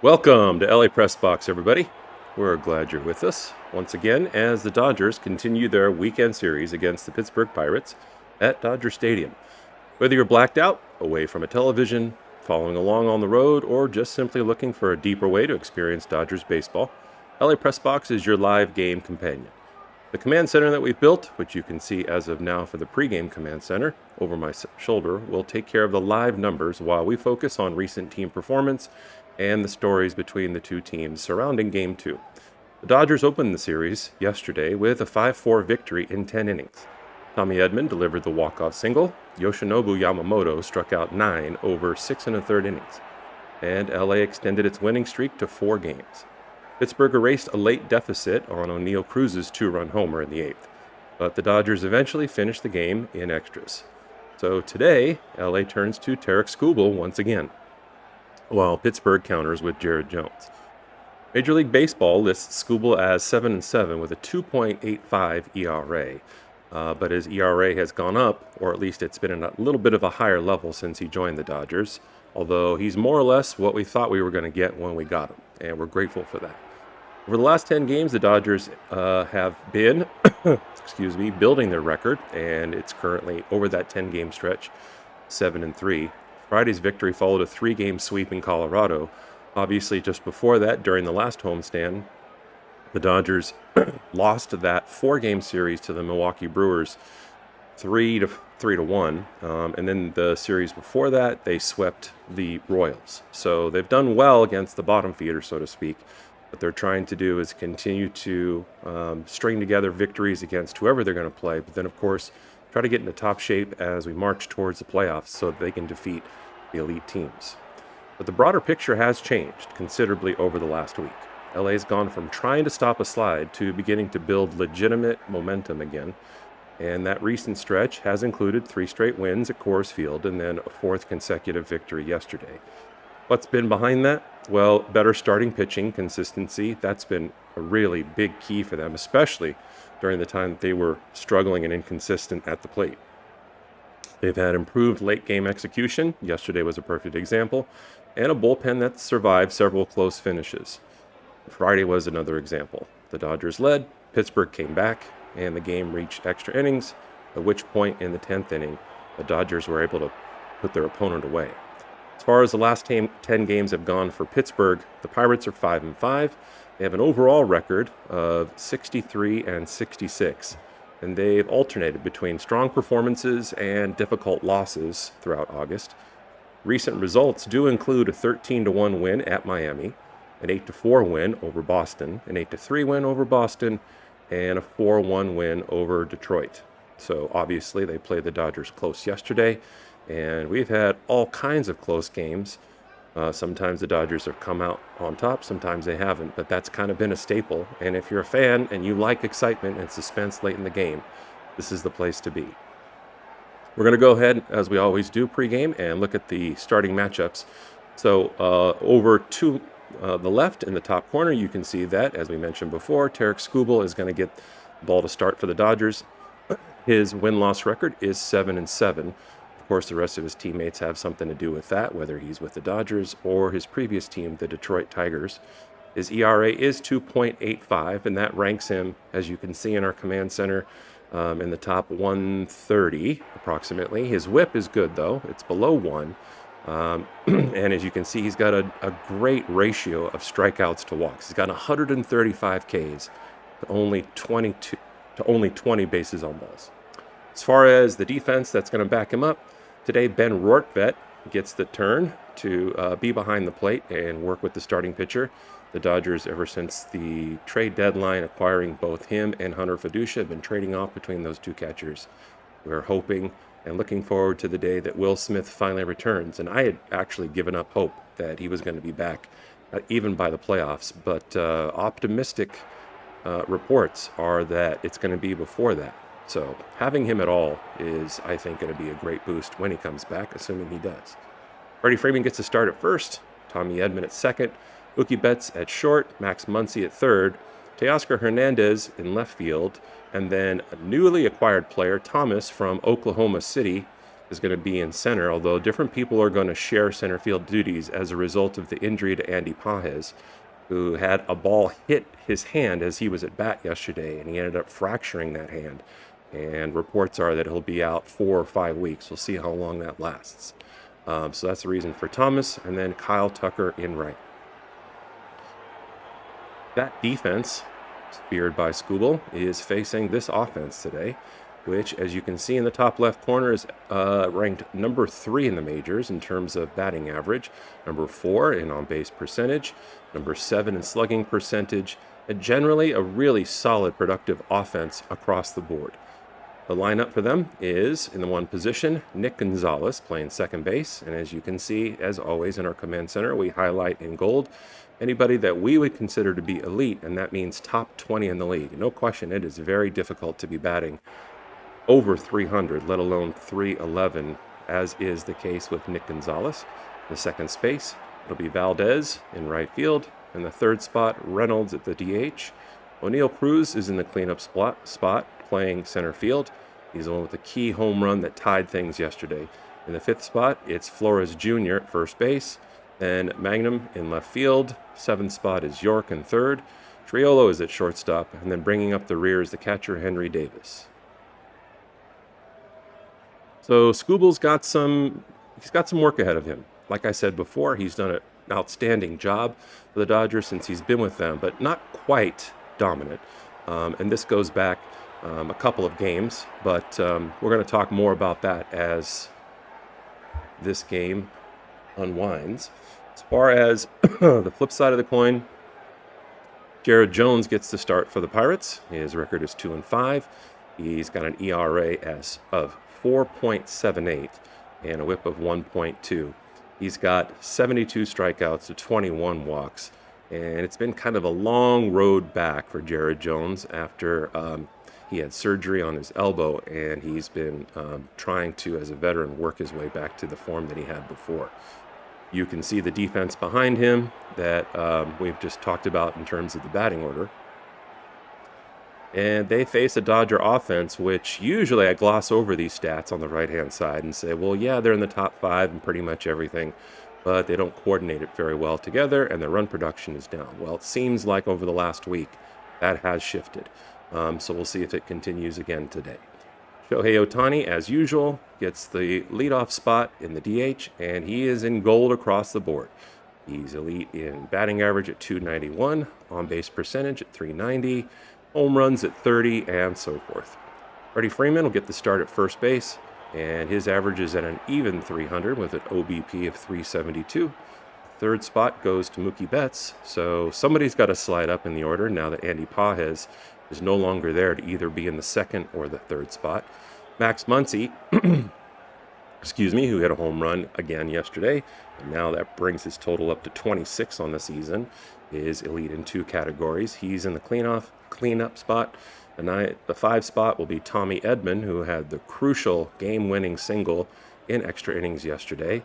Welcome to LA Press Box, everybody. We're glad you're with us once again as the Dodgers continue their weekend series against the Pittsburgh Pirates at Dodger Stadium. Whether you're blacked out, away from a television, following along on the road, or just simply looking for a deeper way to experience Dodgers baseball, LA Press Box is your live game companion. The command center that we've built, which you can see as of now for the pregame command center over my shoulder, will take care of the live numbers while we focus on recent team performance and the stories between the two teams surrounding Game 2. The Dodgers opened the series yesterday with a 5-4 victory in 10 innings. Tommy Edman delivered the walk-off single. Yoshinobu Yamamoto struck out 9 over 6 1/3 innings. And LA extended its winning streak to 4 games. Pittsburgh erased a late deficit on O'Neill Cruz's 2-run homer in the 8th. But the Dodgers eventually finished the game in extras. So today, LA turns to Tarik Skubal once again, while Pittsburgh counters with Jared Jones. Major League Baseball lists Skubal as 7-7 with a 2.85 ERA, but his ERA has gone up, or at least it's been at a little bit of a higher level since he joined the Dodgers, although he's more or less what we thought we were going to get when we got him, and we're grateful for that. Over the last 10 games, the Dodgers have been building their record, and it's currently over that 10-game stretch, 7-3. Friday's victory followed a 3-game sweep in Colorado. Obviously, just before that, during the last homestand, the Dodgers lost that 4-game series to the Milwaukee Brewers 3-1. And then the series before that, they swept the Royals. So they've done well against the bottom feeder, so to speak. What they're trying to do is continue to string together victories against whoever they're going to play. But then, of course, try to get into top shape as we march towards the playoffs so that they can defeat the elite teams. But the broader picture has changed considerably over the last week. LA's gone from trying to stop a slide to beginning to build legitimate momentum again. And that recent stretch has included 3 straight wins at Coors Field and then a 4th consecutive victory yesterday. What's been behind that? Well, better starting pitching consistency. That's been a really big key for them, especially during the time that they were struggling and inconsistent at the plate. They've had improved late-game execution. Yesterday was a perfect example. And a bullpen that survived several close finishes. Friday was another example. The Dodgers led, Pittsburgh came back, and the game reached extra innings, at which point in the 10th inning, the Dodgers were able to put their opponent away. As far as the last 10 games have gone for Pittsburgh, the Pirates are 5-5. They have an overall record of 63-66, and they've alternated between strong performances and difficult losses throughout August. Recent results do include a 13-1 win at Miami, an 8-4 win over Boston, an 8-3 win over Boston, and a 4-1 win over Detroit. So obviously they played the Dodgers close yesterday, and we've had all kinds of close games. Sometimes the Dodgers have come out on top, sometimes they haven't, but that's kind of been a staple. And if you're a fan and you like excitement and suspense late in the game, this is the place to be. We're going to go ahead, as we always do pregame, and look at the starting matchups. So over to the left in the top corner, you can see that, as we mentioned before, Tarik Skubal is going to get the ball to start for the Dodgers. His win-loss record is 7-7. Of course, the rest of his teammates have something to do with that, whether he's with the Dodgers or his previous team, the Detroit Tigers. His ERA is 2.85, and that ranks him, as you can see in our command center, in the top 130 approximately. His whip is good though; it's below 1. And as you can see, he's got a great ratio of strikeouts to walks. He's got 135 Ks to only 20 bases on balls. As far as the defense that's going to back him up, today Ben Rortvedt gets the turn to be behind the plate and work with the starting pitcher. The Dodgers, ever since the trade deadline, acquiring both him and Hunter Fiducia, have been trading off between those two catchers. We're hoping and looking forward to the day that Will Smith finally returns. And I had actually given up hope that he was going to be back, even by the playoffs. But optimistic reports are that it's going to be before that. So having him at all is, I think, going to be a great boost when he comes back, assuming he does. Freddie Freeman gets to start at first, Tommy Edman at second, Mookie Betts at short, Max Muncy at third, Teoscar Hernandez in left field, and then a newly acquired player, Thomas from Oklahoma City, is going to be in center, although different people are going to share center field duties as a result of the injury to Andy Pages, who had a ball hit his hand as he was at bat yesterday, and he ended up fracturing that hand. And reports are that he'll be out 4 or 5 weeks. We'll see how long that lasts. So that's the reason for Thomas, and then Kyle Tucker in right. That defense, speared by Skubal, is facing this offense today, which, as you can see in the top left corner, is ranked number 3 in the majors in terms of batting average, number 4 in on-base percentage, number 7 in slugging percentage, and generally a really solid, productive offense across the board. The lineup for them is, in the one position, Nick Gonzalez playing second base. And as you can see, as always in our command center, we highlight in gold anybody that we would consider to be elite, and that means top 20 in the league. No question, it is very difficult to be batting over 300, let alone 311, as is the case with Nick Gonzalez. The second space, it'll be Valdez in right field. In the third spot, Reynolds at the DH. O'Neill Cruz is in the cleanup spot playing center field. He's the one with the key home run that tied things yesterday. In the fifth spot, it's Flores Jr. at first base. Then Magnum in left field. Seventh spot is York in third. Triolo is at shortstop. And then bringing up the rear is the catcher, Henry Davis. So Skubal's got some work ahead of him. Like I said before, he's done an outstanding job for the Dodgers since he's been with them, but not quite dominant. And this goes back a couple of games, but we're going to talk more about that as this game unwinds. As far as the flip side of the coin, Jared Jones gets the start for the Pirates. His record is 2-5. He's got an ERA of 4.78 and a whip of 1.2. He's got 72 strikeouts to 21 walks. And it's been kind of a long road back for Jared Jones after he had surgery on his elbow, and he's been trying to, as a veteran, work his way back to the form that he had before. You can see the defense behind him that we've just talked about in terms of the batting order. And they face a Dodger offense, which usually I gloss over these stats on the right-hand side and say, well, yeah, they're in the top 5 and pretty much everything, but they don't coordinate it very well together, and their run production is down. Well, it seems like over the last week that has shifted. So we'll see if it continues again today. Shohei Ohtani, as usual, gets the leadoff spot in the DH, and he is in gold across the board. He's elite in batting average at 291, on-base percentage at 390, home runs at 30, and so forth. Freddie Freeman will get the start at first base, and his average is at an even 300 with an OBP of 372. Third spot goes to Mookie Betts, so somebody's got to slide up in the order now that Andy Pages is no longer there to either be in the second or the third spot. Max Muncy, who hit a home run again yesterday, and now that brings his total up to 26 on the season, is elite in 2 categories. He's in the cleanup spot. And the 5 spot will be Tommy Edman, who had the crucial game-winning single in extra innings yesterday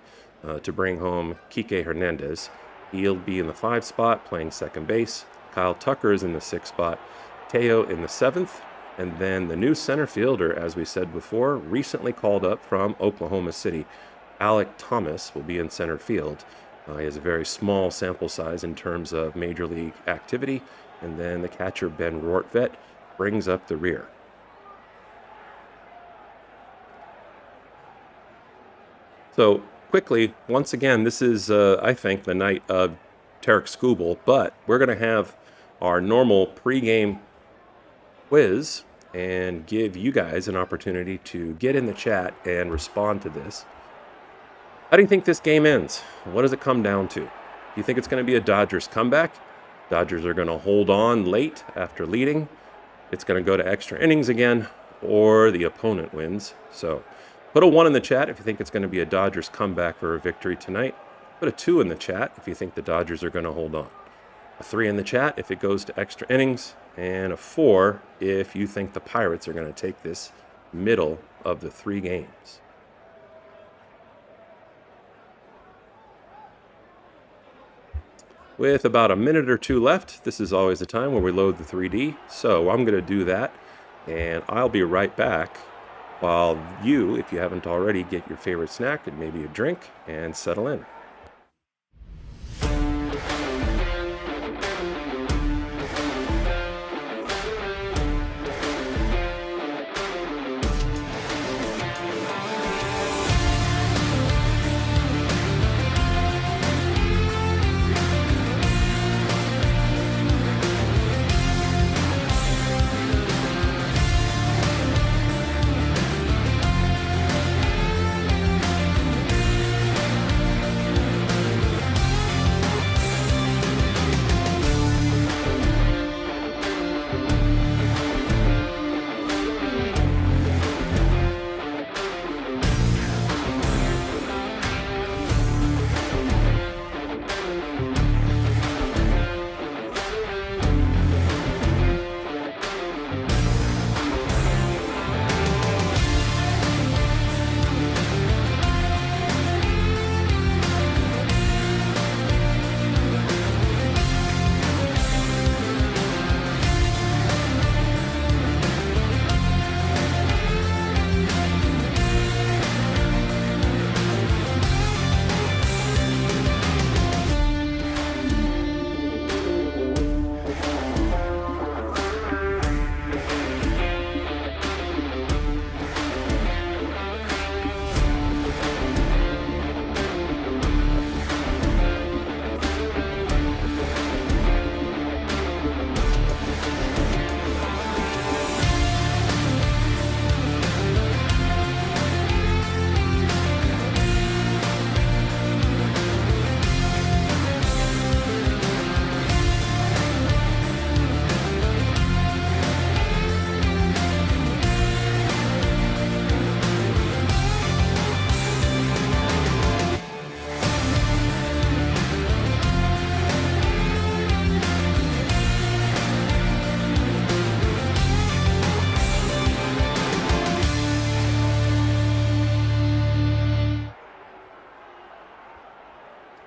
to bring home Kike Hernandez. He'll be in the 5 spot playing second base. Kyle Tucker is in the 6th spot. Teo in the 7th. And then the new center fielder, as we said before, recently called up from Oklahoma City, Alek Thomas, will be in center field. He has a very small sample size in terms of major league activity. And then the catcher, Ben Rortvedt, brings up the rear. So quickly, once again, this is, I think, the night of Tarek Skubal, but we're going to have our normal pregame quiz and give you guys an opportunity to get in the chat and respond to this. How do you think this game ends? What does it come down to? Do you think it's going to be a Dodgers comeback? Dodgers are going to hold on late after leading. It's going to go to extra innings again, or the opponent wins. So put a 1 in the chat if you think it's going to be a Dodgers comeback or a victory tonight. Put a 2 in the chat if you think the Dodgers are going to hold on. A 3 in the chat if it goes to extra innings, and a 4 if you think the Pirates are going to take this middle of the 3 games. With about a minute or 2 left, this is always the time where we load the 3D. So I'm going to do that, and I'll be right back while you, if you haven't already, get your favorite snack and maybe a drink and settle in.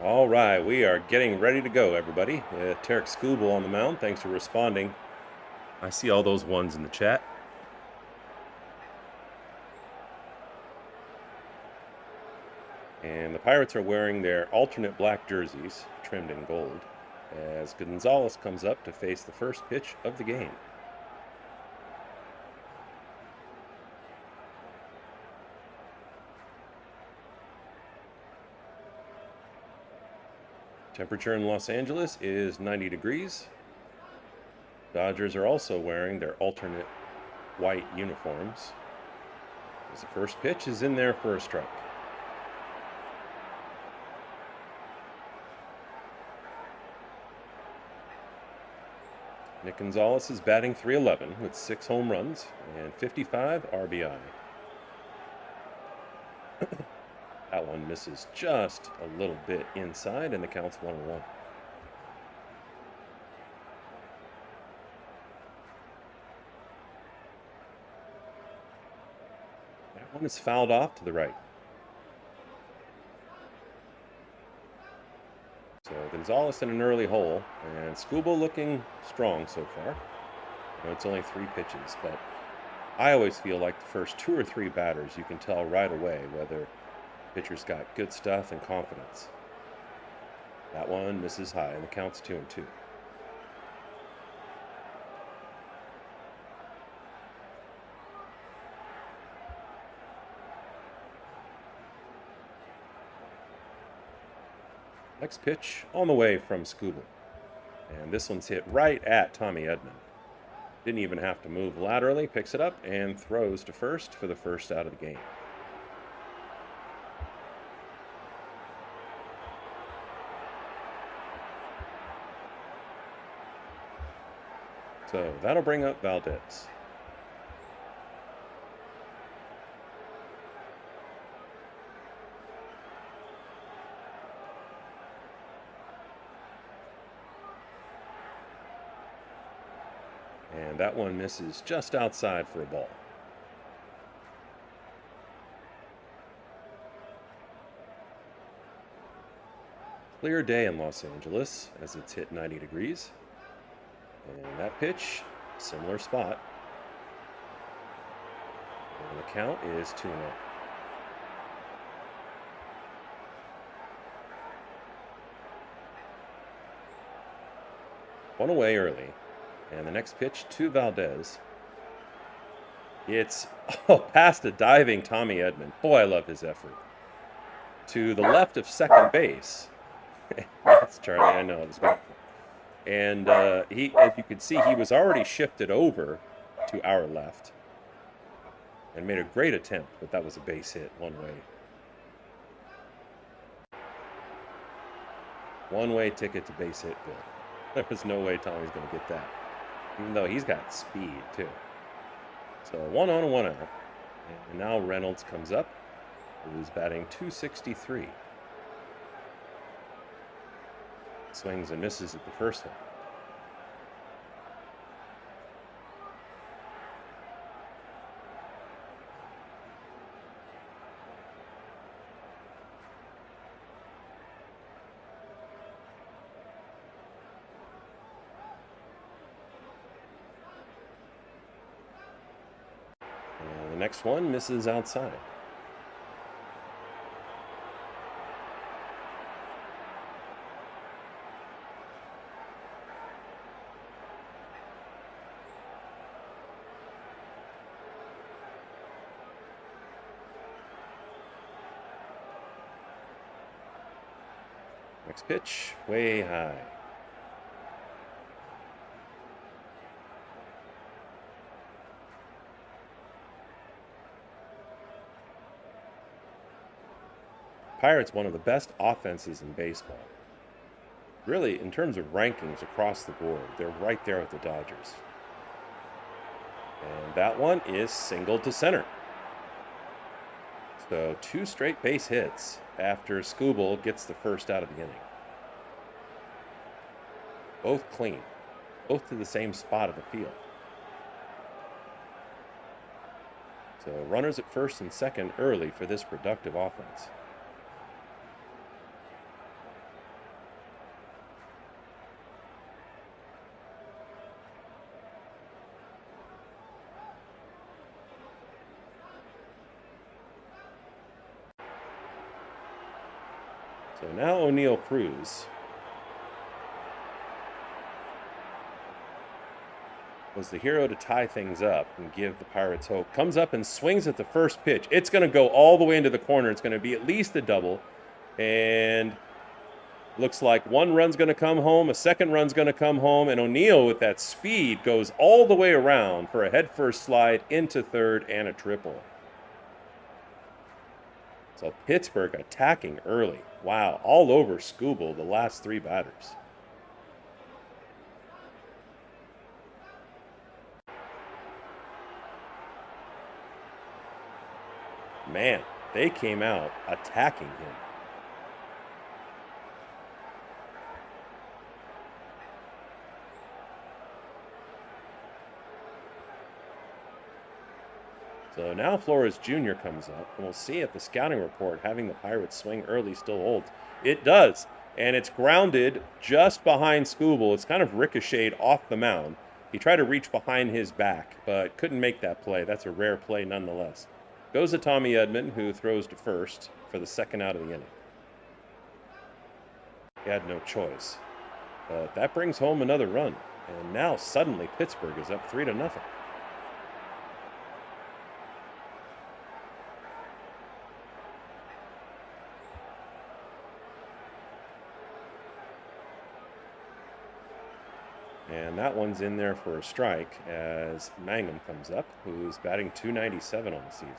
All right, we are getting ready to go, everybody. Tarek Skubal on the mound. Thanks for responding. I see all those 1s in the chat. And the Pirates are wearing their alternate black jerseys, trimmed in gold, as Gonzalez comes up to face the first pitch of the game. Temperature in Los Angeles is 90 degrees. Dodgers are also wearing their alternate white uniforms, as the first pitch is in there for a strike. Nick Gonzalez is batting .311 with 6 home runs and 55 RBI. That one misses just a little bit inside, and the count's 1-1. That one is fouled off to the right. So Gonzalez in an early hole, and Skubal looking strong so far. I know it's only 3 pitches, but I always feel like the first 2 or 3 batters, you can tell right away whether pitcher's got good stuff and confidence. That one misses high, and the count's 2-2. Next pitch on the way from Scooble. And this one's hit right at Tommy Edman. Didn't even have to move laterally, picks it up and throws to first for the first out of the game. So that'll bring up Valdez. And that one misses just outside for a ball. Clear day in Los Angeles as it's hit 90 degrees. And that pitch, similar spot. And the count is 2-0. One away early. And the next pitch to Valdez. It's past a diving Tommy Edman. Boy, I love his effort. To the left of second base. That's Charlie, I know. It's beautiful. And he, as you can see, he was already shifted over to our left and made a great attempt, but that was a base hit one way. One-way ticket to base hit, Bill. There was no way Tommy's going to get that, even though he's got speed, too. So 1 on, 1 out. And now Reynolds comes up, who's batting .263. Swings and misses at the first one. And the next one misses outside. Next pitch, way high. Pirates, one of the best offenses in baseball. Really, in terms of rankings across the board, they're right there with the Dodgers. And that one is singled to center. So 2 straight base hits after Scooble gets the first out of the inning. Both clean, both to the same spot of the field. So runners at first and second early for this productive offense. So now O'Neill Cruz was the hero to tie things up and give the Pirates hope. Comes up and swings at the first pitch. It's going to go all the way into the corner. It's going to be at least a double. And looks like one run's going to come home, a second run's going to come home, and O'Neill with that speed goes all the way around for a head-first slide into third and a triple. So Pittsburgh attacking early. Wow, all over Scooble the last 3 batters. Man, they came out attacking him. So now Flores Jr. comes up, and we'll see if the scouting report having the Pirates swing early still holds. It does, and it's grounded just behind Scooble. It's kind of ricocheted off the mound. He tried to reach behind his back, but couldn't make that play. That's a rare play nonetheless. Goes to Tommy Edman, who throws to first for the second out of the inning. He had no choice. But that brings home another run, and now suddenly Pittsburgh is up 3-0. And that one's in there for a strike as Mangum comes up, who's batting .297 on the season.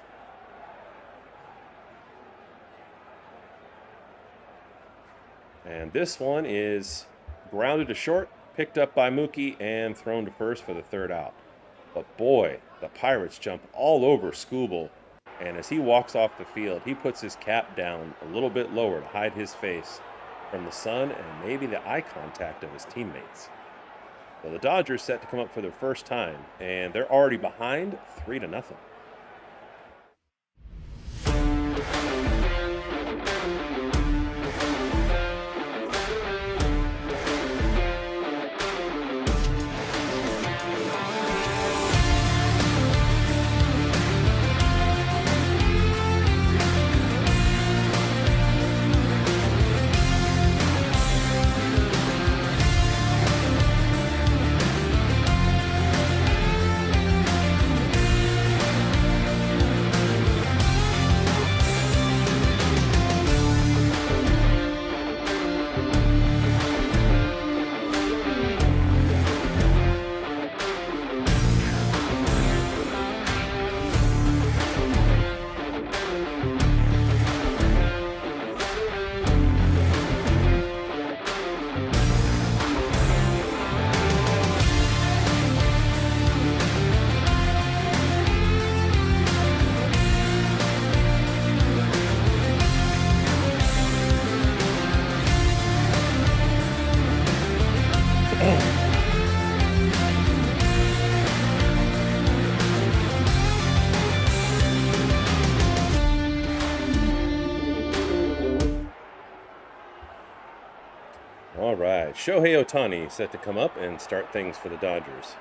And this one is grounded to short, picked up by Mookie, and thrown to first for the third out. But boy, the Pirates jump all over Skubal. And as he walks off the field, he puts his cap down a little bit lower to hide his face from the sun and maybe the eye contact of his teammates. So the Dodgers set to come up for their first time, and they're already behind 3-0. All right, Shohei Ohtani set to come up and start things for the Dodgers.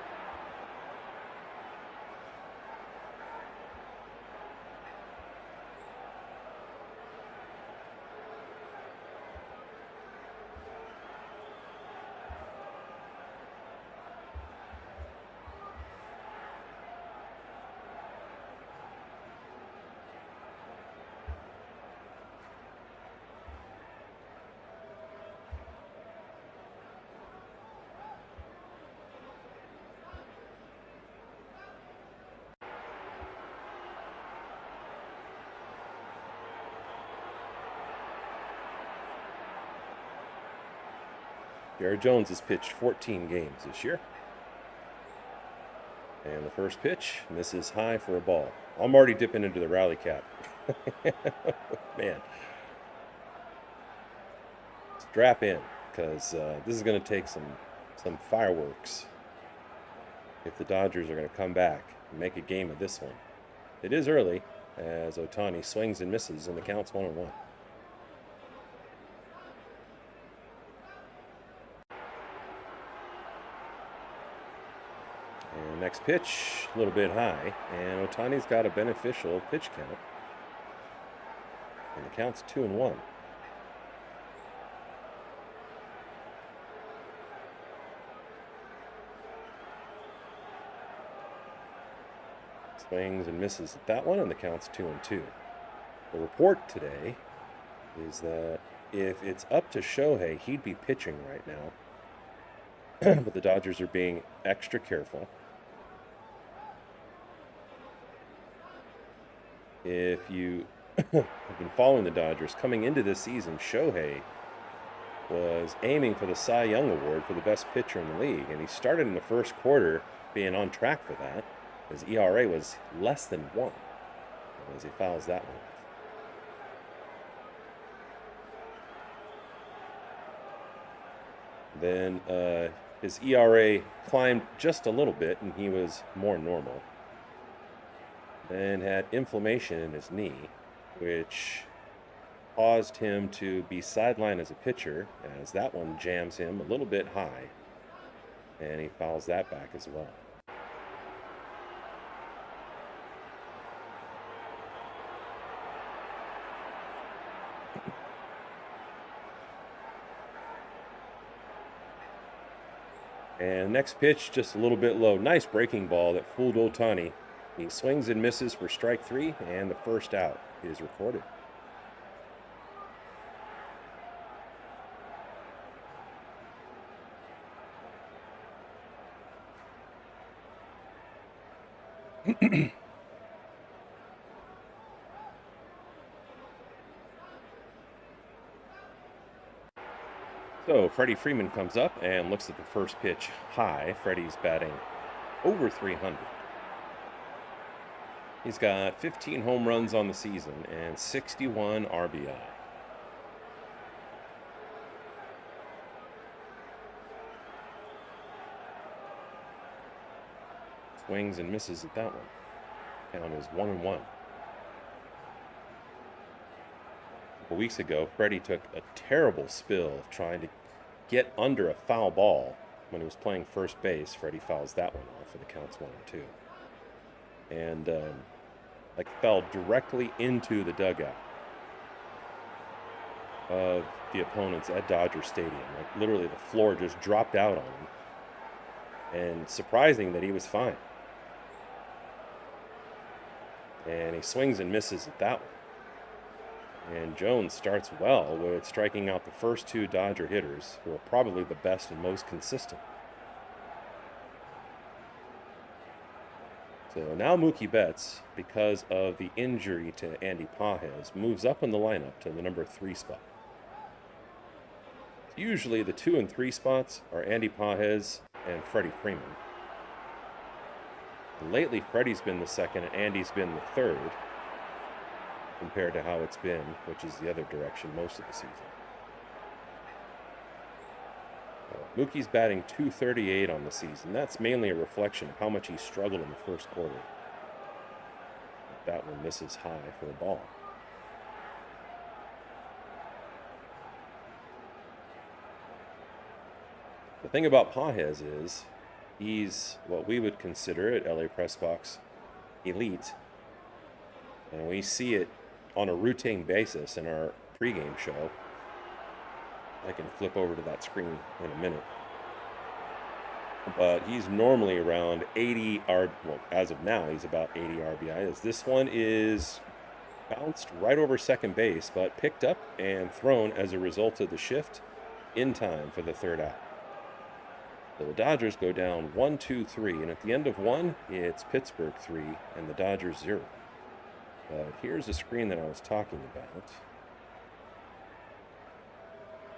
Jared Jones has pitched 14 games this year. And the first pitch misses high for a ball. I'm already dipping into the rally cap. Man. Strap in, because this is going to take some fireworks if the Dodgers are going to come back and make a game of this one. It is early, as Ohtani swings and misses, and the count's 1-1. And next pitch, a little bit high, and Ohtani's got a beneficial pitch count. And the count's 2-1. Swings and misses at that one, and the count's 2-2. The report today is that if it's up to Shohei, he'd be pitching right now. But the Dodgers are being extra careful. If you have been following the Dodgers, coming into this season, Shohei was aiming for the Cy Young Award for the best pitcher in the league, and he started in the first quarter being on track for that. His ERA was less than 1 as he fouls that one off. Then his ERA climbed just a little bit, and he was more normal. Then had inflammation in his knee, which caused him to be sidelined as a pitcher, as that one jams him a little bit high, and he fouls that back as well. And next pitch, just a little bit low. Nice breaking ball that fooled Ohtani. He swings and misses for strike 3, and the first out is recorded. So Freddie Freeman comes up and looks at the first pitch high. Freddie's batting over 300. He's got 15 home runs on the season and 61 RBI. Swings and misses at that one. Count is 1-1. A couple weeks ago, Freddie took a terrible spill trying to get under a foul ball when he was playing first base. Freddie fouls that one off, and the count's 1-2. And fell directly into the dugout of the opponents at Dodger Stadium. Like literally the floor just dropped out on him. And surprising that he was fine. And he swings and misses at that one. And Jones starts well with striking out the first two Dodger hitters, who are probably the best and most consistent. So now Mookie Betts, because of the injury to Andy Pages, moves up in the lineup to the number 3 spot. Usually the 2 and 3 spots are Andy Pages and Freddie Freeman. Lately, Freddie's been the second and Andy's been the third, compared to how it's been, which is the other direction most of the season. Mookie's batting .238 on the season. That's mainly a reflection of how much he struggled in the first quarter. That one misses high for a ball. The thing about Pages is he's what we would consider at LA Press Box elite. And we see it on a routine basis in our pregame show. I can flip over to that screen in a minute. But he's normally around 80 well, as of now, he's about 80 RBIs. This one is bounced right over second base, but picked up and thrown as a result of the shift in time for the third out. So the Dodgers go down 1-2-3, and at the end of one, it's Pittsburgh 3 and the Dodgers 0. But here's the screen that I was talking about.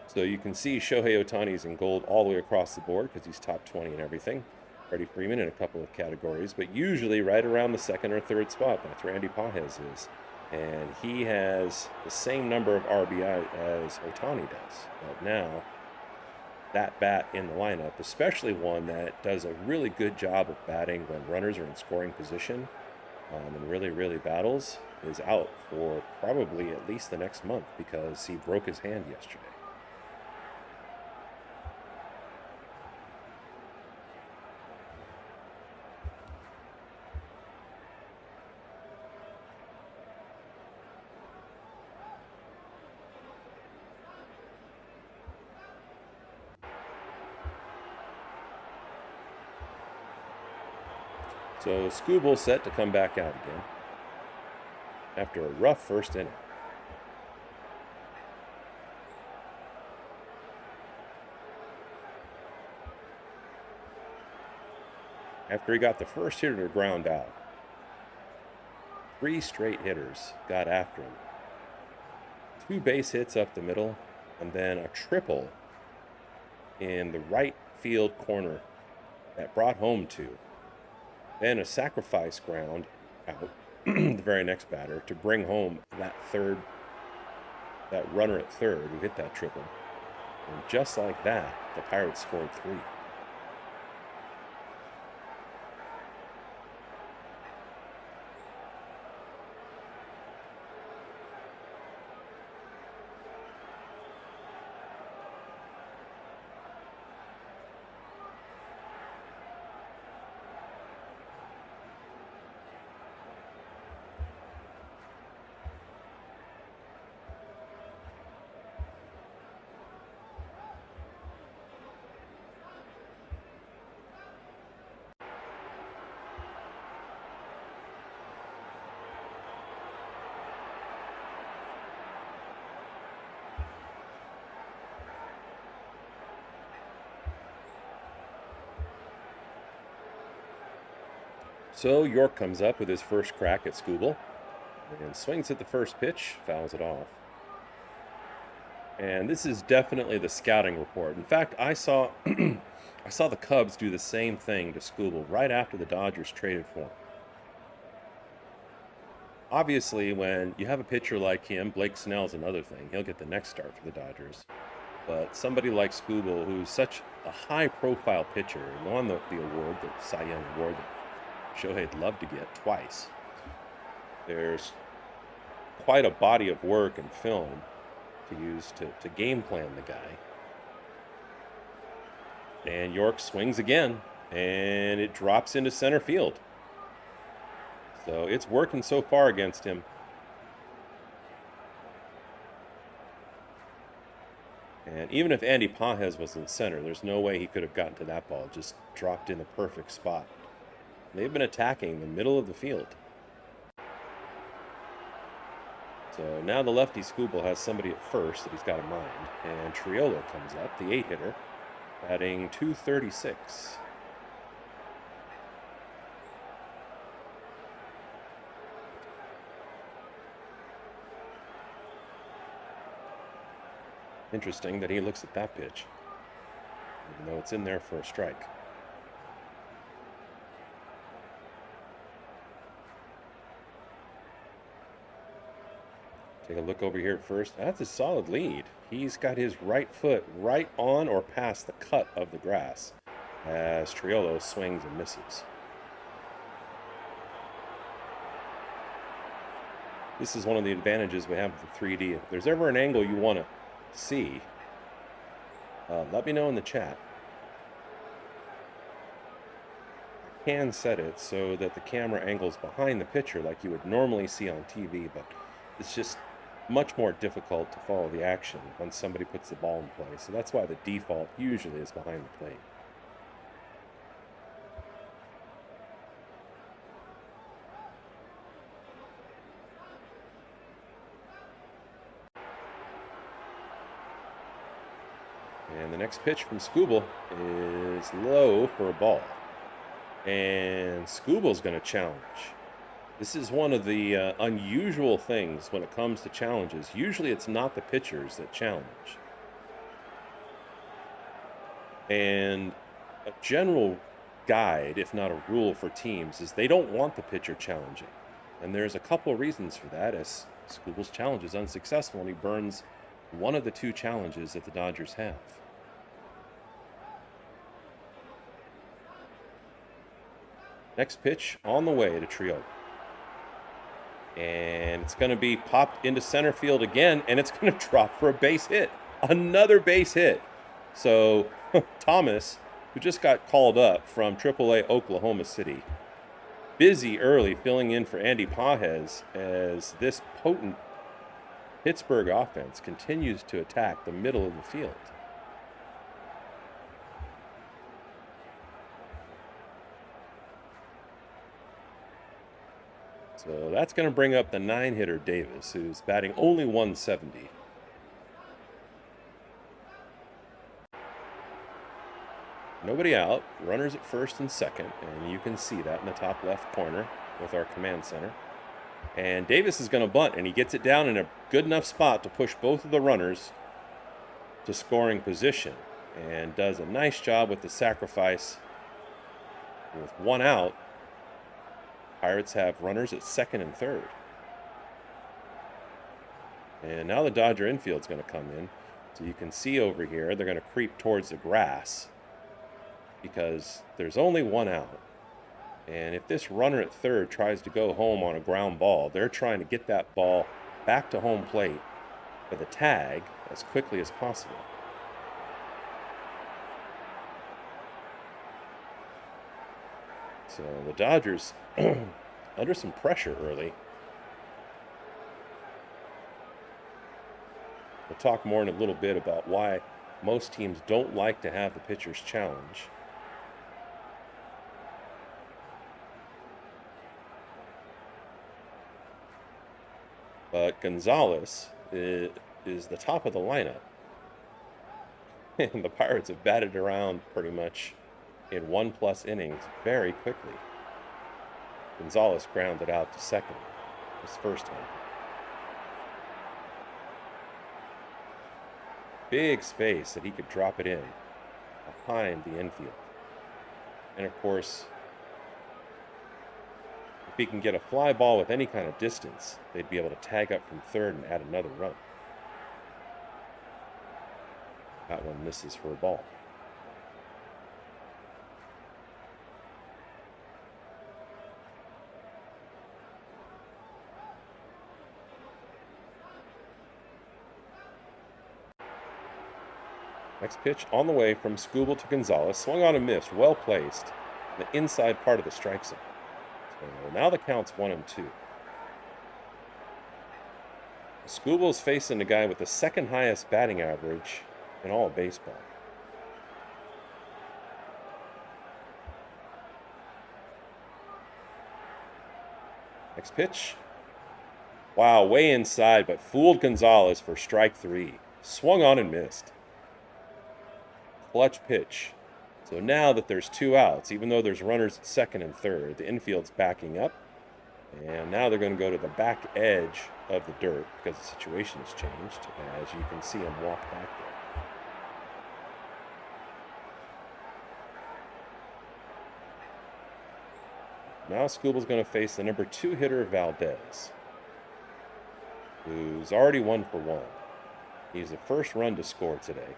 So you can see Shohei Ohtani's in gold all the way across the board because he's top 20 and everything. Freddie Freeman in a couple of categories, but usually right around the second or third spot. That's where Andy Pages is. And he has the same number of RBI as Ohtani does. But now, that bat in the lineup, especially one that does a really good job of batting when runners are in scoring position and really battles, is out for probably at least the next month because he broke his hand yesterday. So Scooble's set to come back out again after a rough first inning. After he got the first hitter to ground out, 3 straight hitters got after him. 2 base hits up the middle, and then a triple in the right field corner that brought home 2. Then a sacrifice ground out, the very next batter, to bring home that runner at third who hit that triple. And just like that, the Pirates scored 3. So York comes up with his first crack at Scooble and swings at the first pitch, fouls it off. And this is definitely the scouting report. In fact, I saw I saw the Cubs do the same thing to Scooble right after the Dodgers traded for him. Obviously, when you have a pitcher like him, Blake Snell's another thing. He'll get the next start for the Dodgers. But somebody like Scooble, who's such a high-profile pitcher, and won the award, the Cy Young Award that Shohei'd love to get twice. There's quite a body of work and film to use to game plan the guy. And York swings again, and it drops into center field. So it's working so far against him. And even if Andy Pages was in center, there's no way he could have gotten to that ball. It just dropped in the perfect spot. They've been attacking the middle of the field. So now the lefty Scooble has somebody at first that he's got in mind. And Triolo comes up, the 8-hitter, batting .236. Interesting that he looks at that pitch, even though it's in there for a strike. Take a look over here at first. That's a solid lead. He's got his right foot right on or past the cut of the grass as Triolo swings and misses. This is one of the advantages we have with the 3D. If there's ever an angle you want to see, let me know in the chat. I can set it so that the camera angles behind the pitcher like you would normally see on TV, but it's just much more difficult to follow the action when somebody puts the ball in play. So that's why the default usually is behind the plate. And the next pitch from Scooble is low for a ball. And Scooble's going to challenge. This is one of the unusual things when it comes to challenges. Usually it's not the pitchers that challenge. And a general guide, if not a rule for teams, is they don't want the pitcher challenging. And there's a couple of reasons for that, as Scooble's challenge is unsuccessful and he burns one of the two challenges that the Dodgers have. Next pitch on the way to Triolo. And it's going to be popped into center field again, and it's going to drop for a base hit. Another base hit. So Thomas, who just got called up from AAA Oklahoma City, busy early filling in for Andy Pages as this potent Pittsburgh offense continues to attack the middle of the field. So that's going to bring up the 9-hitter Davis, who's batting only .170. Nobody out, runners at first and second, and you can see that in the top left corner with our command center. And Davis is going to bunt, and he gets it down in a good enough spot to push both of the runners to scoring position, and does a nice job with the sacrifice. With one out, Pirates have runners at second and third. And now the Dodger infield's going to come in. So you can see over here, they're going to creep towards the grass because there's only one out. And if this runner at third tries to go home on a ground ball, they're trying to get that ball back to home plate for the tag as quickly as possible. So the Dodgers under some pressure early. We'll talk more in a little bit about why most teams don't like to have the pitchers challenge. But Gonzalez is the top of the lineup. And the Pirates have batted around pretty much in 1+ innings very quickly. Gonzalez grounded out to second his first time. Big space that he could drop it in behind the infield. And of course, if he can get a fly ball with any kind of distance, they'd be able to tag up from third and add another run. That one misses for a ball. Next pitch on the way from Skubal to Gonzalez. Swung on and missed. Well placed in the inside part of the strike zone. So now the count's 1-2. Skubal's facing a guy with the second highest batting average in all of baseball. Next pitch. Wow, way inside, but fooled Gonzalez for strike 3. Swung on and missed. Clutch pitch. So now that there's 2 outs, even though there's runners at second and third, the infield's backing up. And now they're going to go to the back edge of the dirt because the situation has changed, as you can see him walk back there. Now Skubal's going to face the number 2 hitter, Valdez, who's already 1 for 1. He's the first run to score today.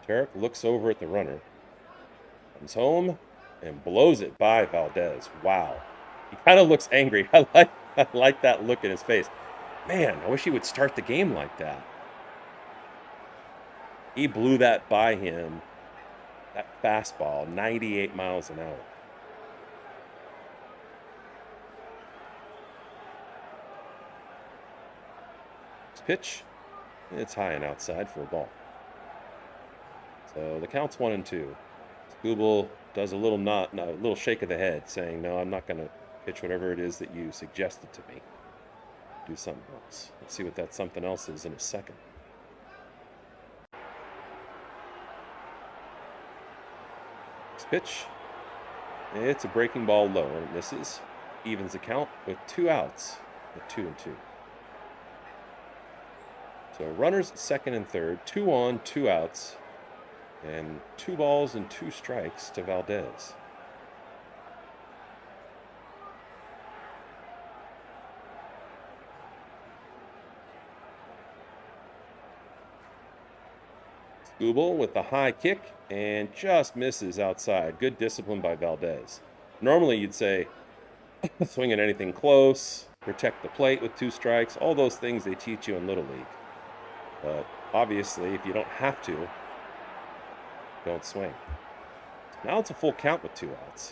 Tarek looks over at the runner, comes home, and blows it by Valdez. Wow. He kind of looks angry. I like that look in his face. Man, I wish he would start the game like that. He blew that by him, that fastball, 98 miles an hour. Next pitch, it's high and outside for a ball. So the count's 1-2. Skubal does a little shake of the head, saying, "No, I'm not going to pitch whatever it is that you suggested to me. Do something else." Let's see what that something else is in a second. Next pitch. It's a breaking ball low, and it misses. Evens the count with 2 outs at 2-2. So runners at second and third, 2 on, 2 outs. And 2 balls and 2 strikes to Valdez. Skubal with the high kick and just misses outside. Good discipline by Valdez. Normally you'd say swing at anything close, protect the plate with 2 strikes, all those things they teach you in Little League. But obviously if you don't have to, don't swing. Now it's a full count with 2 outs.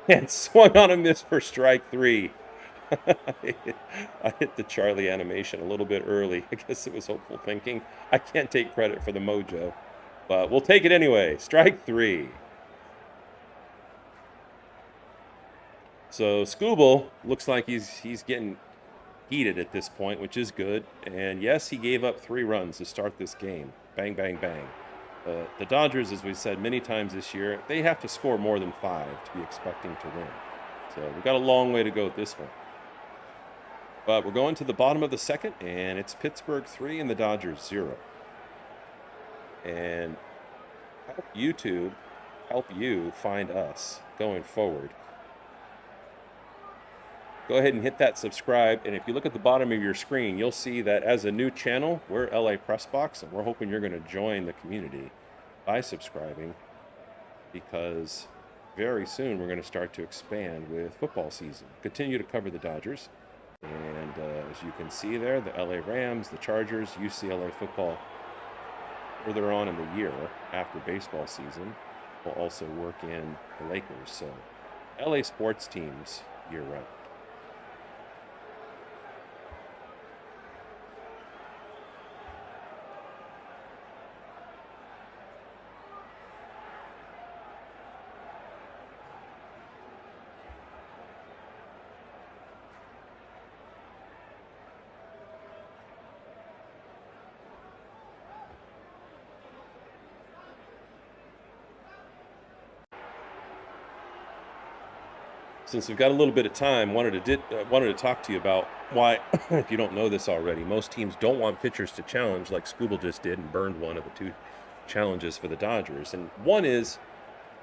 And swung on a miss for strike 3. I hit the Charlie animation a little bit early. I guess it was hopeful thinking. I can't take credit for the mojo, but we'll take it anyway. Strike 3. So Skubal looks like he's getting heated at this point, which is good. And yes, he gave up 3 runs to start this game. Bang, bang, bang. The Dodgers, as we said many times this year, they have to score more than 5 to be expecting to win. So we've got a long way to go with this one. But we're going to the bottom of the second, and it's Pittsburgh 3 and the Dodgers 0. And help YouTube help you find us going forward. Go ahead and hit that subscribe, and if you look at the bottom of your screen, you'll see that as a new channel, we're LA Press Box, and we're hoping you're going to join the community by subscribing, because very soon we're going to start to expand with football season. Continue to cover the Dodgers, and as you can see there, the LA Rams, the Chargers, UCLA football further on in the year after baseball season. We'll also work in the Lakers, so LA sports teams year-round. Since we've got a little bit of time, wanted to talk to you about why, if you don't know this already, most teams don't want pitchers to challenge like Scooble just did and burned one of the two challenges for the Dodgers. And one is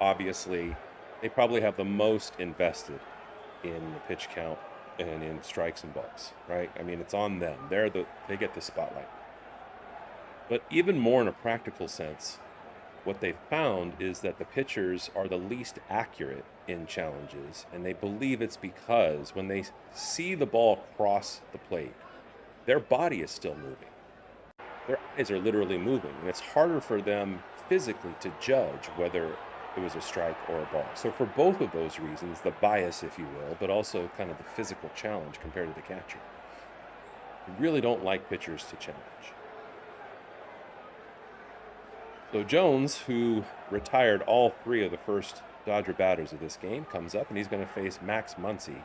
obviously they probably have the most invested in the pitch count and in strikes and balls, right? I mean, it's on them. They get the spotlight. But even more in a practical sense, what they found is that the pitchers are the least accurate in challenges, and they believe it's because when they see the ball cross the plate, their body is still moving. Their eyes are literally moving, and it's harder for them physically to judge whether it was a strike or a ball. So for both of those reasons, the bias, if you will, but also kind of the physical challenge compared to the catcher, you really don't like pitchers to challenge. So Jones, who retired all three of the first Dodger batters of this game, comes up and he's going to face Max Muncy,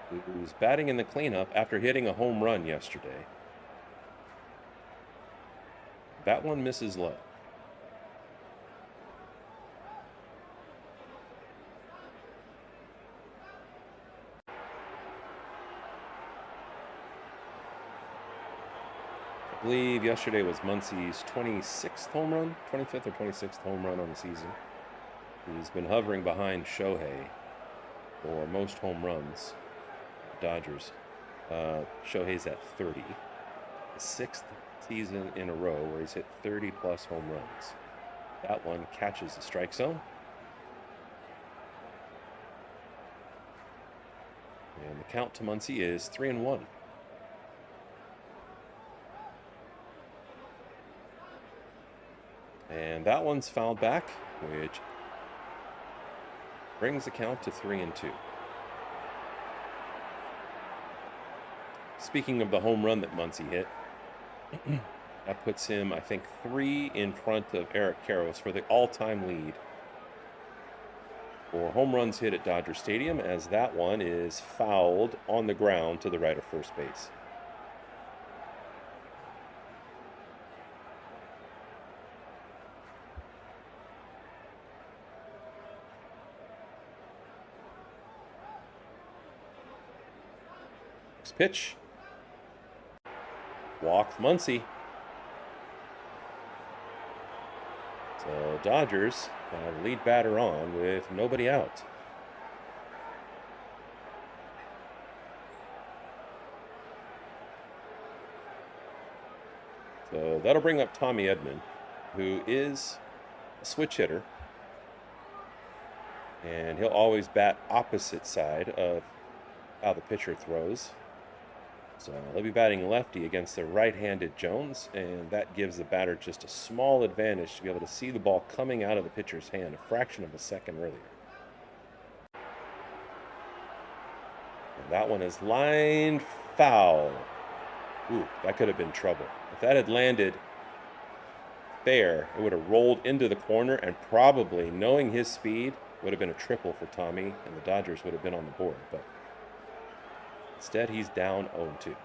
who's batting in the cleanup after hitting a home run yesterday. That one misses low. I believe yesterday was Muncy's 26th home run, 25th or 26th home run on the season. He's been hovering behind Shohei for most home runs. Dodgers. Shohei's at 30. The sixth season in a row where he's hit 30-plus home runs. That one catches the strike zone. And the count to Muncy is 3-1. And that one's fouled back, which brings the count to 3-2. Speaking of the home run that Muncy hit, that puts him, I think, 3 in front of Eric Karros for the all-time lead for home runs hit at Dodger Stadium, as that one is fouled on the ground to the right of first base. Next pitch. Walked Muncy. So Dodgers have lead batter on with nobody out. So that'll bring up Tommy Edman, who is a switch hitter. And he'll always bat opposite side of how the pitcher throws. So they'll be batting lefty against the right-handed Jones, and that gives the batter just a small advantage to be able to see the ball coming out of the pitcher's hand a fraction of a second earlier. And that one is lined foul. Ooh, that could have been trouble. If that had landed fair, it would have rolled into the corner, and probably, knowing his speed, would have been a triple for Tommy, and the Dodgers would have been on the board. But instead, he's down 0-2.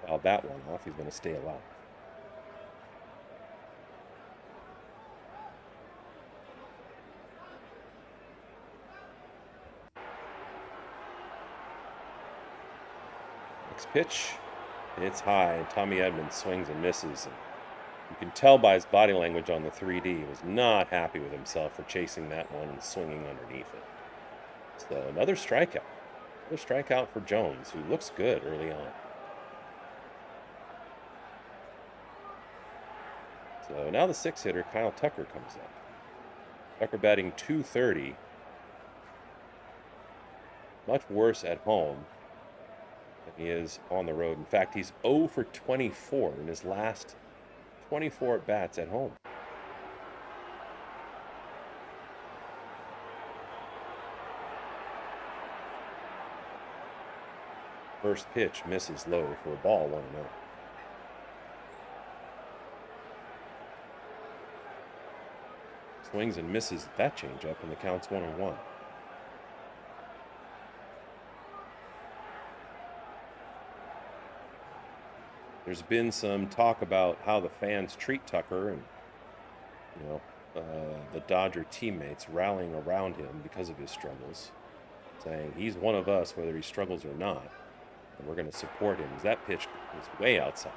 Fouled that one off. He's going to stay alive. Next pitch. It's high, and Tommy Edman swings and misses. And you can tell by his body language on the 3D, he was not happy with himself for chasing that one and swinging underneath it. So another strikeout. Another strikeout for Jones, who looks good early on. So now the 6-hitter, Kyle Tucker, comes up. Tucker batting .230. Much worse at home than he is on the road. In fact, he's 0 for 24 in his last 24 at-bats at home. First pitch misses low for a ball, 1-0. Swings and misses that changeup, and the count's 1-1. There's been some talk about how the fans treat Tucker and, you know, the Dodger teammates rallying around him because of his struggles, saying he's one of us whether he struggles or not, and we're going to support him. As that pitch is way outside.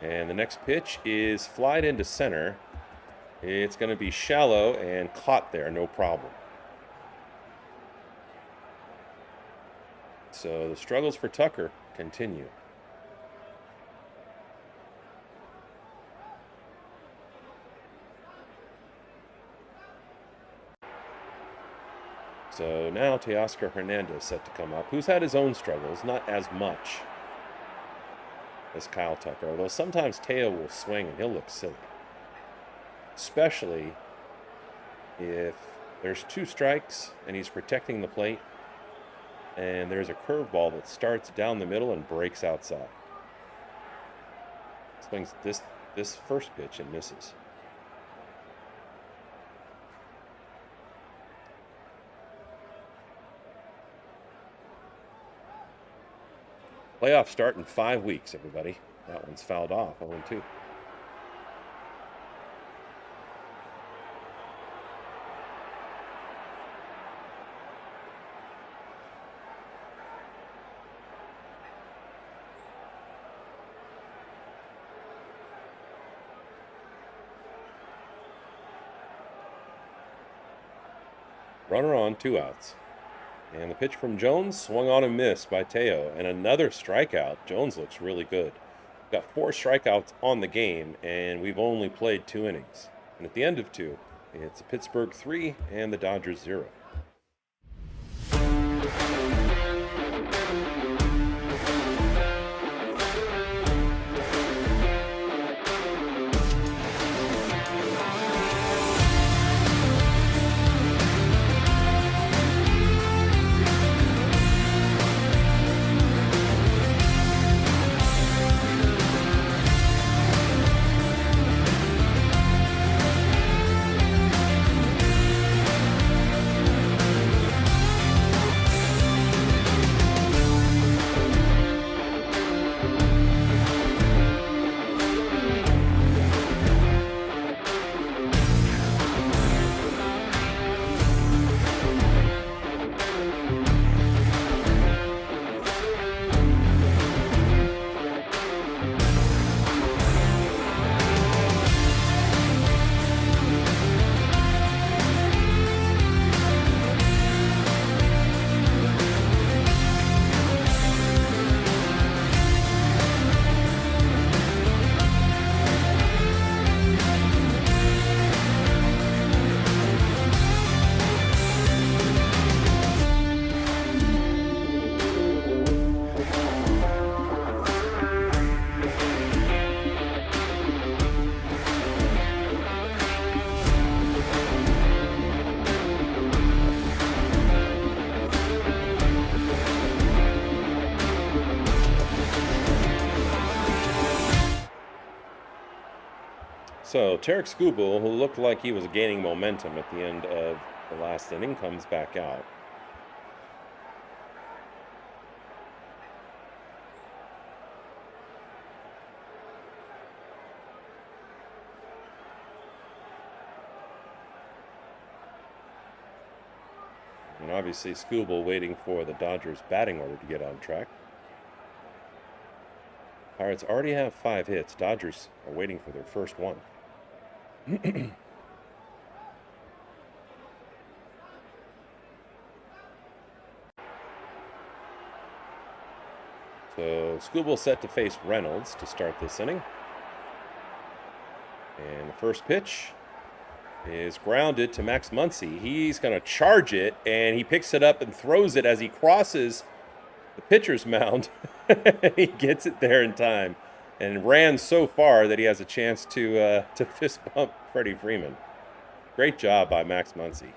And the next pitch is flied into center. It's going to be shallow and caught there, no problem. So the struggles for Tucker continue. So now Teoscar Hernandez set to come up, who's had his own struggles, not as much as Kyle Tucker, although sometimes Teo will swing and he'll look silly. Especially if there's 2 strikes and he's protecting the plate and there's a curveball that starts down the middle and breaks outside. Swings this first pitch and misses. Playoff start in 5 weeks, everybody. That one's fouled off, 0-2. Runner on, 2 outs. And the pitch from Jones swung on and missed by Teo. And another strikeout. Jones looks really good. Got 4 strikeouts on the game, and we've only played 2 innings. And at the end of 2, it's Pittsburgh 3 and the Dodgers 0. So Tarek Skubal, who looked like he was gaining momentum at the end of the last inning, comes back out. And obviously Skubal waiting for the Dodgers batting order to get on track. Pirates already have 5 hits. Dodgers are waiting for their first one. So Skubal set to face Reynolds to start this inning. And the first pitch is grounded to Max Muncy. He's going to charge it, and he picks it up and throws it as he crosses the pitcher's mound. He gets it there in time and ran so far that he has a chance to fist bump Freddie Freeman. Great job by Max Muncy,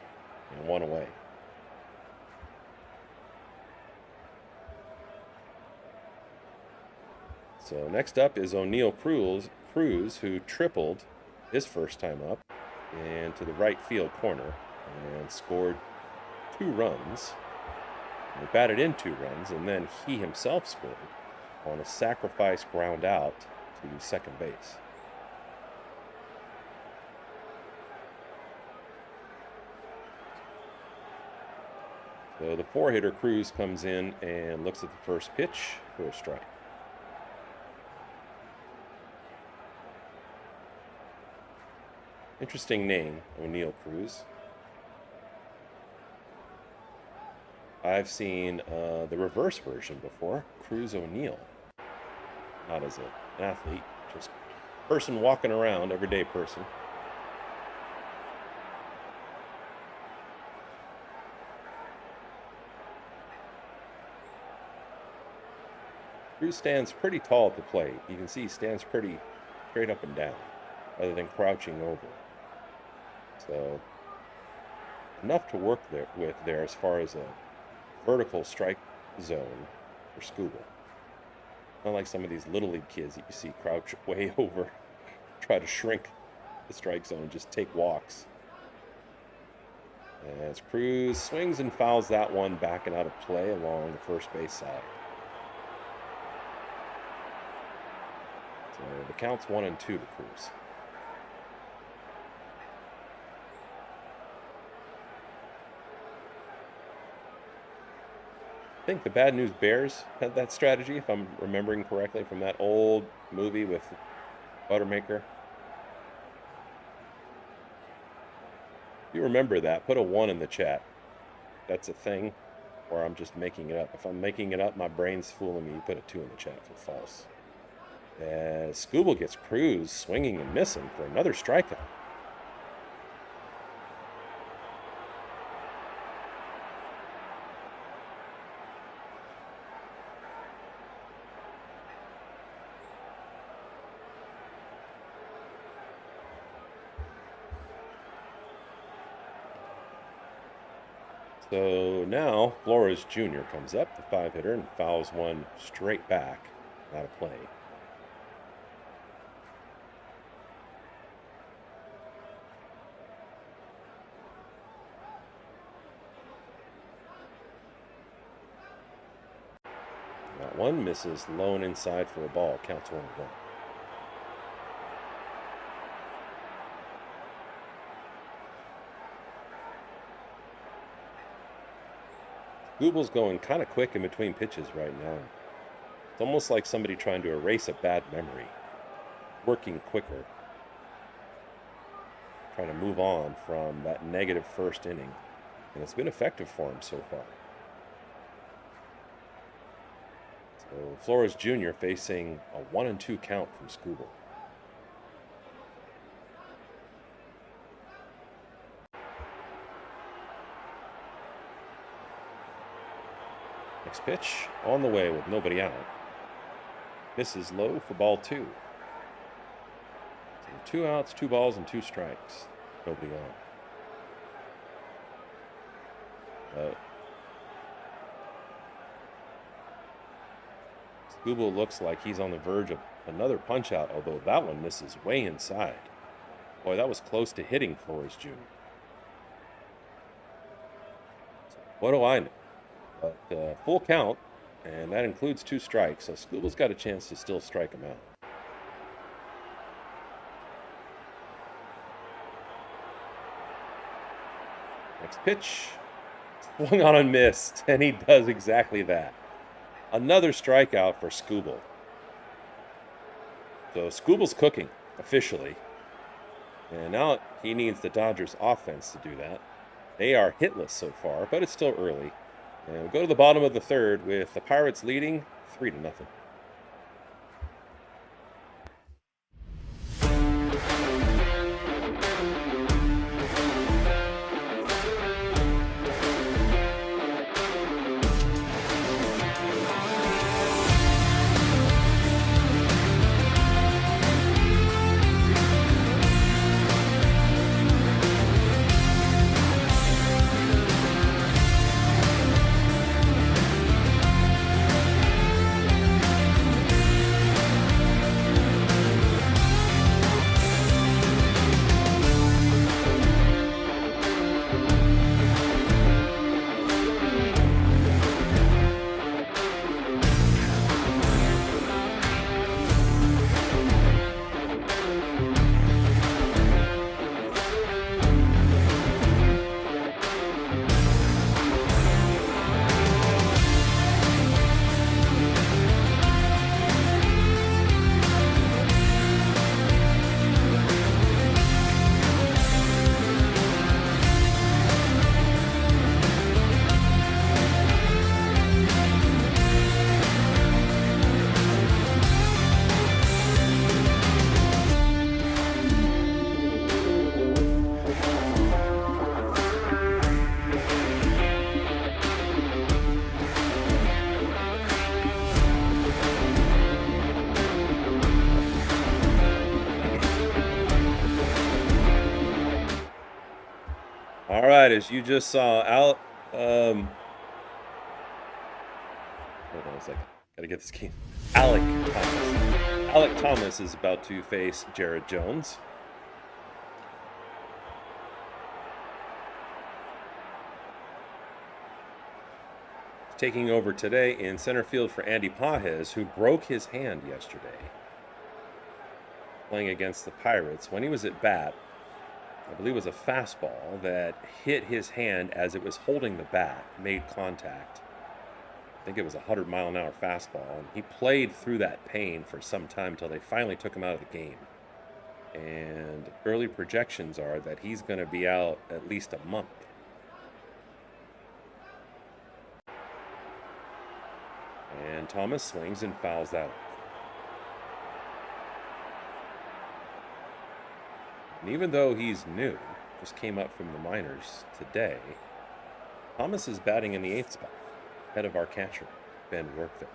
and 1 away. So next up is O'Neill Cruz, who tripled his first time up into the right field corner and scored 2 runs. He batted in 2 runs, and then he himself scored on a sacrifice ground out to second base. So the 4-hitter Cruz comes in and looks at the first pitch for a strike. Interesting name, O'Neill Cruz. I've seen the reverse version before, Cruz O'Neill. Not as an athlete, just person walking around, everyday person. Cruz stands pretty tall at the plate. You can see he stands pretty straight up and down, rather than crouching over. So enough to work with there as far as a vertical strike zone for Skubal. Not like some of these little league kids that you see crouch way over, try to shrink the strike zone and just take walks. As Cruz swings and fouls that one back and out of play along the first base side. So the count's 1-2 to Cruz. I think the Bad News Bears had that strategy, if I'm remembering correctly, from that old movie with Buttermaker. If you remember that, put a 1 in the chat. That's a thing, or I'm just making it up. If I'm making it up, my brain's fooling me. You put a 2 in the chat for false. As Skubal gets Cruz swinging and missing for another strikeout. So now Flores Jr. comes up, the 5-hitter, and fouls one straight back out of play. That one misses low and inside for a ball. Counts 1-1. Skubal's going kind of quick in between pitches right now. It's almost like somebody trying to erase a bad memory. Working quicker. Trying to move on from that negative first inning. And it's been effective for him so far. So Flores Jr. facing a 1-2 count from Skubal. Next pitch on the way with nobody out. Misses low for ball 2. So 2 outs, 2 balls, and 2 strikes. Nobody on. Skubal looks like he's on the verge of another punch out, although that one misses way inside. Boy, that was close to hitting Flores Jr. So what do I know? But full count, and that includes 2 strikes, so Skubal's got a chance to still strike him out. Next pitch, swung on and missed, and he does exactly that. Another strikeout for Skubal. So Skubal's cooking, officially. And now he needs the Dodgers offense to do that. They are hitless so far, but it's still early. And we'll go to the bottom of the third with the Pirates leading 3-0. All right, as you just saw, hold on a second. Gotta get this game. Alec Thomas. Alec Thomas is about to face Jared Jones. Taking over today in center field for Andy Pages, who broke his hand yesterday playing against the Pirates. When he was at bat, I believe it was a fastball that hit his hand as it was holding the bat, made contact. I think it was a 100-mile-an-hour fastball, and he played through that pain for some time until they finally took him out of the game. And early projections are that he's going to be out at least a month. And Thomas swings and fouls that off. And even though he's new, just came up from the minors today, Thomas is batting in the 8th spot, ahead of our catcher, Ben Workfit.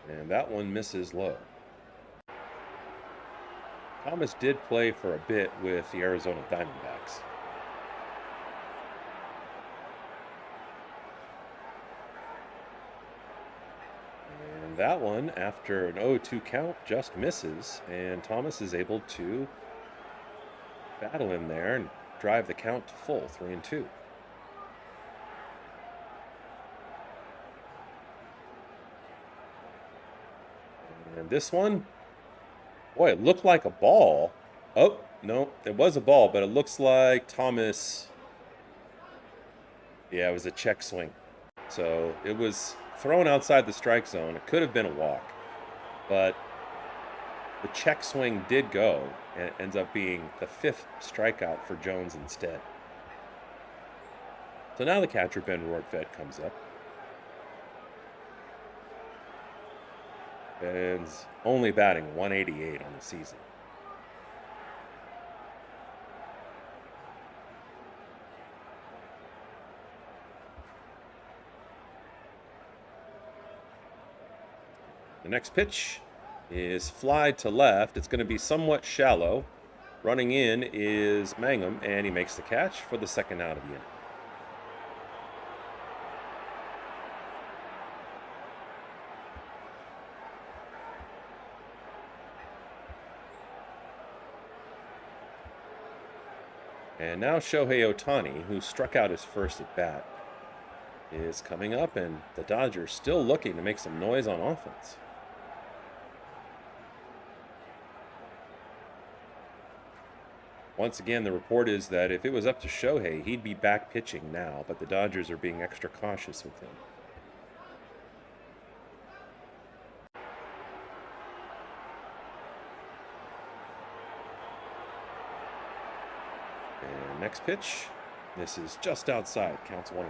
And that one misses low. Thomas did play for a bit with the Arizona Diamondbacks. And that one, after an 0-2 count, just misses, and Thomas is able to battle in there and drive the count to full, 3-2. And this one, boy, it looked like a ball. Oh, no, it was a ball, but it looks like Thomas, yeah, it was a check swing. So it was thrown outside the strike zone. It could have been a walk, but the check swing did go, and it ends up being the 5th strikeout for Jones instead. So now the catcher, Ben Rortvedt, comes up. Ben's only batting 188 on the season. The next pitch is fly to left. It's going to be somewhat shallow. Running in is Mangum, and he makes the catch for the 2nd out of the inning. And now Shohei Ohtani, who struck out his first at bat, is coming up, and the Dodgers still looking to make some noise on offense. Once again, the report is that if it was up to Shohei, he'd be back pitching now, but the Dodgers are being extra cautious with him. And next pitch, this is just outside, counts 1-1.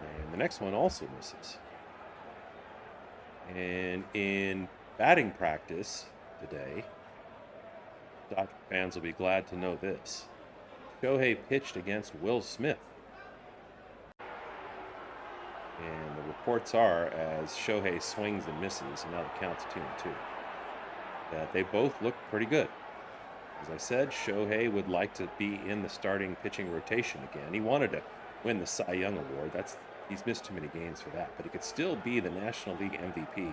And the next one also misses. And in batting practice today, Dodger fans will be glad to know this. Shohei pitched against Will Smith. And the reports are, as Shohei swings and misses, and now the count's 2-2, that they both look pretty good. As I said, Shohei would like to be in the starting pitching rotation again. He wanted to win the Cy Young Award. He's missed too many games for that, but he could still be the National League MVP,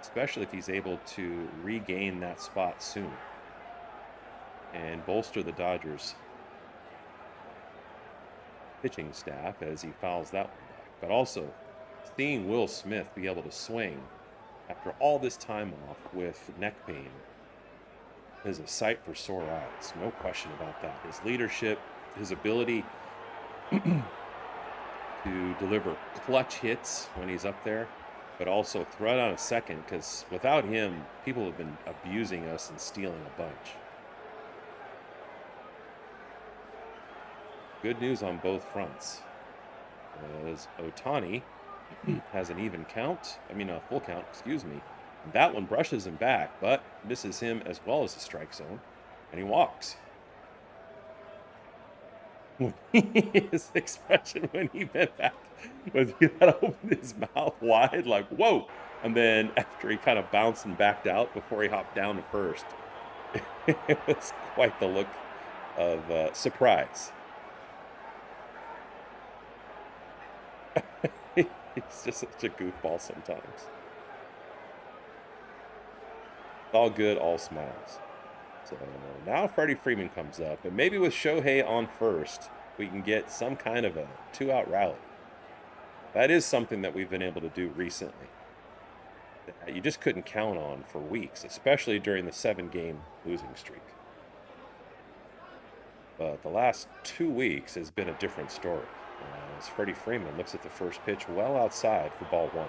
especially if he's able to regain that spot soon and bolster the Dodgers' pitching staff as he fouls that one back. But also, seeing Will Smith be able to swing after all this time off with neck pain is a sight for sore eyes. No question about that. His leadership, his ability to deliver clutch hits when he's up there, but also throw out a second, because without him, people have been abusing us and stealing a bunch. good news on both fronts. As Otani has an even count, I mean a full count, excuse me. And that one brushes him back, but misses him as well as the strike zone, and he walks. His expression when he bent back was he had opened his mouth wide, like, whoa. And then after he kind of bounced and backed out before he hopped down to first, it was quite the look of surprise. He's just such a goofball sometimes. All good, all smiles. So now Freddie Freeman comes up, and maybe with Shohei on first, we can get some kind of a 2-out rally. That is something that we've been able to do recently that you just couldn't count on for weeks, especially during the 7-game losing streak. But the last 2 weeks has been a different story, as Freddie Freeman looks at the first pitch well outside for ball 1.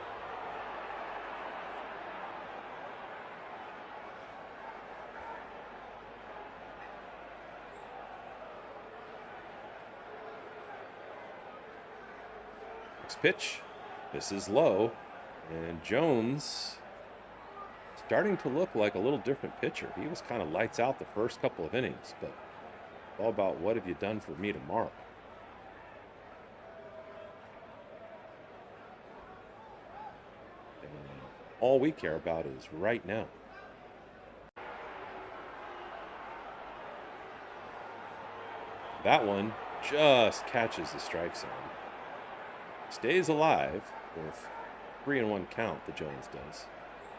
Next pitch, this is low, and Jones starting to look like a little different pitcher. He was kind of lights out the first couple of innings, but it's all about what have you done for me tomorrow. And all we care about is right now. That one just catches the strike zone. Stays alive with 3-1 count, the Jones does.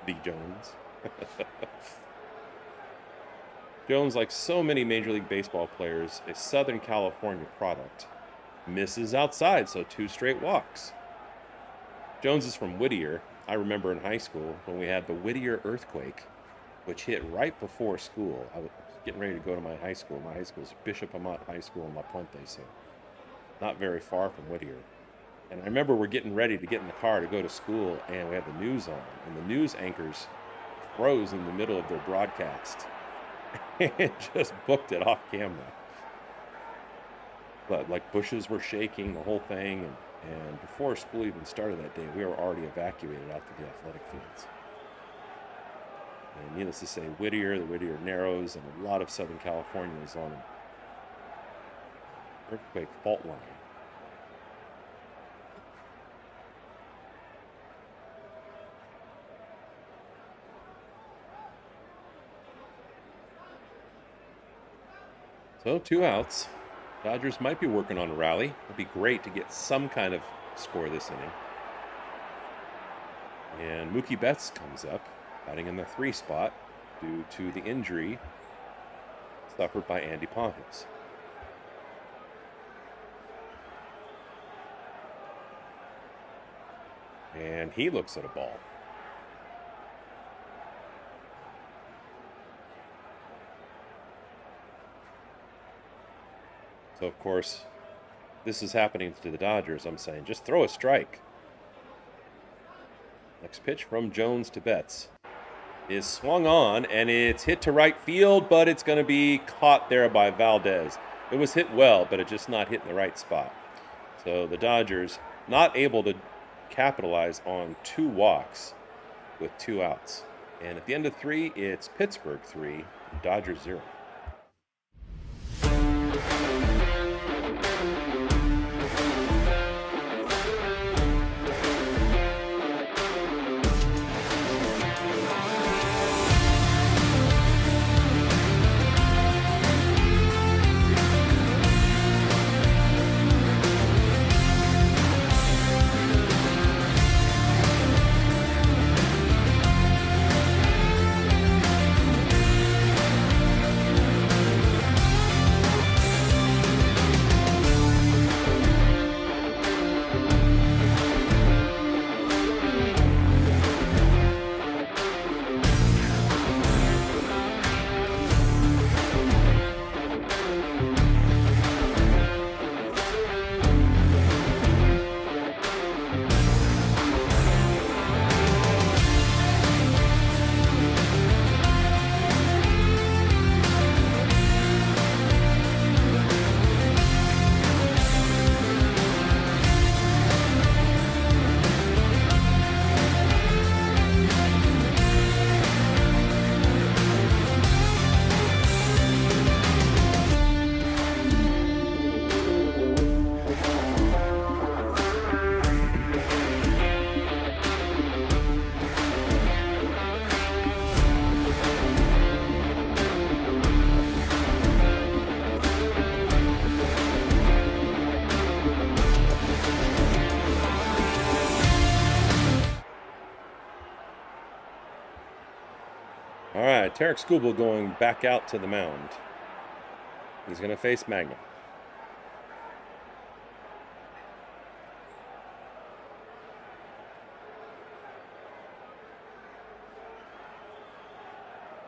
The Jones. Jones, like so many Major League Baseball players, a Southern California product, misses outside, so 2 straight walks. Jones is from Whittier. I remember in high school when we had the Whittier earthquake, which hit right before school. I was getting ready to go to my high school. My high school is Bishop Amat High School in La Puente, so not very far from Whittier. And I remember we're getting ready to get in the car to go to school, and we had the news on, and the news anchors froze in the middle of their broadcast and just booked it off camera. But like bushes were shaking, the whole thing, and before school even started that day, we were already evacuated out to the athletic fields. And needless to say, Whittier, the Whittier Narrows, and a lot of Southern California is on an earthquake fault line. So 2 outs. Dodgers might be working on a rally. It'd be great to get some kind of score this inning. And Mookie Betts comes up, batting in the 3 spot due to the injury suffered by Andy Pontius. And he looks at a ball. So, of course, this is happening to the Dodgers. I'm saying just throw a strike. Next pitch from Jones to Betts is swung on, and it's hit to right field, but it's going to be caught there by Valdez. It was hit well, but it just not hit in the right spot. So the Dodgers not able to capitalize on 2 walks with 2 outs. And at the end of 3, it's Pittsburgh 3, Dodgers 0. Tarek Skubal going back out to the mound. He's going to face Magnum.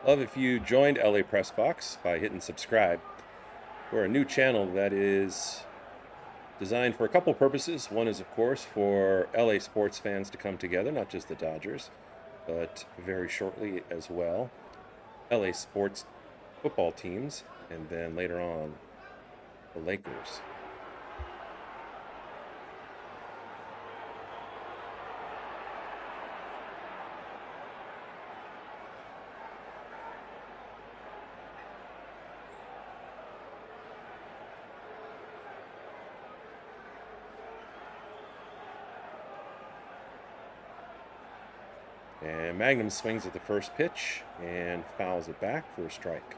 Love if you joined LA Press Box by hitting subscribe. We're a new channel that is designed for a couple purposes. One is, of course, for LA sports fans to come together, not just the Dodgers, but very shortly as well, LA sports football teams, and then later on, the Lakers. And Magnum swings at the first pitch and fouls it back for a strike.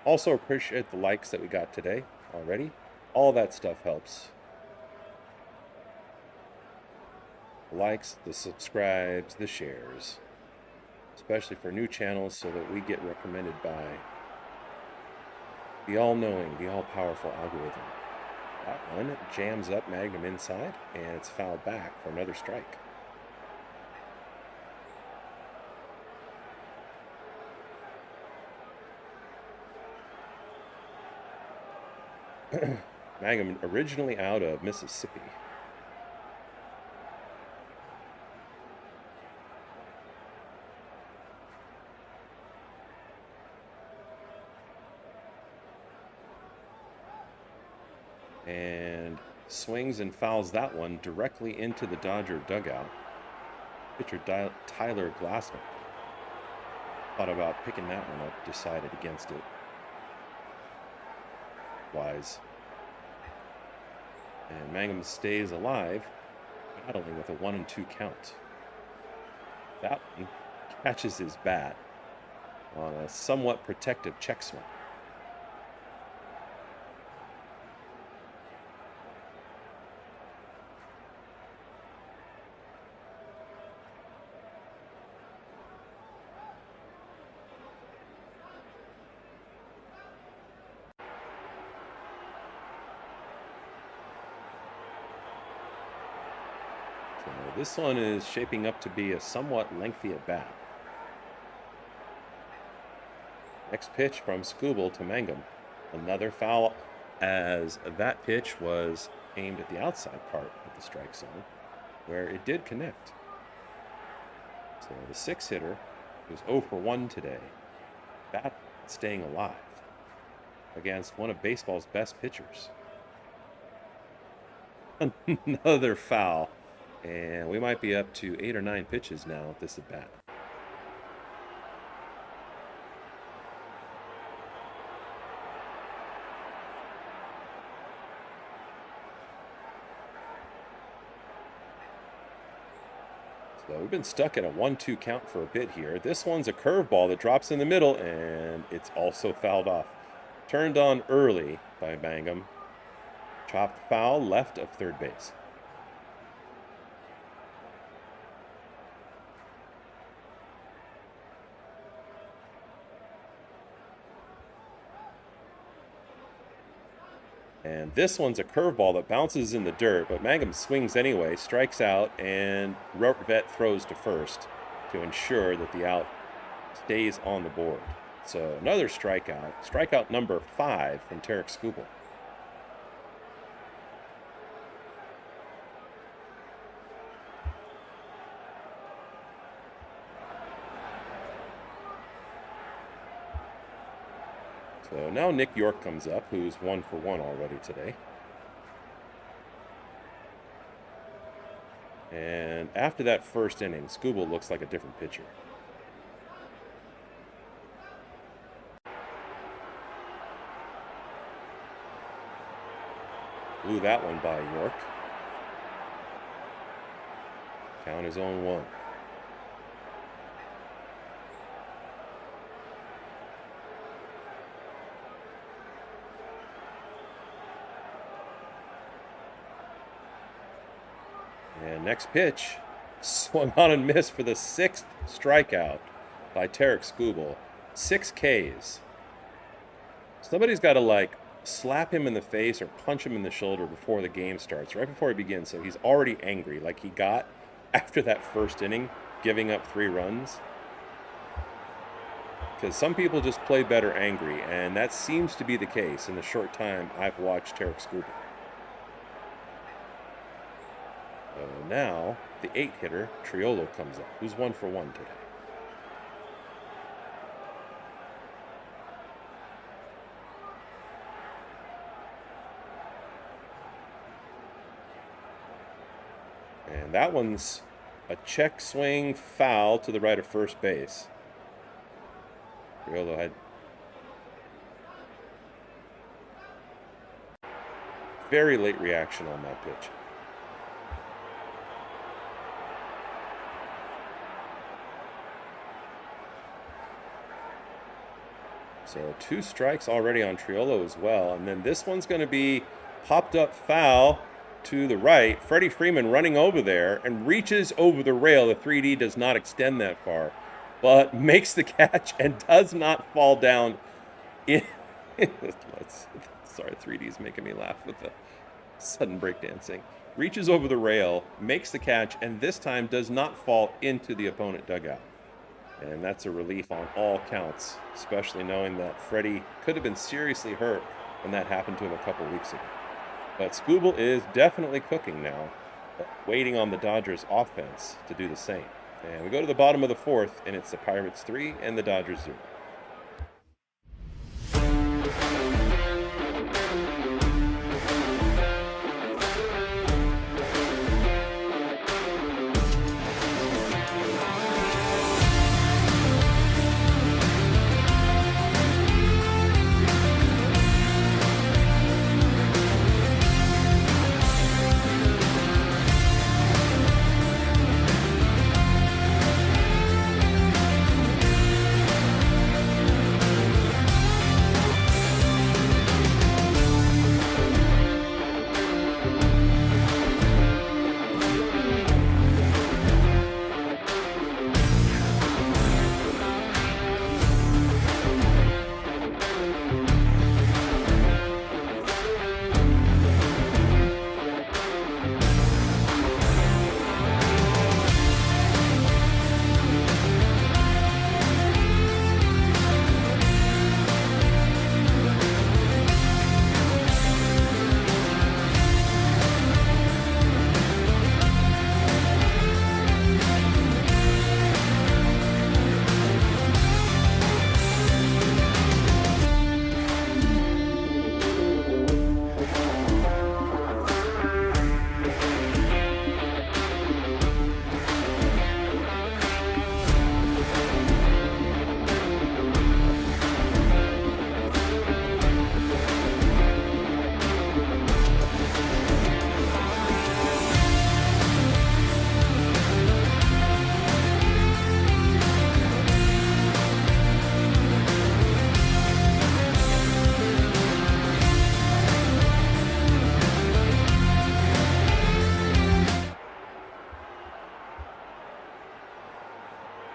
Also appreciate the likes that we got today already. All that stuff helps. The likes, the subscribes, the shares. Especially for new channels so that we get recommended by the all-knowing, the all-powerful algorithm. That one jams up Magnum inside and it's fouled back for another strike. Magnum originally out of Mississippi. And swings and fouls that one directly into the Dodger dugout. Pitcher Tyler Glasnow thought about picking that one up, decided against it. Wise. And Magnum stays alive, battling with a 1-2 count. That one catches his bat on a somewhat protective check swing. So this one is shaping up to be a somewhat lengthy at bat. Next pitch from Skubal to Mangum. Another foul, as that pitch was aimed at the outside part of the strike zone, where it did connect. So the 6-hitter was 0 for 1 today, bat staying alive against one of baseball's best pitchers. Another foul, and we might be up to 8 or 9 pitches now at this at bat. So we've been stuck at a 1-2 count for a bit here. This one's a curveball that drops in the middle, and it's also fouled off. Turned on early by Mangum. Chopped foul left of third base. And this one's a curveball that bounces in the dirt, but Mangum swings anyway, strikes out, and Vet throws to first to ensure that the out stays on the board. So another strikeout, strikeout number 5 from Tarek Skubal. So now Nick York comes up, who's 1 for 1 already today. And after that first inning, Skubal looks like a different pitcher. Blew that one by York. Count is on 1. And next pitch, swung on and missed for the 6th strikeout by Tarek Skubal. 6 Ks. Somebody's got to like slap him in the face or punch him in the shoulder before the game starts, right before it begins. So he's already angry, like he got after that first inning, giving up 3 runs. Because some people just play better angry, and that seems to be the case in the short time I've watched Tarek Skubal. Now, the 8 hitter, Triolo, comes up, who's 1 for 1 today. And that one's a check swing foul to the right of first base. Triolo had very late reaction on that pitch. So 2 strikes already on Triolo as well. And then this one's going to be popped up foul to the right. Freddie Freeman running over there and reaches over the rail. The 3D does not extend that far, but makes the catch and does not fall down. Sorry, 3D is making me laugh with the sudden breakdancing. Reaches over the rail, makes the catch, and this time does not fall into the opponent dugout. And that's a relief on all counts, especially knowing that Freddie could have been seriously hurt when that happened to him a couple weeks ago. But Skubal is definitely cooking now, waiting on the Dodgers offense to do the same. And we go to the bottom of the 4th, and it's the Pirates 3 and the Dodgers 0.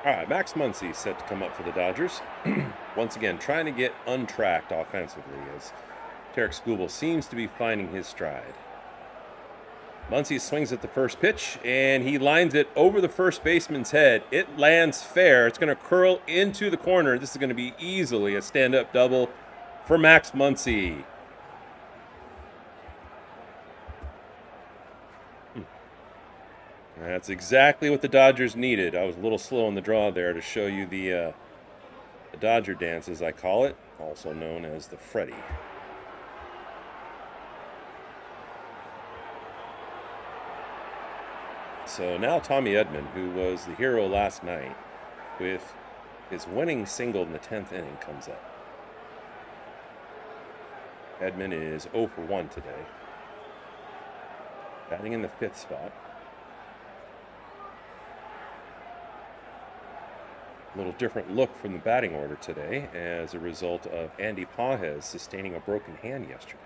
All right, Max Muncy set to come up for the Dodgers. Once again, trying to get untracked offensively as Tarek Skubal seems to be finding his stride. Muncy swings at the first pitch, and he lines it over the first baseman's head. It lands fair. It's going to curl into the corner. This is going to be easily a stand-up double for Max Muncy. That's exactly what the Dodgers needed. I was a little slow on the draw there to show you the Dodger dance, as I call it, also known as the Freddie. So now Tommy Edman, who was the hero last night with his winning single in the 10th inning, comes up. Edman is 0 for 1 today, batting in the 5th spot. A little different look from the batting order today as a result of Andy Pages sustaining a broken hand yesterday.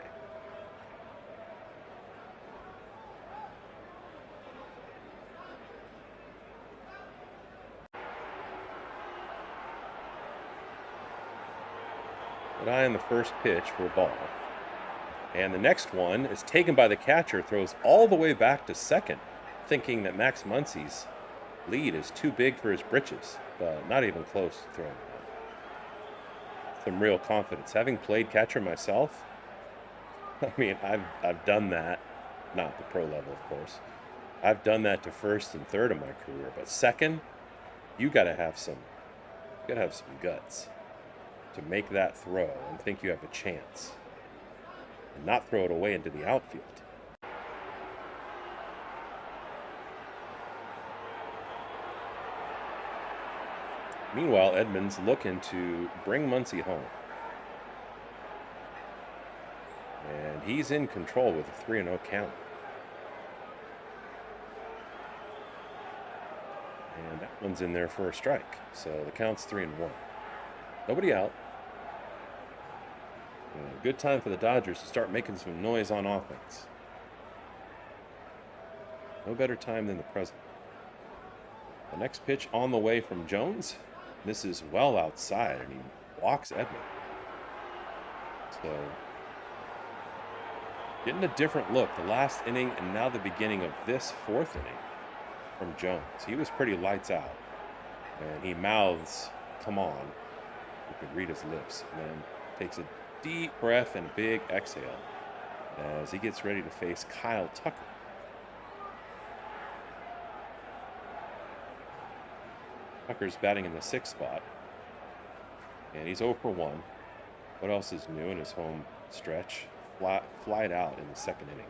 Good eye on the first pitch for a ball. And the next one is taken by the catcher, throws all the way back to second, thinking that Max Muncy's lead is too big for his britches, but not even close to throwing it out. Some real confidence. Having played catcher myself, I mean, I've done that, not the pro level, of course. I've done that to first and third in my career, but second, you gotta have some guts to make that throw and think you have a chance and not throw it away into the outfield. Meanwhile, Edmonds looking to bring Muncy home. And he's in control with a 3-0 count. And that one's in there for a strike. So the count's 3-1. Nobody out. Good time for the Dodgers to start making some noise on offense. No better time than the present. The next pitch on the way from Jones. This is well outside, and he walks Edmonds. So, getting a different look. The last inning and now the beginning of this fourth inning from Jones. He was pretty lights out. And he mouths, "Come on." You could read his lips. And then takes a deep breath and a big exhale as he gets ready to face Kyle Tucker. Tucker's batting in the 6th spot. And he's 0 for 1. What else is new in his home stretch? Flied out in the 2nd inning.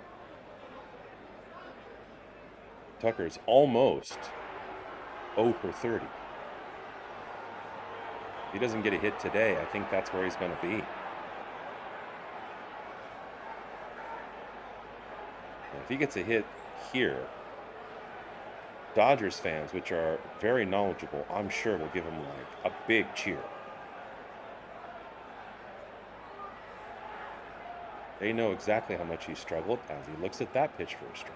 Tucker's almost 0 for 30. If he doesn't get a hit today, I think that's where he's going to be. If he gets a hit here, Dodgers fans, which are very knowledgeable, I'm sure will give him like a big cheer. They know exactly how much he struggled as he looks at that pitch for a strike.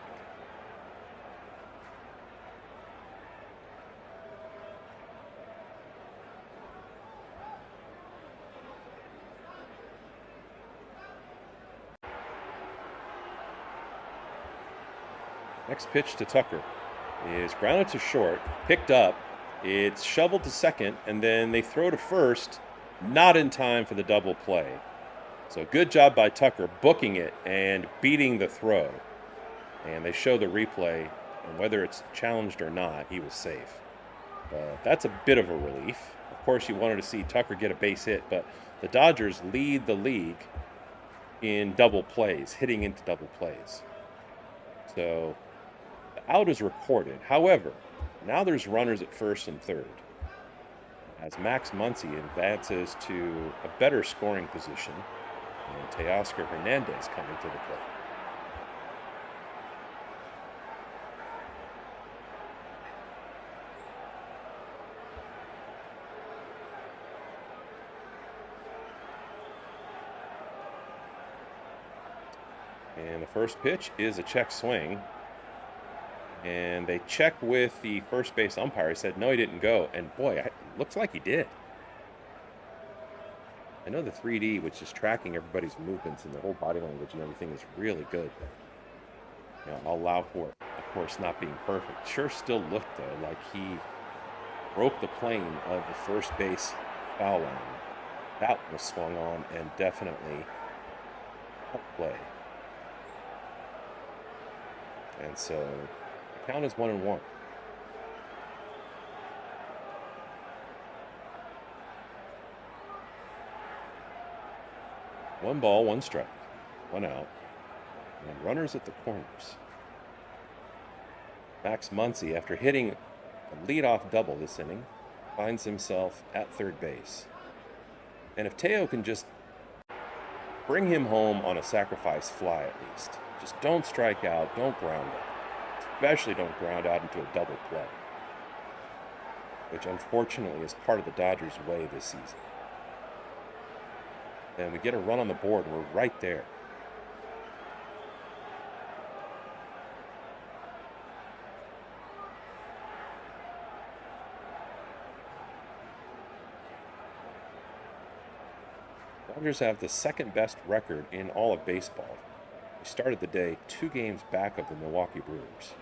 Next pitch to Tucker is grounded to short, picked up, it's shoveled to second, and then they throw to first, not in time for the double play. So good job by Tucker booking it and beating the throw. And they show the replay, and whether it's challenged or not, he was safe. That's a bit of a relief. Of course, you wanted to see Tucker get a base hit, but the Dodgers lead the league in double plays, hitting into double plays. So the out is recorded. However, now there's runners at first and third as Max Muncy advances to a better scoring position and Teoscar Hernandez coming to the plate. And the first pitch is a check swing. And they check with the first base umpire. He said, no, he didn't go. And boy, it looks like he did. I know the 3D, which is tracking everybody's movements and their whole body language and everything, is really good. But, I'll allow for it, of course, not being perfect. Sure still looked, though, like he broke the plane of the first base foul line. That was swung on and definitely helped play. And so the count is 1-1. One ball, one strike, one out, and runners at the corners. Max Muncy, after hitting a leadoff double this inning, finds himself at third base. And if Teo can just bring him home on a sacrifice fly at least. Just don't strike out, don't ground out. Especially don't ground out into a double play, which unfortunately is part of the Dodgers' way this season. And we get a run on the board, we're right there. Dodgers have the second best record in all of baseball. They started the day 2 games back of the Milwaukee Brewers.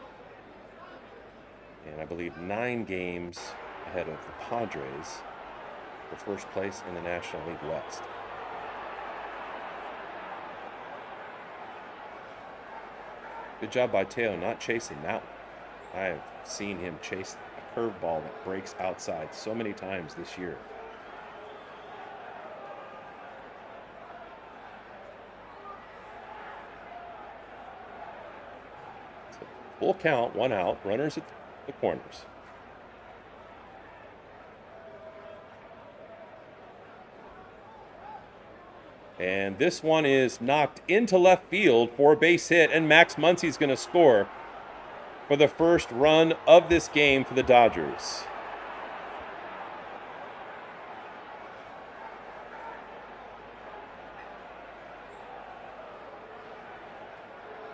And I believe 9 games ahead of the Padres for first place in the National League West. Good job by Teo not chasing that one. I have seen him chase a curveball that breaks outside so many times this year. So, full count, 1 out, runners at the corners. And this one is knocked into left field for a base hit, and Max Muncy's going to score for the first run of this game for the Dodgers.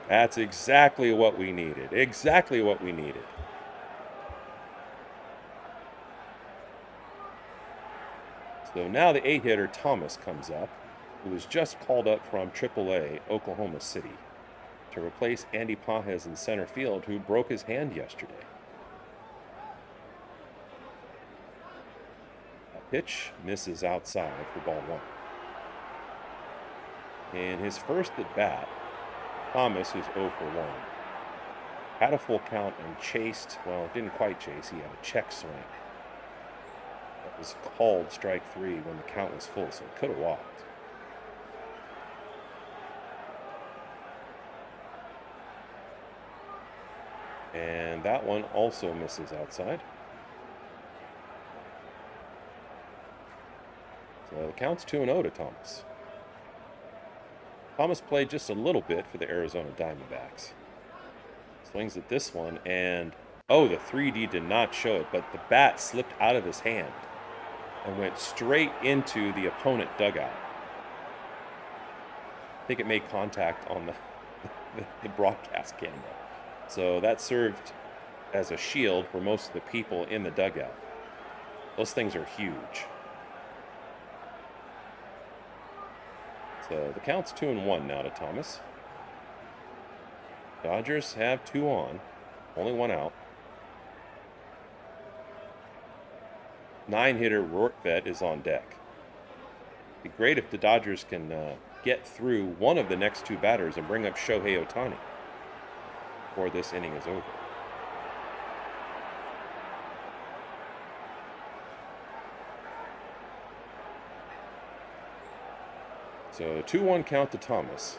That's exactly what we needed. Exactly what we needed. So now the 8-hitter Thomas comes up, who was just called up from AAA Oklahoma City to replace Andy Pages in center field, who broke his hand yesterday. A pitch misses outside for ball 1. In his first at bat, Thomas, who's 0 for 1, had a full count and chased, well, didn't quite chase, he had a check swing. That was called strike 3 when the count was full, so it could have walked. And that one also misses outside. So the count's 2-0 to Thomas. Thomas played just a little bit for the Arizona Diamondbacks. Swings at this one, and oh, the 3D did not show it, but the bat slipped out of his hand and went straight into the opponent dugout. I think it made contact on the broadcast camera. So that served as a shield for most of the people in the dugout. Those things are huge. So the count's 2-1 now to Thomas. Dodgers have 2 on, only 1 out. 9-hitter Rortvedt is on deck. It'd be great if the Dodgers can get through one of the next 2 batters and bring up Shohei Ohtani before this inning is over. So 2-1 count to Thomas.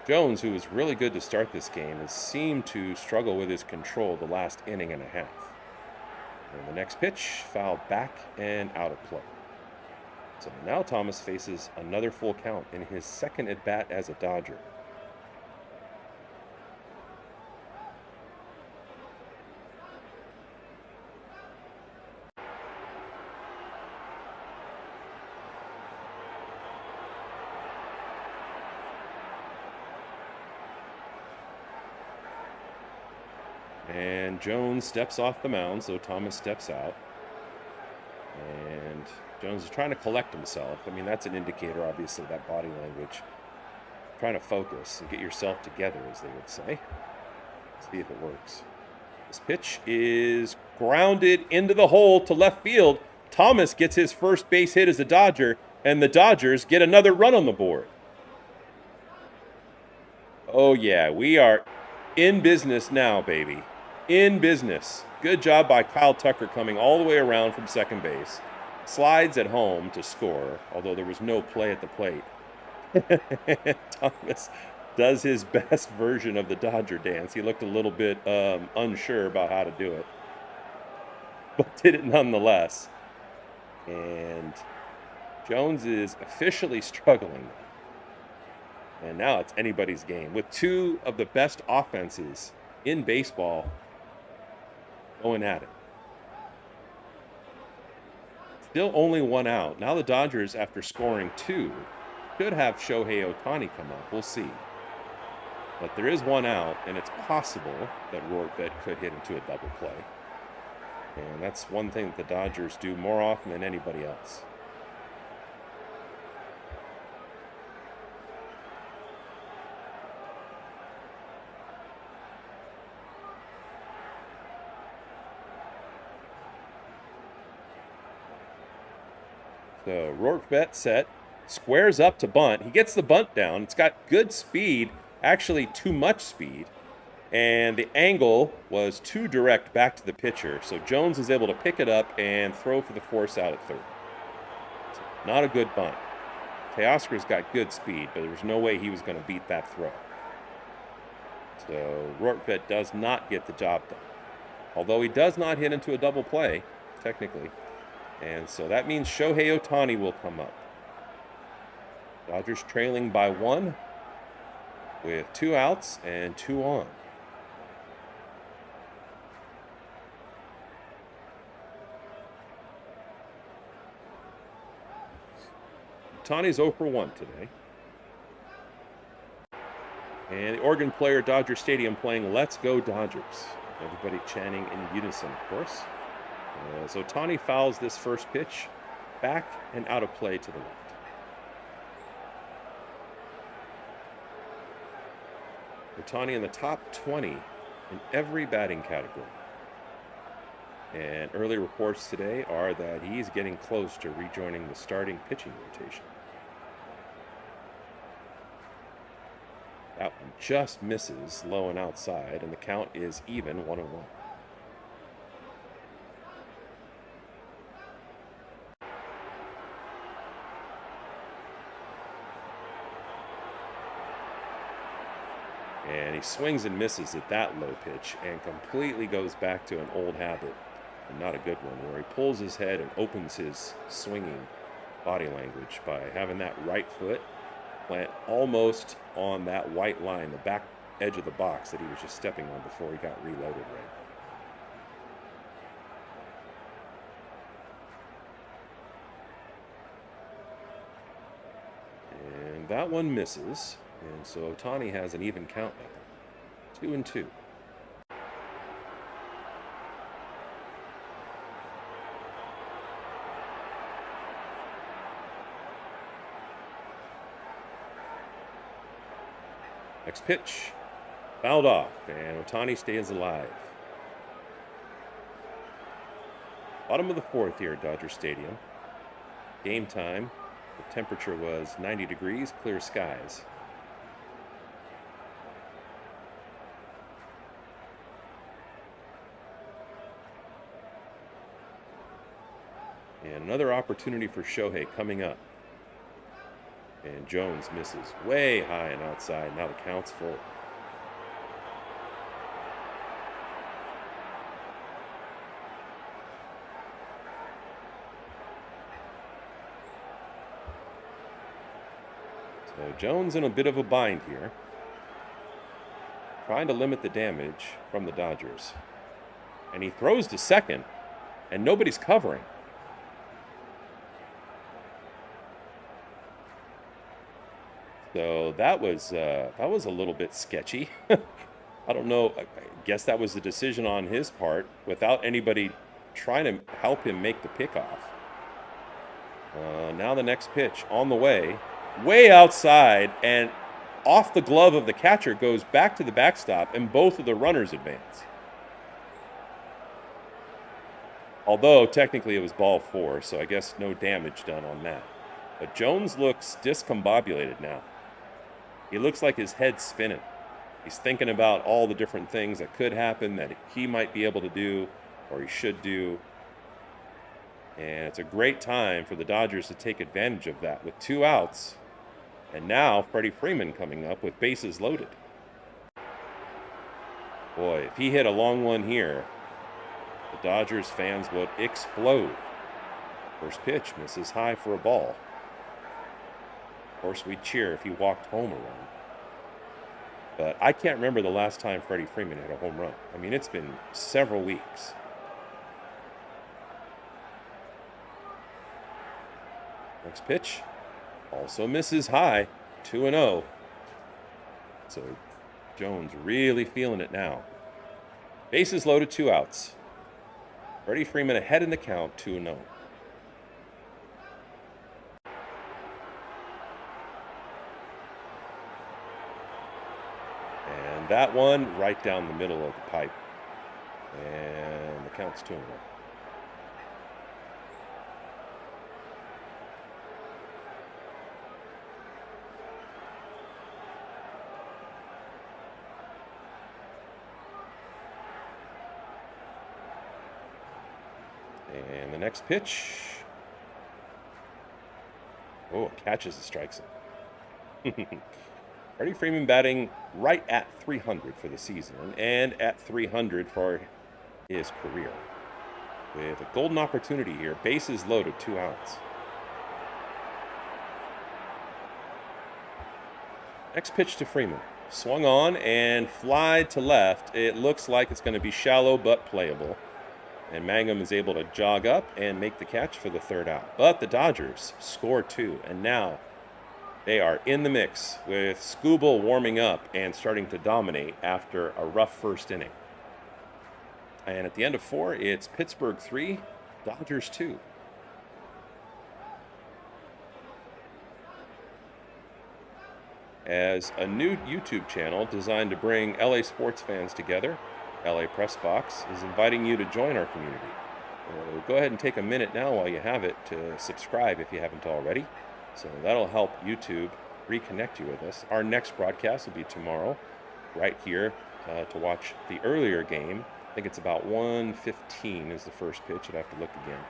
Jones, who was really good to start this game, has seemed to struggle with his control the last inning and a half. And the next pitch, fouled back and out of play. So now Thomas faces another full count in his second at-bat as a Dodger. And Jones steps off the mound, so Thomas steps out. And Jones is trying to collect himself. I mean, that's an indicator, obviously, that body language. Trying to focus and get yourself together, as they would say. See if it works. This pitch is grounded into the hole to left field. Thomas gets his first base hit as a Dodger, and the Dodgers get another run on the board. Oh, yeah, we are in business now, baby. In business. Good job by Kyle Tucker coming all the way around from second base. Slides at home to score, although there was no play at the plate. Thomas does his best version of the Dodger dance. He looked a little bit unsure about how to do it, but did it nonetheless. And Jones is officially struggling. And now it's anybody's game, with 2 of the best offenses in baseball going at it. Still only 1 out. Now the Dodgers, after scoring 2, should have Shohei Ohtani come up. We'll see. But there is 1 out, and it's possible that Rortvedt could hit into a double play. And that's one thing that the Dodgers do more often than anybody else. So Rortvedt set, squares up to bunt. He gets the bunt down. It's got good speed, actually too much speed. And the angle was too direct back to the pitcher. So Jones is able to pick it up and throw for the force out at third. So not a good bunt. Teoscar's got good speed, but there was no way he was going to beat that throw. So Rortvedt does not get the job done. Although he does not hit into a double play, technically. And so that means Shohei Ohtani will come up. Dodgers trailing by 1 with 2 outs and 2 on. Ohtani's 0 for 1 today. And the organ player at Dodger Stadium playing Let's Go Dodgers. Everybody chanting in unison, of course. As Ohtani fouls this first pitch, back and out of play to the left. Ohtani in the top 20 in every batting category. And early reports today are that he's getting close to rejoining the starting pitching rotation. That one just misses low and outside, and the count is even 1-1. And he swings and misses at that low pitch and completely goes back to an old habit, and not a good one, where he pulls his head and opens his swinging body language by having that right foot plant almost on that white line, the back edge of the box that he was just stepping on before he got reloaded right now. And that one misses. And so Ohtani has an even count now. 2-2. Next pitch, fouled off, and Ohtani stays alive. Bottom of the 4th here at Dodger Stadium. Game time, the temperature was 90 degrees, clear skies. And another opportunity for Shohei coming up. And Jones misses way high and outside. Now the count's full. So Jones in a bit of a bind here. Trying to limit the damage from the Dodgers. And he throws to second, and nobody's covering. So that was a little bit sketchy. I don't know. I guess that was the decision on his part without anybody trying to help him make the pickoff. Now the next pitch on the way outside, and off the glove of the catcher goes back to the backstop, and both of the runners advance. Although technically it was ball 4, so I guess no damage done on that. But Jones looks discombobulated now. He looks like his head's spinning. He's thinking about all the different things that could happen that he might be able to do or he should do. And it's a great time for the Dodgers to take advantage of that with 2 outs. And now Freddie Freeman coming up with bases loaded. Boy, if he hit a long one here, the Dodgers fans would explode. First pitch misses high for a ball. Of course, we'd cheer if he walked home a run. But I can't remember the last time Freddie Freeman hit a home run. I mean, it's been several weeks. Next pitch also misses high, 2-0. So Jones really feeling it now. Bases loaded, 2 outs. Freddie Freeman ahead in the count, 2-0. That one right down the middle of the pipe. And the count's 2-1. next pitch. Oh, catches and strikes him. Freddie Freeman batting right at 300 for the season and at 300 for his career. With a golden opportunity here, bases loaded, 2 outs. Next pitch to Freeman. Swung on and flied to left. It looks like it's going to be shallow but playable. And Mangum is able to jog up and make the catch for the 3rd out. But the Dodgers score 2, and now they are in the mix with Skubal warming up and starting to dominate after a rough first inning. And at the end of 4, it's Pittsburgh 3, Dodgers 2. As a new YouTube channel designed to bring LA sports fans together, LA Press Box is inviting you to join our community. Go ahead and take a minute now while you have it to subscribe if you haven't already. So that'll help YouTube reconnect you with us. Our next broadcast will be tomorrow, right here, to watch the earlier game. I think it's about 1:15 is the first pitch. I'd have to look again.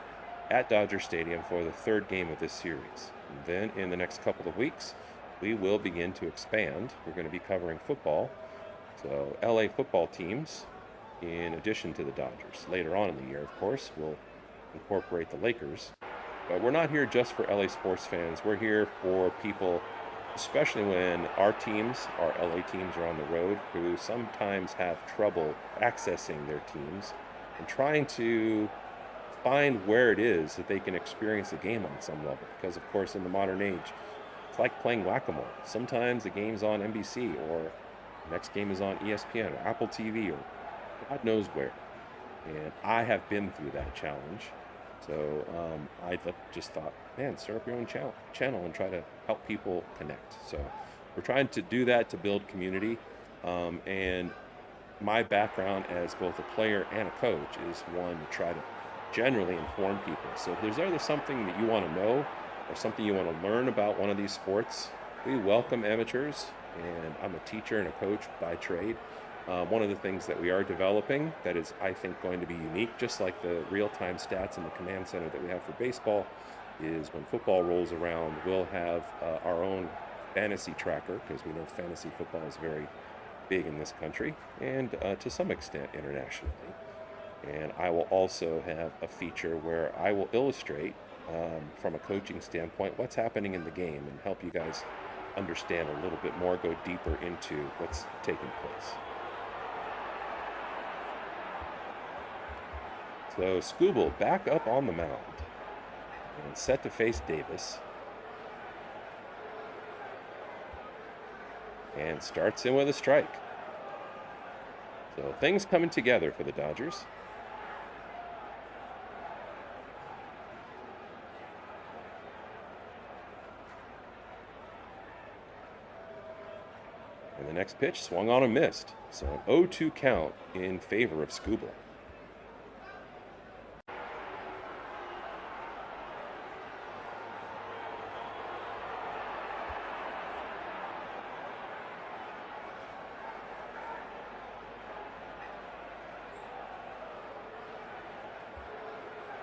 At Dodger Stadium for the 3rd game of this series. And then in the next couple of weeks, we will begin to expand. We're going to be covering football. So LA football teams, in addition to the Dodgers. Later on in the year, of course, we'll incorporate the Lakers. But we're not here just for LA sports fans. We're here for people, especially when our teams, our LA teams, are on the road, who sometimes have trouble accessing their teams and trying to find where it is that they can experience the game on some level. Because, of course, in the modern age, it's like playing whack-a-mole. Sometimes the game's on NBC, or the next game is on ESPN or Apple TV, or God knows where. And I have been through that challenge. So I just thought, man, start up your own channel and try to help people connect. So we're trying to do that to build community. And my background as both a player and a coach is one to try to generally inform people. So if there's either something that you want to know or something you want to learn about one of these sports, we welcome amateurs. And I'm a teacher and a coach by trade. One of the things that we are developing that is, I think, going to be unique, just like the real-time stats in the command center that we have for baseball, is when football rolls around, we'll have our own fantasy tracker, because we know fantasy football is very big in this country and to some extent internationally. And I will also have a feature where I will illustrate from a coaching standpoint what's happening in the game and help you guys understand a little bit more, go deeper into what's taking place. So Skubal back up on the mound and set to face Davis. And starts in with a strike. So things coming together for the Dodgers. And the next pitch swung on and missed. So an 0-2 count in favor of Skubal.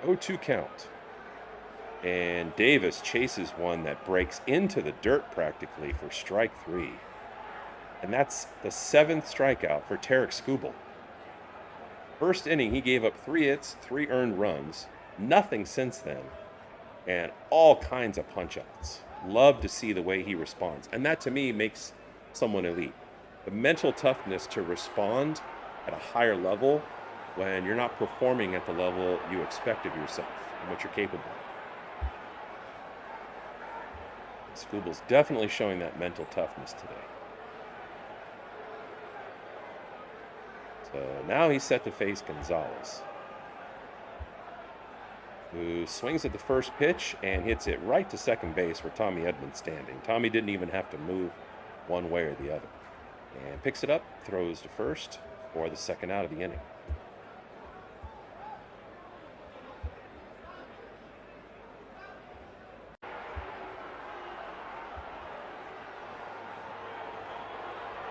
Oh-2 count. And Davis chases one that breaks into the dirt practically for strike 3. And that's the 7th strikeout for Tarik Skubal. First inning, he gave up 3 hits, 3 earned runs, nothing since then, and all kinds of punch-outs. Love to see the way he responds. And that, to me, makes someone elite. The mental toughness to respond at a higher level when you're not performing at the level you expect of yourself and what you're capable of. Skubal's definitely showing that mental toughness today. So now he's set to face Gonzalez, who swings at the first pitch and hits it right to second base where Tommy Edman's standing. Tommy didn't even have to move one way or the other. And picks it up, throws to first for the 2nd out of the inning.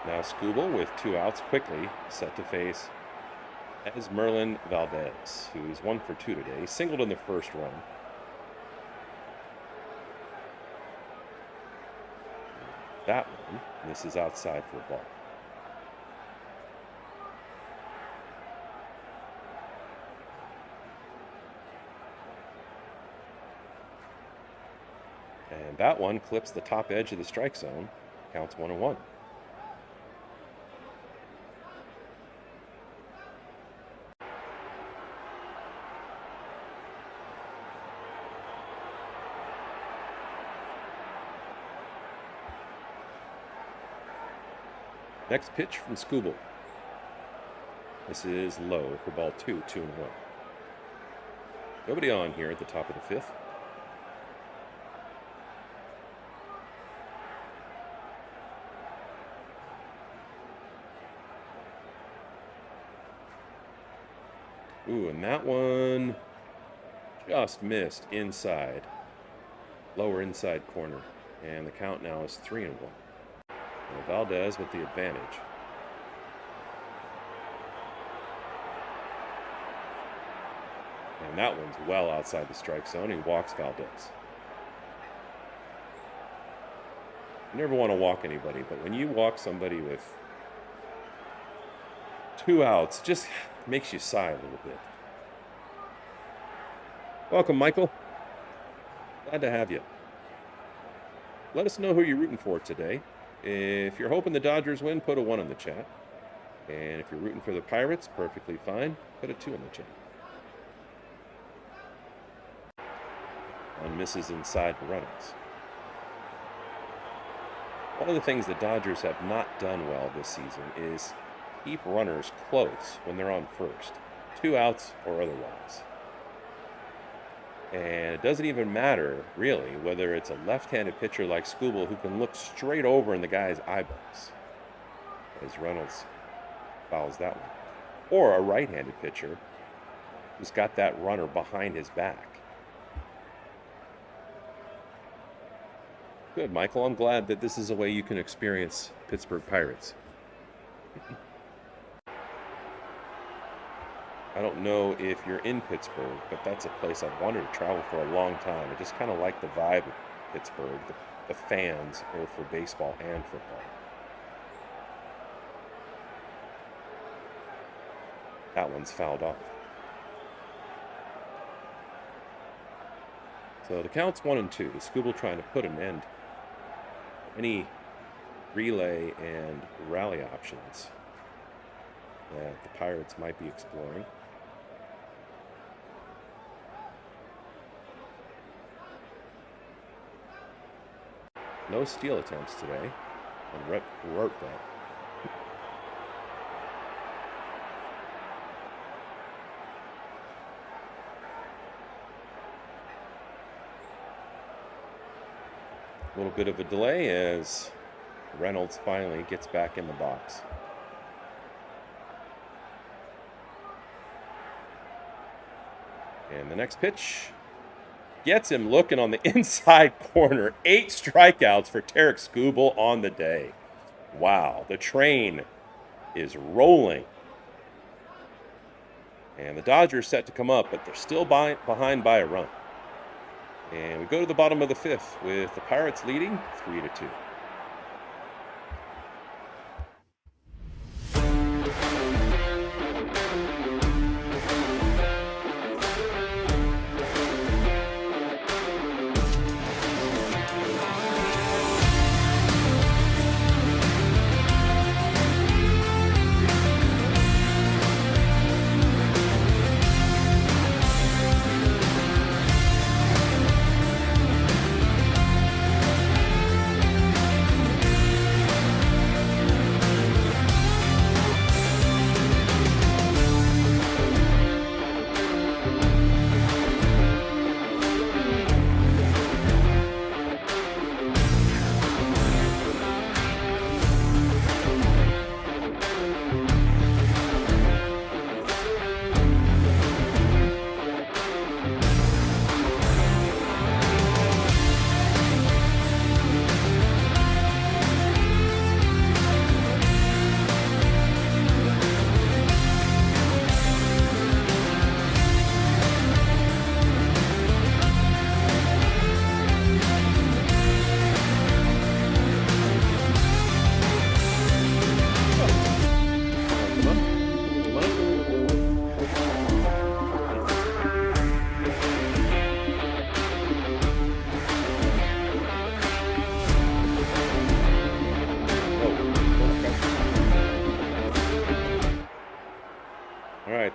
Now Skubal with 2 outs quickly set to face as Merlin Valdez, who's 1 for 2 today. He singled in the first run. That one misses outside for a ball. And that one clips the top edge of the strike zone. Counts 1-1. Next pitch from Skubal. This is low for ball 2, 2-1. Nobody on here at the top of the fifth. Ooh, and that one just missed inside, lower inside corner. And the count now is 3-1. Valdez with the advantage. And that one's well outside the strike zone. He walks Valdez. You never want to walk anybody, but when you walk somebody with 2 outs, it just makes you sigh a little bit. Welcome, Michael. Glad to have you. Let us know who you're rooting for today. If you're hoping the Dodgers win, put a 1 in the chat. And if you're rooting for the Pirates, perfectly fine, put a 2 in the chat. One misses inside to Reynolds. One of the things the Dodgers have not done well this season is keep runners close when they're on first, 2 outs or otherwise. And it doesn't even matter, really, whether it's a left-handed pitcher like Skubal who can look straight over in the guy's eyeballs, as Reynolds fouls that one, or a right-handed pitcher who's got that runner behind his back. Good, Michael. I'm glad that this is a way you can experience Pittsburgh Pirates. I don't know if you're in Pittsburgh, but that's a place I've wanted to travel for a long time. I just kind of like the vibe of Pittsburgh, the fans, both for baseball and football. That one's fouled off. So the count's 1-2. Skubal trying to put an end to any relay and rally options that the Pirates might be exploring. No steal attempts today on Rortvedt. A little bit of a delay as Reynolds finally gets back in the box. And the next pitch gets him looking on the inside corner. 8 strikeouts for Tarik Skubal on the day. Wow, the train is rolling. And the Dodgers set to come up, but they're still behind by a run. And we go to the bottom of the 5th with the Pirates leading 3-2.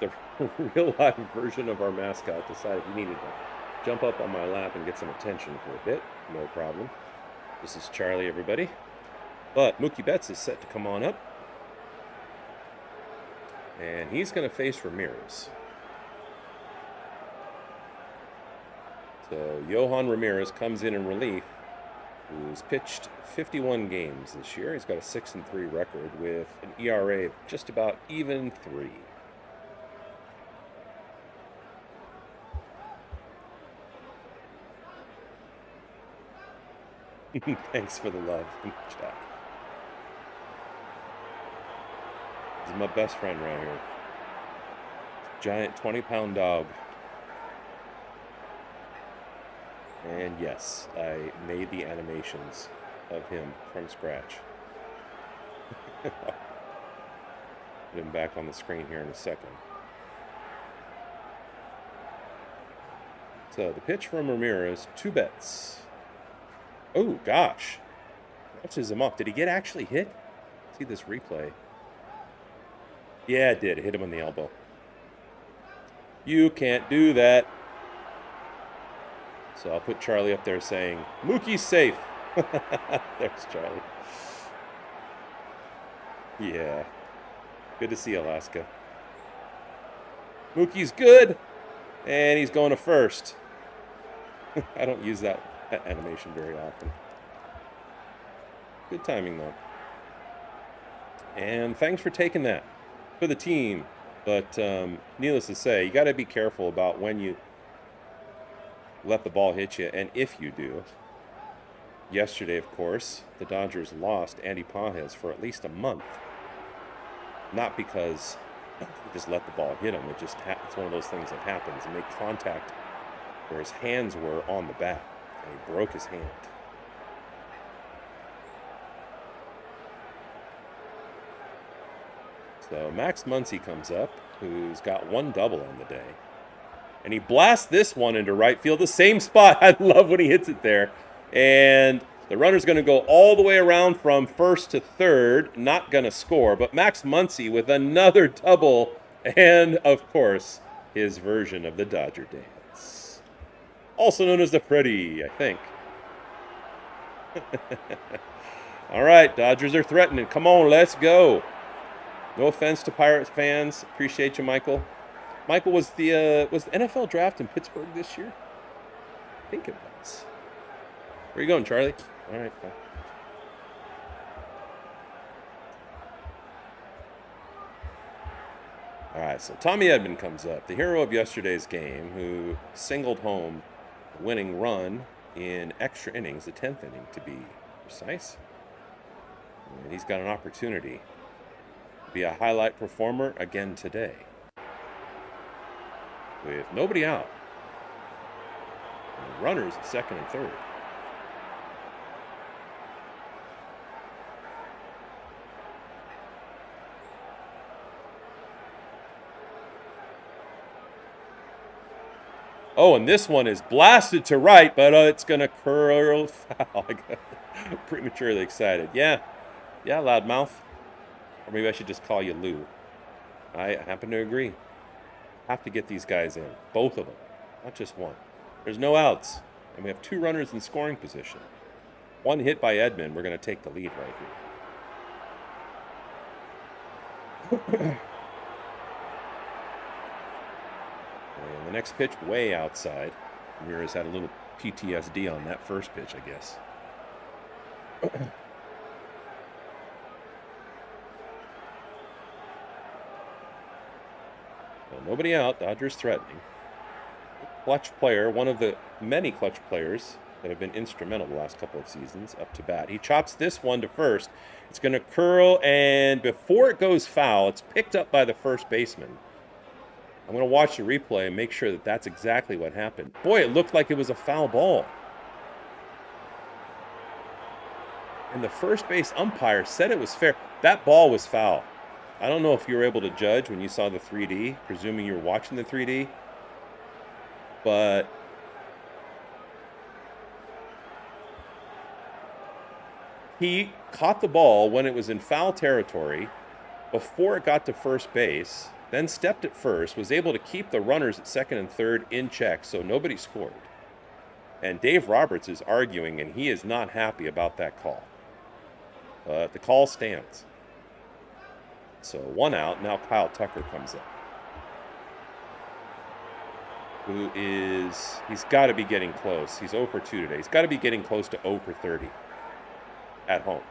right, the real life version of our mascot decided he needed to jump up on my lap and get some attention for a bit. No problem. This is Charlie, everybody. But Mookie Betts is set to come on up. And he's going to face Ramirez. So Yohan Ramirez comes in relief, who's pitched 51 games this year. He's got a 6-3 record with an ERA of just about even 3. Thanks for the love in the chat. This is my best friend right here. Giant 20-pound dog. And yes, I made the animations of him from scratch. Put him back on the screen here in a second. So the pitch from Ramirez, 2 bets. Oh gosh, watches him off. Did he get actually hit? See this replay. Yeah, it did. It hit him on the elbow. You can't do that. So I'll put Charlie up there saying, Mookie's safe. There's Charlie. Yeah. Good to see Alaska. Mookie's good. And he's going to first. I don't use that animation very often. Good timing, though. And thanks for taking that for the team. But needless to say, you got to be careful about when you let the ball hit you, and if you do. Yesterday, of course, the Dodgers lost Andy Pages for at least a month. Not because he just let the ball hit him. It just it's one of those things that happens. He made contact where his hands were on the bat, and he broke his hand. So Max Muncy comes up, who's got 1 double on the day. And he blasts this one into right field, the same spot. I love when he hits it there. And the runner's going to go all the way around from first to third, not going to score. But Max Muncy with another double and, of course, his version of the Dodger dance. Also known as the Freddy, I think. All right, Dodgers are threatening. Come on, let's go. No offense to Pirates fans. Appreciate you, Michael. Michael, was the NFL draft in Pittsburgh this year? I think it was. Where are you going, Charlie? All right, fine. All right, so Tommy Edman comes up, the hero of yesterday's game, who singled home a winning run in extra innings, the 10th inning to be precise. And he's got an opportunity to be a highlight performer again today. With nobody out. And runners at second and third. Oh, and this one is blasted to right, but it's going to curl foul. I got prematurely excited. Yeah, loudmouth. Or maybe I should just call you Lou. I happen to agree. Have to get these guys in, both of them, not just one. There's no outs, and we have 2 runners in scoring position. 1 hit by Edman, we're going to take the lead right here. And the next pitch, way outside. Ramirez had a little PTSD on that first pitch, I guess. Well, nobody out. Dodgers threatening. Clutch player, one of the many clutch players that have been instrumental the last couple of seasons, up to bat. He chops this one to first. It's going to curl, and before it goes foul, it's picked up by the first baseman. I'm going to watch the replay and make sure that that's exactly what happened. Boy, it looked like it was a foul ball. And the first base umpire said it was fair. That ball was foul. I don't know if you were able to judge when you saw the 3D, presuming you were watching the 3D. But he caught the ball when it was in foul territory before it got to first base. then stepped at first, was able to keep the runners at second and third in check, so nobody scored. And Dave Roberts is arguing, and he is not happy about that call. The call stands. So 1 out. Now Kyle Tucker comes up. He's got to be getting close. He's 0 for 2 today. He's got to be getting close to 0 for 30 at home.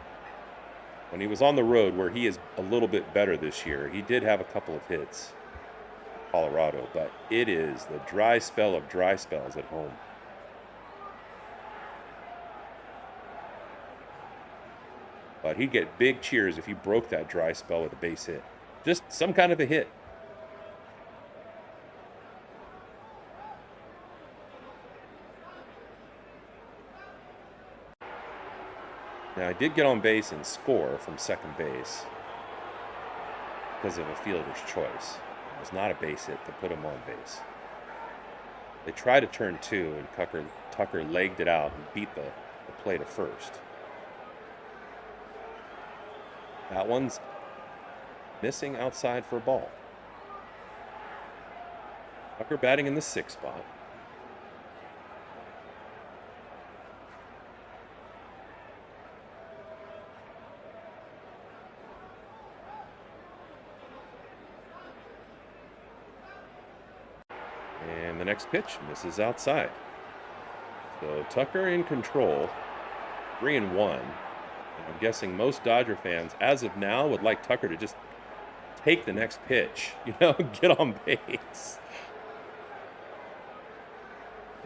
When he was on the road, where he is a little bit better this year, he did have a couple of hits, Colorado, but it is the dry spell of dry spells at home. But he'd get big cheers if he broke that dry spell with a base hit. Just some kind of a hit. Now, I did get on base and score from second base because of a fielder's choice. It was not a base hit to put him on base. They tried to turn 2, and Tucker legged it out and beat the play to first. That one's missing outside for a ball. Tucker batting in the 6th spot. And the next pitch misses outside. So Tucker in control, 3-1. I'm guessing most Dodger fans, as of now, would like Tucker to just take the next pitch, get on base.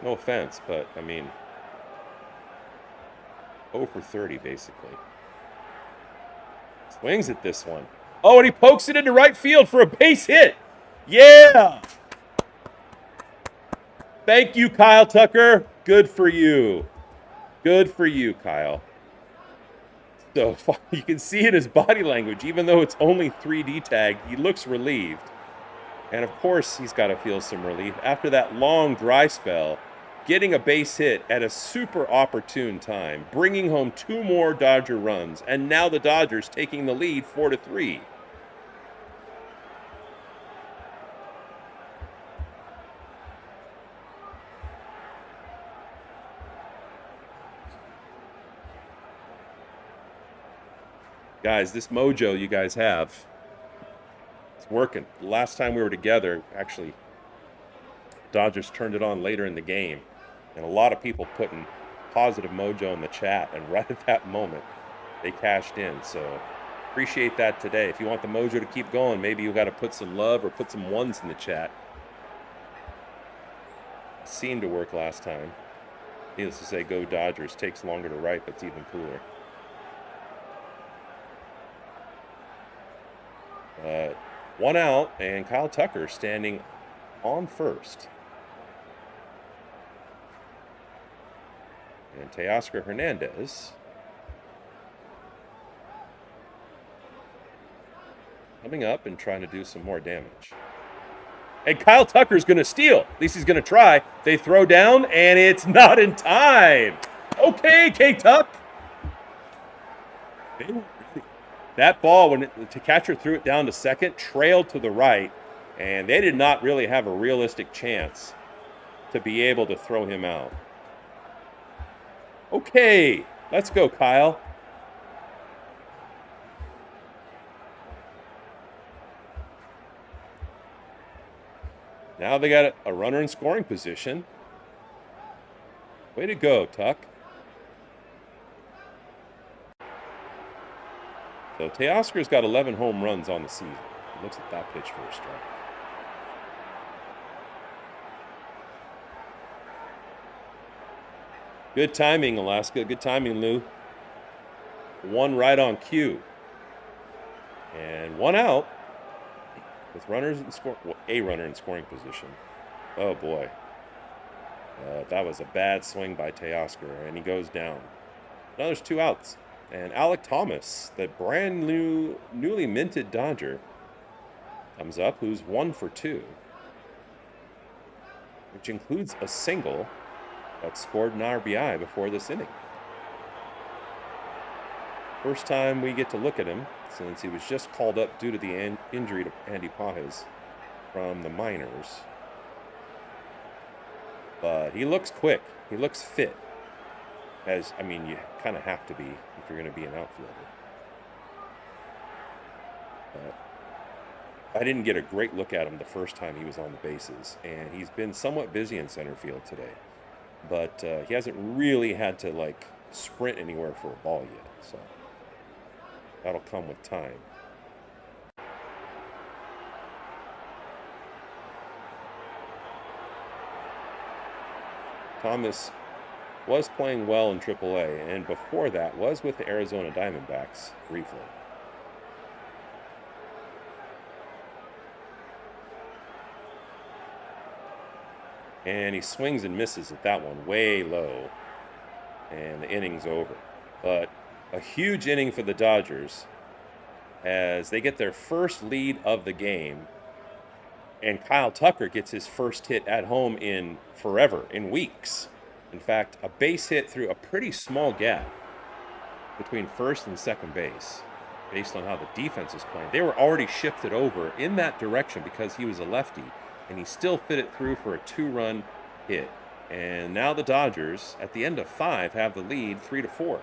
No offense, but, 0 for 30, basically. Swings at this one. Oh, and he pokes it into right field for a base hit. Yeah! Thank you, Kyle Tucker. Good for you. Good for you, Kyle. So you can see in his body language, even though it's only 3D tag, he looks relieved. And of course, he's got to feel some relief. After that long dry spell, getting a base hit at a super opportune time, bringing home 2 more Dodger runs, and now the Dodgers taking the lead 4-3. Guys, this mojo you guys have, it's working. The last time we were together, actually, Dodgers turned it on later in the game. And a lot of people putting positive mojo in the chat. And right at that moment, they cashed in. So appreciate that today. If you want the mojo to keep going, maybe you got to put some love or put some 1s in the chat. It seemed to work last time. Needless to say, go Dodgers. Takes longer to write, but it's even cooler. 1 out, and Kyle Tucker standing on first. And Teoscar Hernandez coming up and trying to do some more damage. And Kyle Tucker's going to steal. At least he's going to try. They throw down, and it's not in time. Okay, K-Tuck. That ball, when the catcher threw it down to second, trailed to the right, and they did not really have a realistic chance to be able to throw him out. Okay, let's go, Kyle. Now they got a runner in scoring position. Way to go, Tuck. So Teoscar's got 11 home runs on the season. He looks at that pitch for a strike. Good timing, Alaska. Good timing, Lou. 1 right on cue. And 1 out with runners in a runner in scoring position. Oh, boy. That was a bad swing by Teoscar, and he goes down. Now there's 2 outs. And Alec Thomas, the brand new, newly minted Dodger, comes up, who's 1 for 2, which includes a single that scored an RBI before this inning. First time we get to look at him since he was just called up due to the injury to Andy Pages from the minors. But he looks quick. He looks fit. I mean, you kind of have to be if you're going to be an outfielder. I didn't get a great look at him the first time he was on the bases, and he's been somewhat busy in center field today. But he hasn't really had to, like, sprint anywhere for a ball yet, so that'll come with time. Thomas was playing well in AAA, and before that was with the Arizona Diamondbacks briefly. And he swings and misses at that one, way low, and the inning's over. But a huge inning for the Dodgers as they get their first lead of the game, and Kyle Tucker gets his first hit at home in forever, in weeks. In fact, a base hit through a pretty small gap between first and second base, based on how the defense is playing. They were already shifted over in that direction because he was a lefty, and he still fit it through for a 2-run hit. And now the Dodgers, at the end of 5, have the lead 3-4.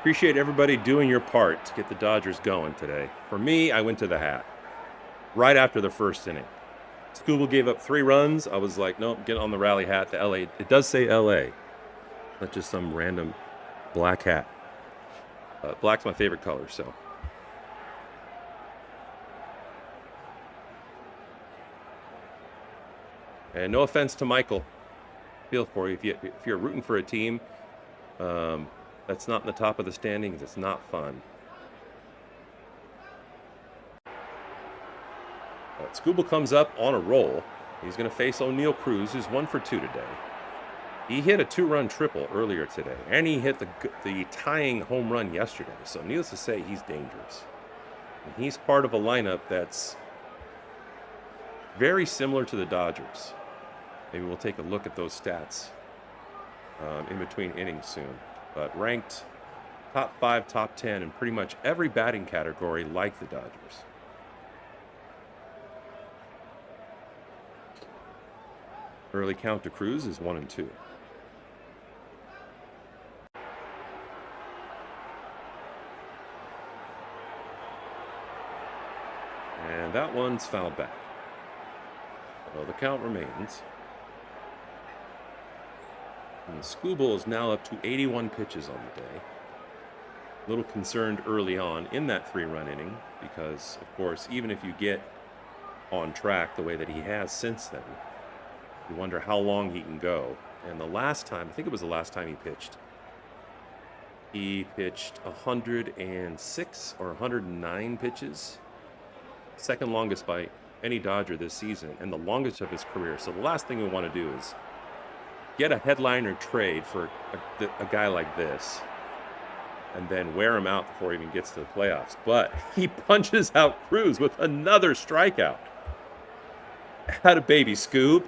Appreciate everybody doing your part to get the Dodgers going today. For me, I went to the hat right after the first inning. Scooble gave up 3 runs. I was like, nope, get on the rally hat to LA. It does say LA, not just some random black hat. Black's my favorite color, so. And no offense to Michael. Feel for you. If you're rooting for a team, that's not in the top of the standings. It's not fun. But Scooble comes up on a roll. He's going to face O'Neal Cruz, who's 1 for 2 today. He hit a 2-run triple earlier today, and he hit the tying home run yesterday. So needless to say, he's dangerous. And he's part of a lineup that's very similar to the Dodgers. Maybe we'll take a look at those stats in between innings soon. But ranked top 5, top 10 in pretty much every batting category like the Dodgers. Early count to Cruz is 1-2. And that one's fouled back. So the count remains. And Scooble is now up to 81 pitches on the day. A little concerned early on in that 3-run inning because, of course, even if you get on track the way that he has since then, you wonder how long he can go. And the last time, I think it was the last time he pitched 106 or 109 pitches. Second longest by any Dodger this season and the longest of his career. So the last thing we want to do is get a headliner trade for a guy like this and then wear him out before he even gets to the playoffs. But he punches out Cruz with another strikeout. Had a baby, Scoob.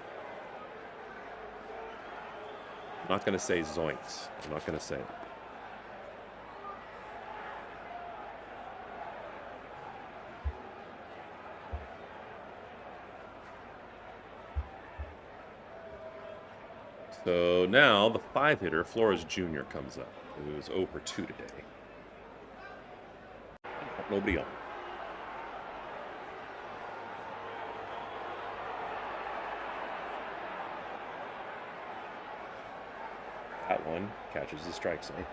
I'm not going to say zoinks. I'm not going to say it. So now the 5-hitter, Flores Jr., comes up, who's 0 for 2 today. Nobody on. That one catches the strike zone.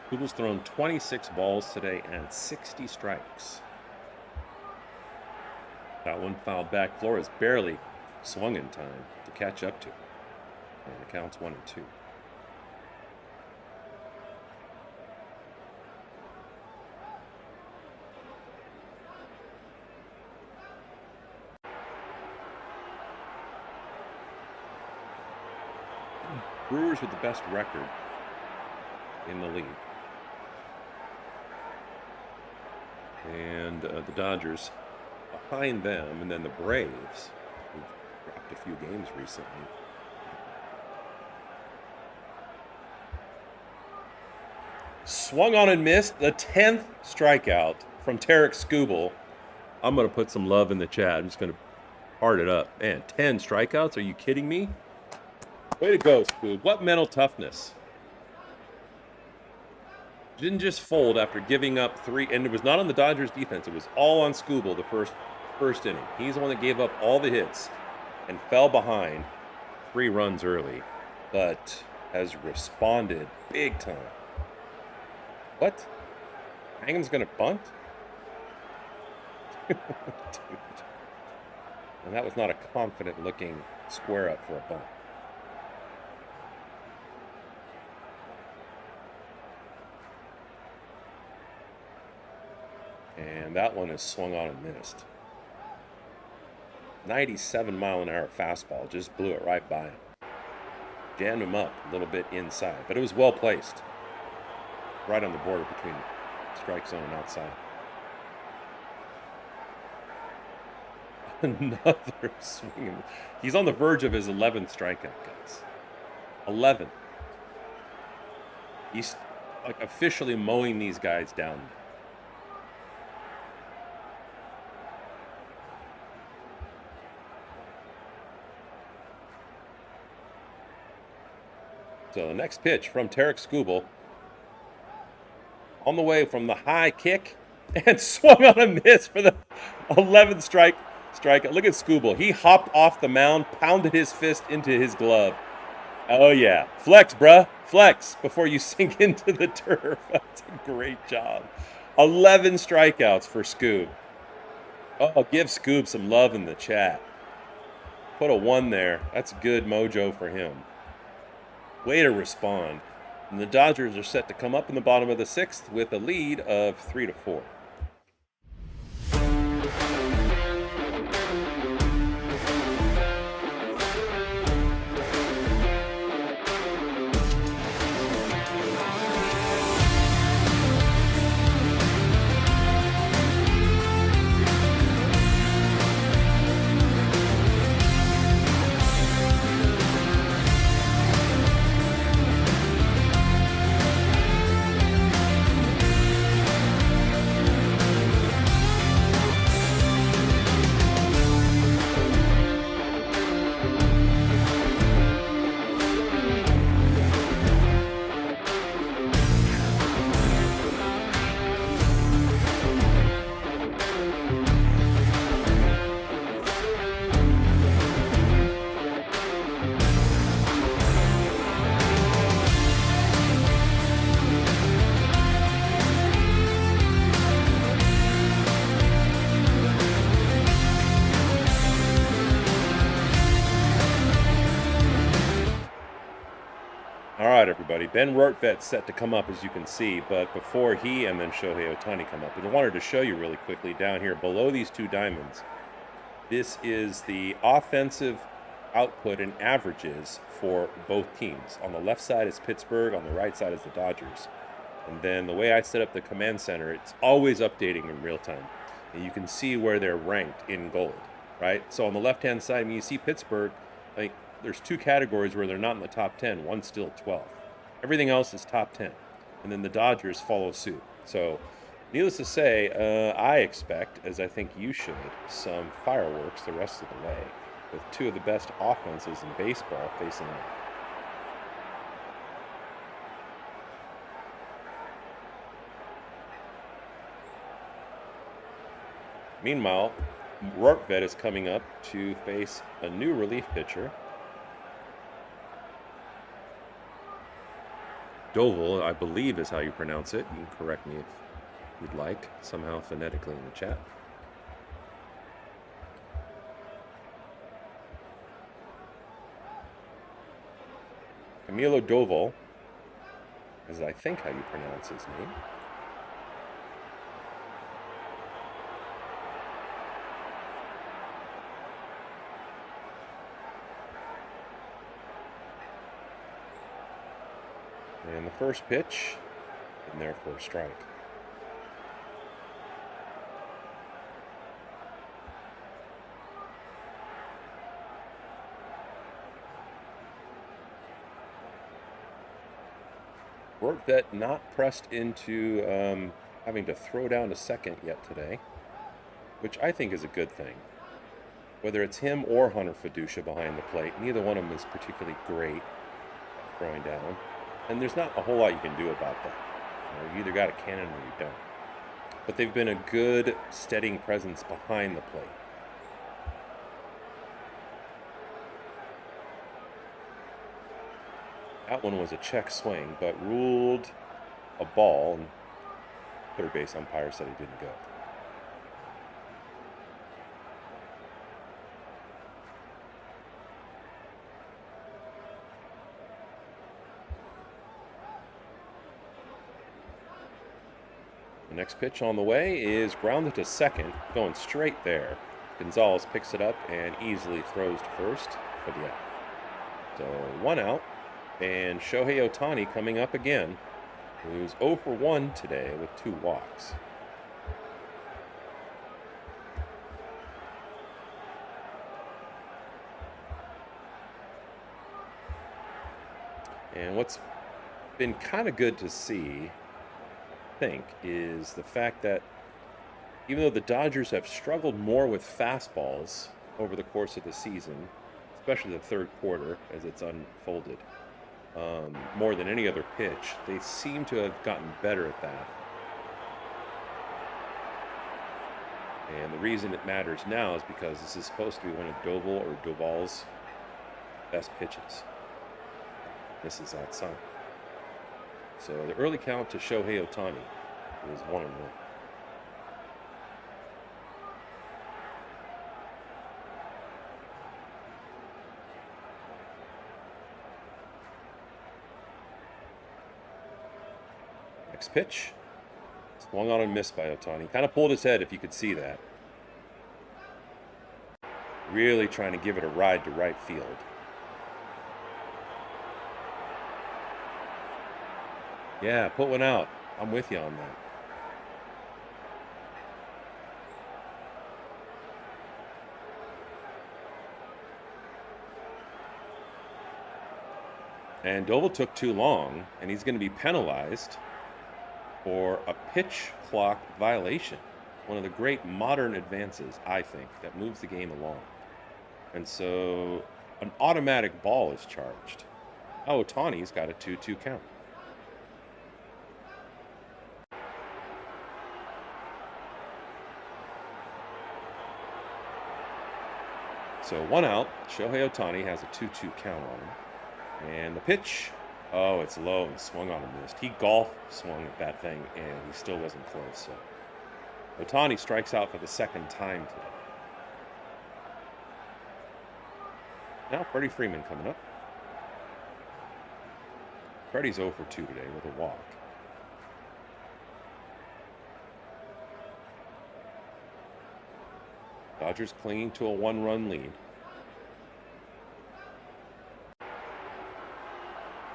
Google's thrown 26 balls today and 60 strikes. That one fouled back. Flores barely swung in time to catch up to. And the count's 1-2. Brewers with the best record in the league. And the Dodgers behind them, and then the Braves, who've dropped a few games recently. Swung on and missed, the 10th strikeout from Tarek Skubal. I'm going to put some love in the chat. I'm just going to heart it up. Man, 10 strikeouts? Are you kidding me? Way to go, Scoob. What mental toughness. Didn't just fold after giving up 3, and it was not on the Dodgers defense. It was all on Skubal the first inning. He's the one that gave up all the hits and fell behind 3 runs early, but has responded big time. What? Hangman's gonna bunt? Dude. And that was not a confident looking square up for a bunt. And that one is swung on and missed. 97-mile-an-hour fastball just blew it right by him. Jammed him up a little bit inside, but it was well placed. Right on the border between strike zone and outside. Another swing. He's on the verge of his 11th strikeout, guys. 11. He's like officially mowing these guys down. So the next pitch from Tarek Skubal. On the way from the high kick and swung on a miss for the 11th strikeout. Look at Skubal. He hopped off the mound, pounded his fist into his glove. Oh, yeah. Flex, bruh. Flex before you sink into the turf. That's a great job. 11 strikeouts for Scoob. Oh, give Scoob some love in the chat. Put a 1 there. That's good mojo for him. Way to respond. And the Dodgers are set to come up in the bottom of the 6th with a lead of 3-4. Everybody. Ben Rortvet's set to come up, as you can see, but before he and then Shohei Ohtani come up, I wanted to show you really quickly down here below these 2 diamonds, This is the offensive output and averages for both teams. On the left side is Pittsburgh, on the right side is the Dodgers. And then the way I set up the command center, it's always updating in real time. And you can see where they're ranked in gold, right? So on the left-hand side, I mean, you see Pittsburgh, like there's two categories where they're not in the top 10. One's still 12th. Everything else is top 10. And then the Dodgers follow suit. So needless to say, I expect, as I think you should, some fireworks the rest of the way with two of the best offenses in baseball facing off. Meanwhile, Rortvedt is coming up to face a new relief pitcher. Doval, I believe is how you pronounce it. You can correct me if you'd like, somehow phonetically in the chat. Camilo Doval, is I think how you pronounce his name. And the first pitch, in there for a strike. Rortvedt not pressed into having to throw down to second yet today, which I think is a good thing. Whether it's him or Hunter Fiducia behind the plate, neither one of them is particularly great at throwing down. And there's not a whole lot you can do about that. You either got a cannon or you don't. But they've been a good, steadying presence behind the plate. That one was a check swing, but ruled a ball, and third base umpire said he didn't go. The next pitch on the way is grounded to second, going straight there. Gonzalez picks it up and easily throws to first for the out. So 1 out, and Shohei Ohtani coming up again, who's 0 for 1 today with 2 walks. And what's been kind of good to see, I think, is the fact that even though the Dodgers have struggled more with fastballs over the course of the season, especially the third quarter as it's unfolded, more than any other pitch, they seem to have gotten better at that. And the reason it matters now is because this is supposed to be one of Doval or Doval's best pitches. This is outside. So the early count to Shohei Ohtani is 1-1. Next pitch. Swung on and missed by Ohtani. Kind of pulled his head if you could see that. Really trying to give it a ride to right field. Yeah, put one out. I'm with you on that. And Doval took too long, and he's going to be penalized for a pitch clock violation. One of the great modern advances, I think, that moves the game along. And so an automatic ball is charged. Oh, Ohtani's got a 2-2 count. So 1 out. Shohei Ohtani has a 2-2 count on him. And the pitch, oh, it's low and swung on and missed. He golf swung at that thing, and he still wasn't close. So Ohtani strikes out for the second time today. Now Freddie Freeman coming up. Freddie's 0 for 2 today with a walk. Dodgers clinging to a 1-run lead.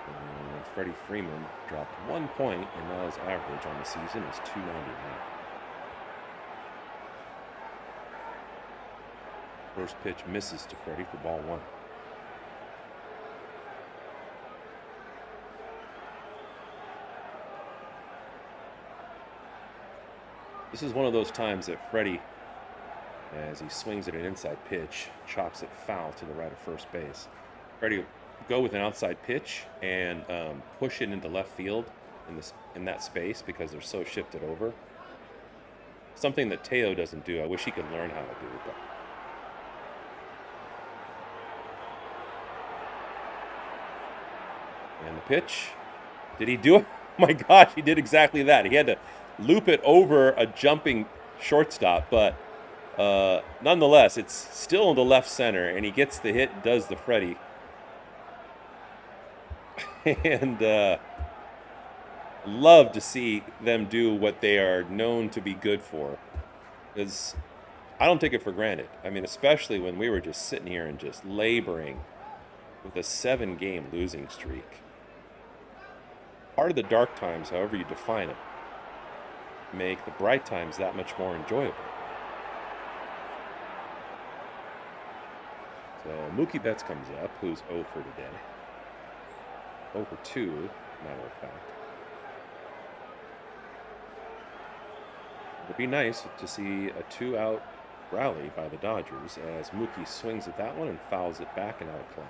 And Freddie Freeman dropped 1 point, and now his average on the season is .299. First pitch misses to Freddie for ball 1. This is one of those times that Freddie, as he swings at an inside pitch, chops it foul to the right of first base. Freddie will go with an outside pitch and push it into left field in that space because they're so shifted over. Something that Teo doesn't do. I wish he could learn how to do, but and the pitch. Did he do it? Oh my gosh, he did exactly that. He had to loop it over a jumping shortstop, but nonetheless, it's still in the left center, and he gets the hit, does the Freddie. And love to see them do what they are known to be good for, because I don't take it for granted. I mean, especially when we were just sitting here and just laboring with a 7-game losing streak. Part of the dark times, however you define it, make the bright times that much more enjoyable. So Mookie Betts comes up, who's 0 for today. 0 for 2, matter of fact. It'd be nice to see a 2-out rally by the Dodgers as Mookie swings at that one and fouls it back and out of play.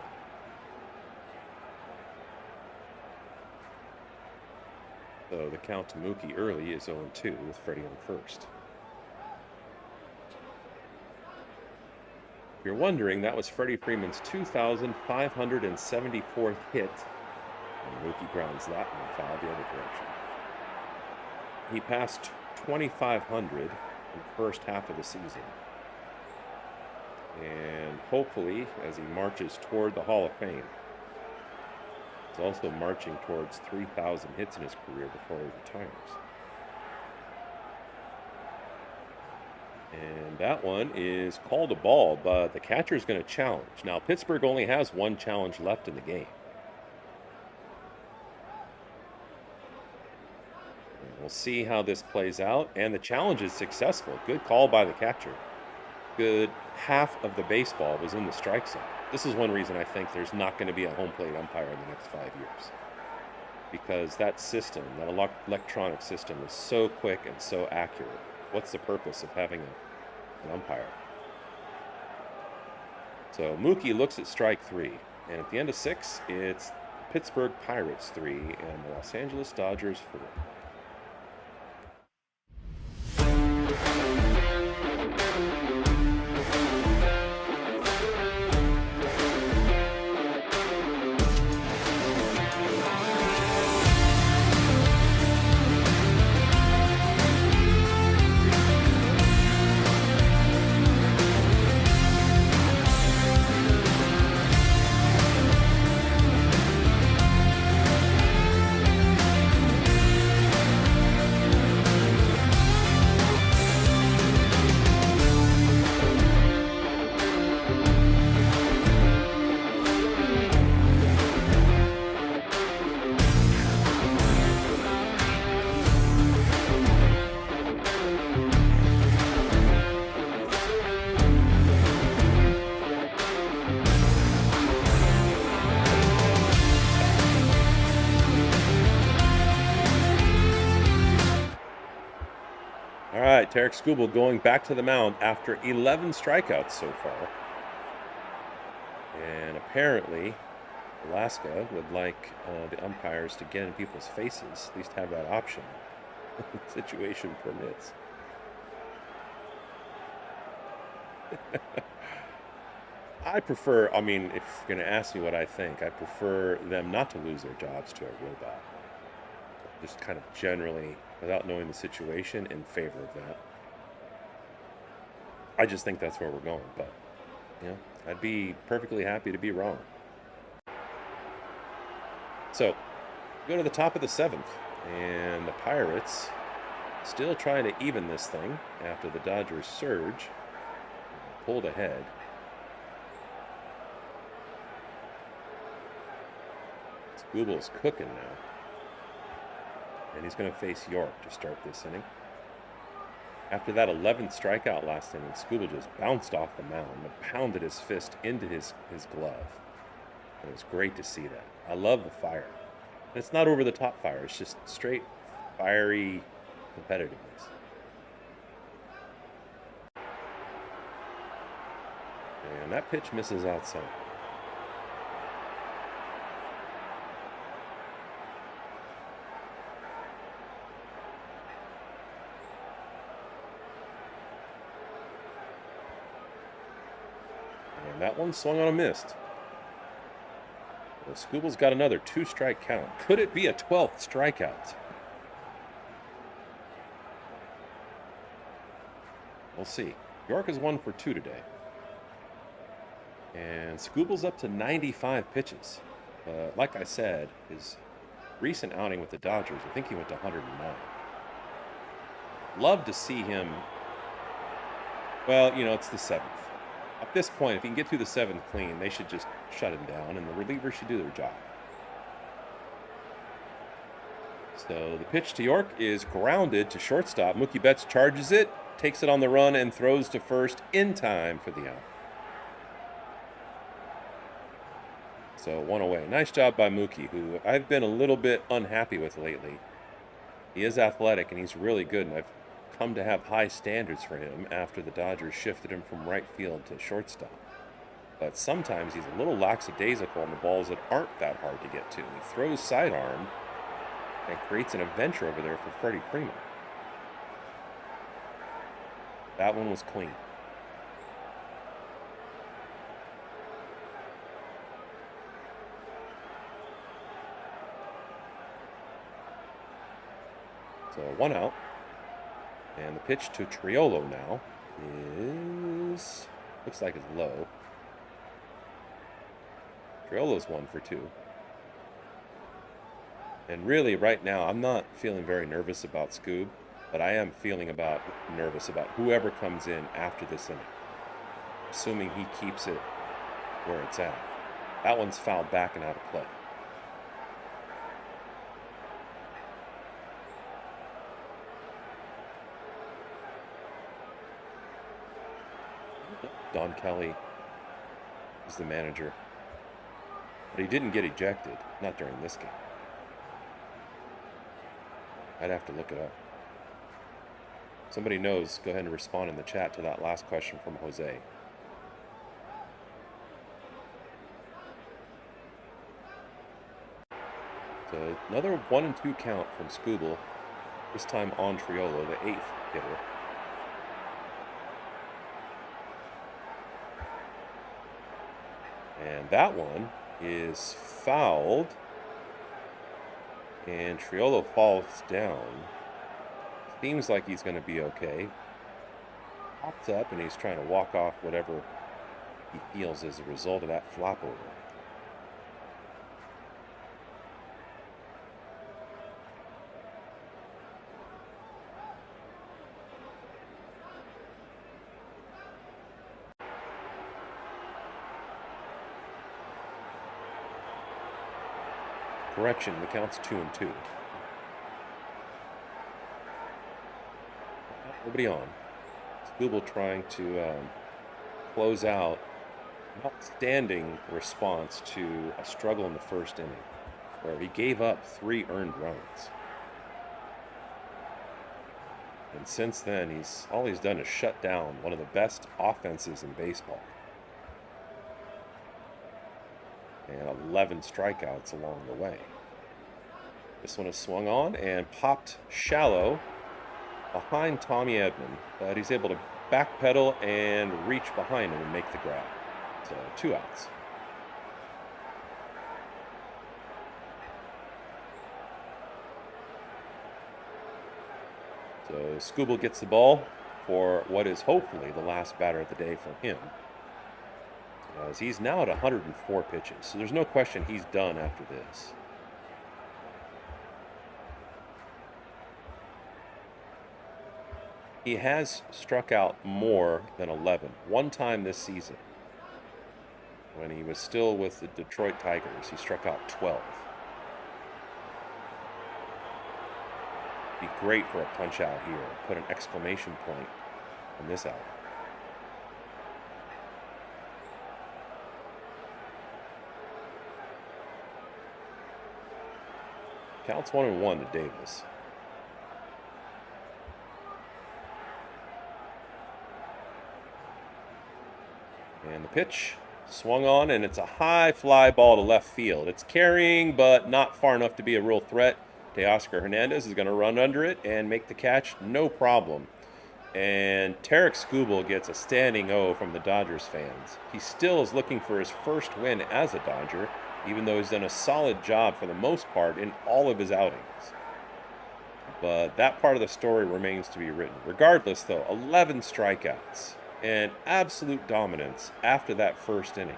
So the count to Mookie early is 0-2 with Freddie on first. If you're wondering, that was Freddie Freeman's 2,574th hit. And Mookie grounds that one foul the other direction. He passed 2,500 in the first half of the season. And hopefully, as he marches toward the Hall of Fame, he's also marching towards 3,000 hits in his career before he retires. And that one is called a ball, but the catcher is going to challenge. Now, Pittsburgh only has one challenge left in the game. And we'll see how this plays out. And the challenge is successful. Good call by the catcher. Good half of the baseball was in the strike zone. This is one reason I think there's not going to be a home plate umpire in the next 5 years. Because that system, that electronic system, is so quick and so accurate. What's the purpose of having an umpire? So Mookie looks at strike 3. And at the end of 6, it's Pittsburgh Pirates 3 and the Los Angeles Dodgers 4. All right, Tarek Skubal going back to the mound after 11 strikeouts so far. And apparently, Alaska would like the umpires to get in people's faces, at least have that option if the situation permits. I prefer, I mean, if you're going to ask me what I think, I prefer them not to lose their jobs to a robot. Just kind of generally, without knowing the situation, in favor of that. I just think that's where we're going, but, you know, I'd be perfectly happy to be wrong. So, go to the top of the 7th, and the Pirates still trying to even this thing after the Dodgers surge. pulled ahead. Skubal's cooking now. And he's going to face York to start this inning. After that 11th strikeout last inning, Skubal just bounced off the mound and pounded his fist into his glove. It was great to see that. I love the fire. It's not over-the-top fire. It's just straight, fiery competitiveness. And that pitch misses outside. And that one swung on a missed. Well, Skubal's got another 2-strike count. Could it be a 12th strikeout? We'll see. York is 1 for 2 today. And Skubal's up to 95 pitches. Like I said, his recent outing with the Dodgers, I think he went to 109. Love to see him. Well, it's the 7th. At this point, if he can get through the 7th clean, they should just shut him down, and the relievers should do their job. So the pitch to York is grounded to shortstop. Mookie Betts charges it, takes it on the run, and throws to first in time for the out. So 1 away. Nice job by Mookie, who I've been a little bit unhappy with lately. He is athletic, and he's really good, and I've come to have high standards for him after the Dodgers shifted him from right field to shortstop. But sometimes he's a little lackadaisical on the balls that aren't that hard to get to. He throws sidearm and creates an adventure over there for Freddie Freeman. That one was clean. So 1 out. And the pitch to Triolo now looks like it's low. Triolo's 1 for 2. And really, right now, I'm not feeling very nervous about Scoob, but I am feeling nervous about whoever comes in after this inning, assuming he keeps it where it's at. That one's fouled back and out of play. Don Kelly is the manager, but he didn't get ejected, not during this game. I'd have to look it up. Somebody knows, go ahead and respond in the chat to that last question from Jose. So another 1-2 count from Skubal, this time on Triolo, the 8th hitter. And that one is fouled. And Triolo falls down. Seems like he's going to be okay. Pops up and he's trying to walk off whatever he feels as a result of that flop over. Correction, the count's 2-2. Nobody on. Skubal trying to close out an outstanding response to a struggle in the first inning, where he gave up 3 earned runs. And since then, all he's done is shut down one of the best offenses in baseball. And 11 strikeouts along the way. This one is swung on and popped shallow behind Tommy Edman, but he's able to backpedal and reach behind him and make the grab. So 2 outs. So Skubal gets the ball for what is hopefully the last batter of the day for him, as he's now at 104 pitches. So there's no question he's done after this. He has struck out more than 11. One time this season, when he was still with the Detroit Tigers, he struck out 12. Be great for a punch out here. Put an exclamation point in this out. Counts 1-1 to Davis. And the pitch swung on, and it's a high fly ball to left field. It's carrying, but not far enough to be a real threat. Teoscar Hernandez is going to run under it and make the catch, no problem. And Tarek Skubal gets a standing O from the Dodgers fans. He still is looking for his first win as a Dodger, even though he's done a solid job for the most part in all of his outings. But that part of the story remains to be written. Regardless, though, 11 strikeouts and absolute dominance after that first inning.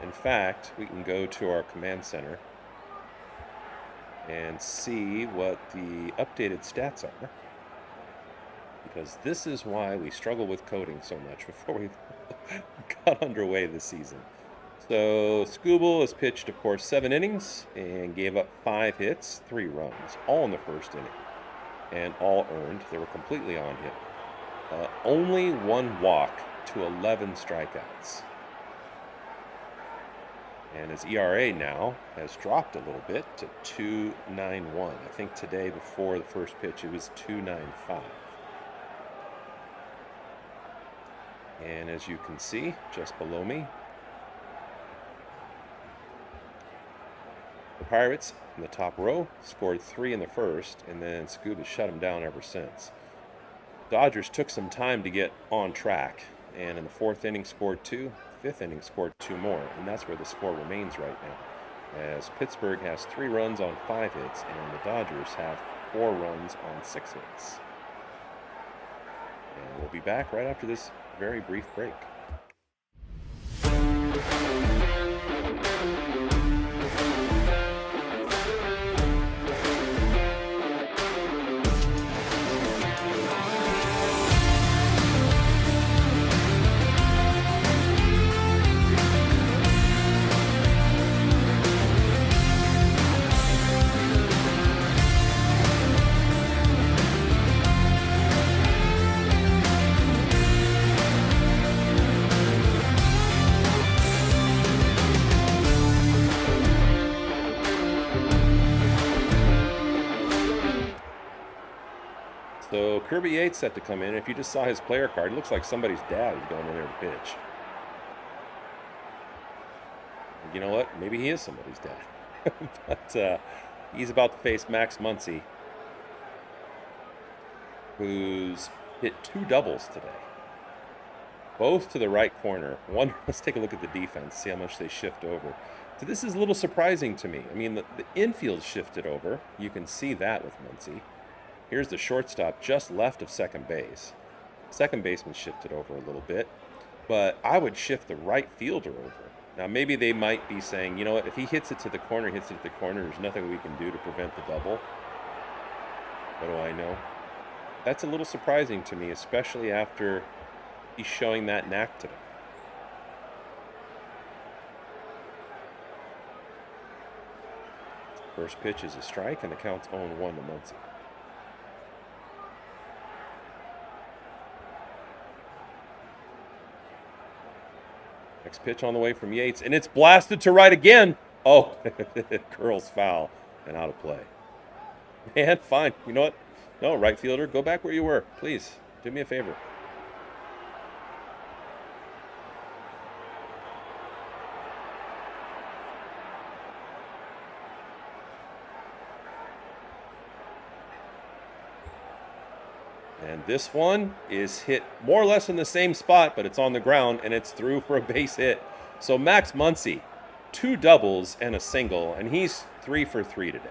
In fact, we can go to our command center and see what the updated stats are, because this is why we struggle with coding so much before we got underway this season. So Skubal has pitched, of course, 7 innings and gave up 5 hits, 3 runs, all in the first inning, and all earned. They were completely on him. Only 1 walk to 11 strikeouts. And his ERA now has dropped a little bit to 2.91. I think today, before the first pitch, it was 2.95. And as you can see, just below me, the Pirates in the top row scored 3 in the first, and then Scoob has shut them down ever since. Dodgers took some time to get on track, and in the 4th inning scored 2, 5th inning scored 2 more, and that's where the score remains right now, as Pittsburgh has 3 runs on 5 hits, and the Dodgers have 4 runs on 6 hits. And we'll be back right after this very brief break. So Kirby Yates set to come in. If you just saw his player card, it looks like somebody's dad is going in there to pitch. You know what? Maybe he is somebody's dad. But he's about to face Max Muncy, who's hit 2 doubles today, both to the right corner. Let's take a look at the defense, see how much they shift over. So this is a little surprising to me. I mean, the infield shifted over. You can see that with Muncy. Here's the shortstop just left of second base. Second baseman shifted over a little bit, but I would shift the right fielder over. Now, maybe they might be saying, you know what, if he hits it to the corner, there's nothing we can do to prevent the double. What do I know? That's a little surprising to me, especially after he's showing that knack today. First pitch is a strike, and the count's 0-1 to Muncy. Next pitch on the way from Yates, and it's blasted to right again. Oh, it curls foul and out of play. Man, fine. You know what? No, right fielder, go back where you were. Please, do me a favor. And this one is hit more or less in the same spot, but it's on the ground, and it's through for a base hit. So Max Muncy, 2 doubles and a single, and he's 3 for 3 today.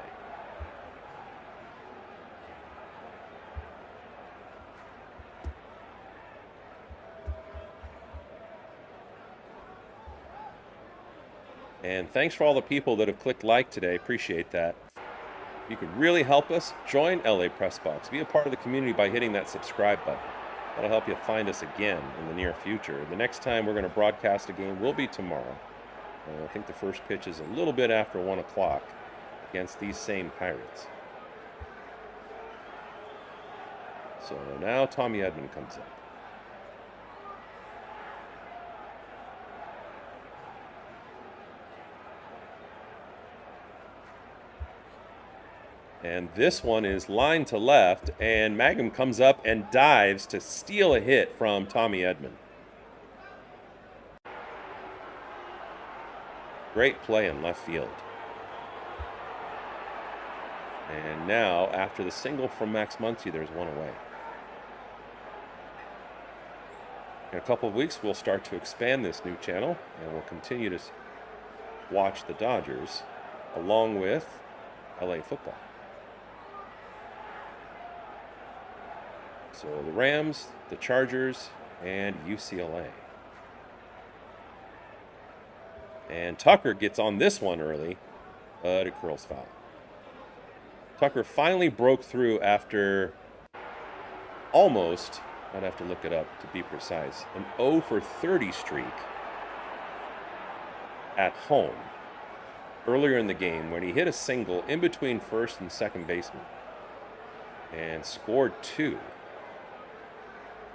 And thanks for all the people that have clicked like today. Appreciate that. You could really help us. Join LA Press Box. Be a part of the community by hitting that subscribe button. That'll help you find us again in the near future. The next time we're going to broadcast a game will be tomorrow. I think the first pitch is a little bit after 1 o'clock against these same Pirates. So now Tommy Edman comes up. And this one is line to left, and Mangum comes up and dives to steal a hit from Tommy Edman. Great play in left field. And now, after the single from Max Muncy, there's one away. In a couple of weeks, we'll start to expand this new channel, and we'll continue to watch the Dodgers along with LA football. So the Rams, the Chargers, and UCLA. And Tucker gets on this one early, but it curls foul. Tucker finally broke through after almost, I'd have to look it up to be precise, an 0 for 30 streak at home earlier in the game when he hit a single in between first and second baseman and scored 2.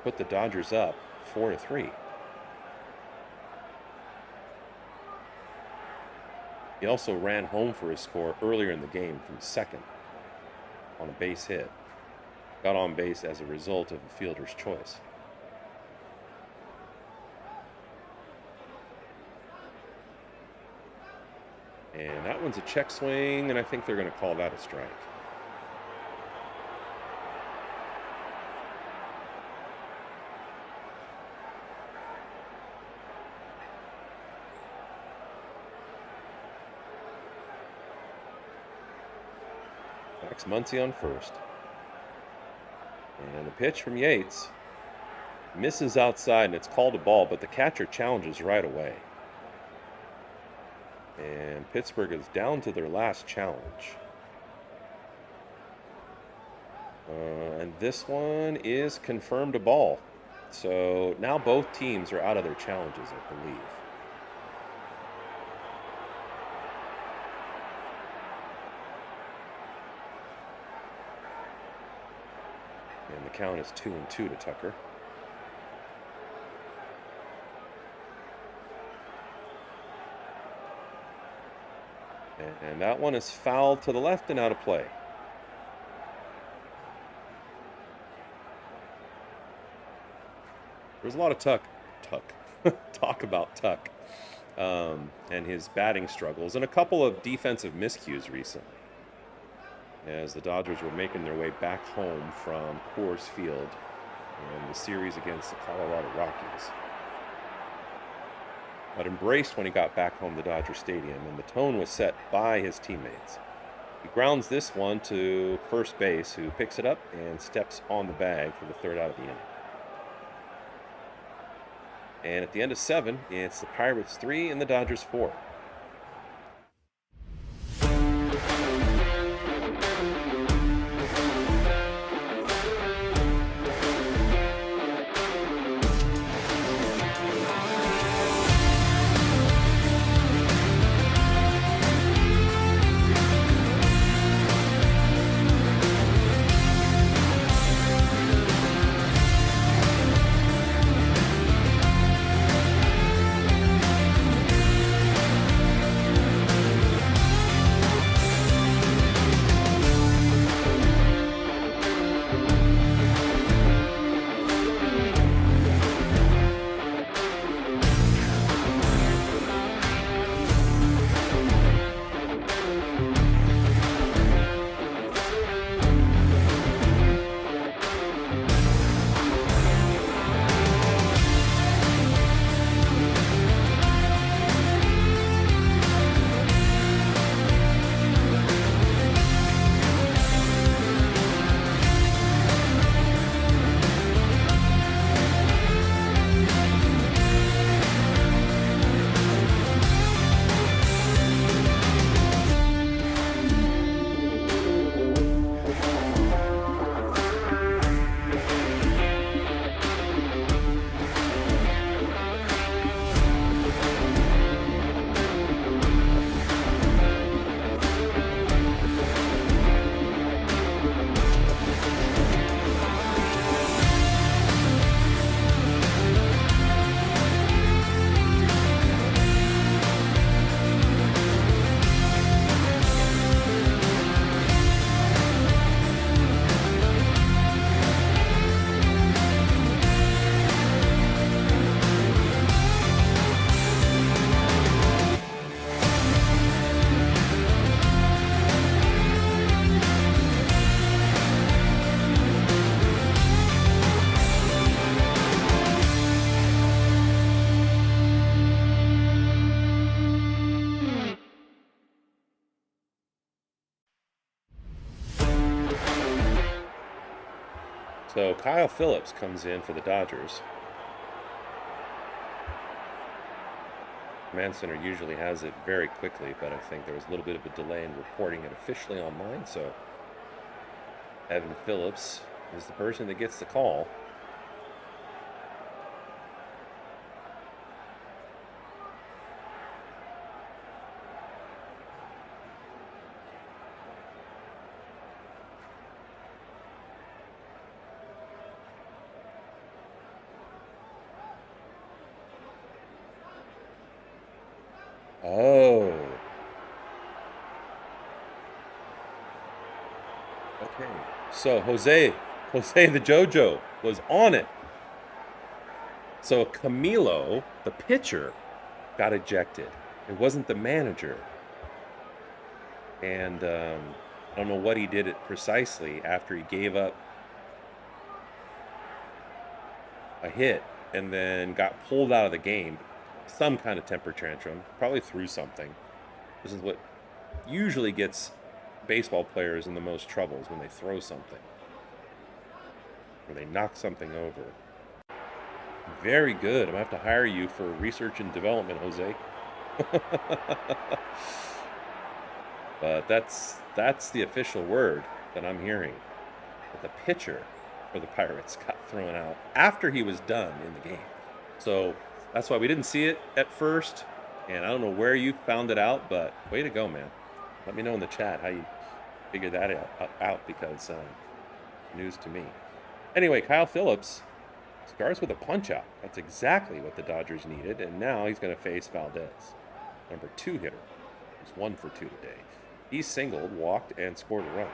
Put the Dodgers up 4-3. He also ran home for his score earlier in the game from second on a base hit. Got on base as a result of a fielder's choice. And that one's a check swing, and I think they're going to call that a strike. Max Muncy on first. And the pitch from Yates misses outside, and it's called a ball, but the catcher challenges right away. And Pittsburgh is down to their last challenge. And this one is confirmed a ball. So now both teams are out of their challenges, I believe. And the count is 2-2 to Tucker. And that one is fouled to the left and out of play. There's a lot of talk about Tuck and his batting struggles and a couple of defensive miscues recently as the Dodgers were making their way back home from Coors Field in the series against the Colorado Rockies. But embraced when he got back home to Dodger Stadium, and the tone was set by his teammates. He grounds this one to first base, who picks it up and steps on the bag for the third out of the inning. And at the end of 7, it's the Pirates 3 and the Dodgers 4. So Kyle Phillips comes in for the Dodgers. Command Center usually has it very quickly, but I think there was a little bit of a delay in reporting it officially online. So Evan Phillips is the person that gets the call. Oh, okay. So Jose the JoJo was on it. So Camilo, the pitcher, got ejected. It wasn't the manager. And I don't know what he did it precisely after he gave up a hit and then got pulled out of the game. Some kind of temper tantrum, probably threw something. This is what usually gets baseball players in the most troubles, when they throw something or they knock something over. Very good. I'm gonna have to hire you for research and development, Jose. But that's the official word that I'm hearing. That the pitcher for the Pirates got thrown out after he was done in the game. So that's why we didn't see it at first. And I don't know where you found it out, but way to go, man. Let me know in the chat how you figured that out, because news to me. Anyway, Kyle Phillips starts with a punch out. That's exactly what the Dodgers needed. And now he's going to face Valdez, number 2 hitter. He's 1 for 2 today. He singled, walked, and scored a run.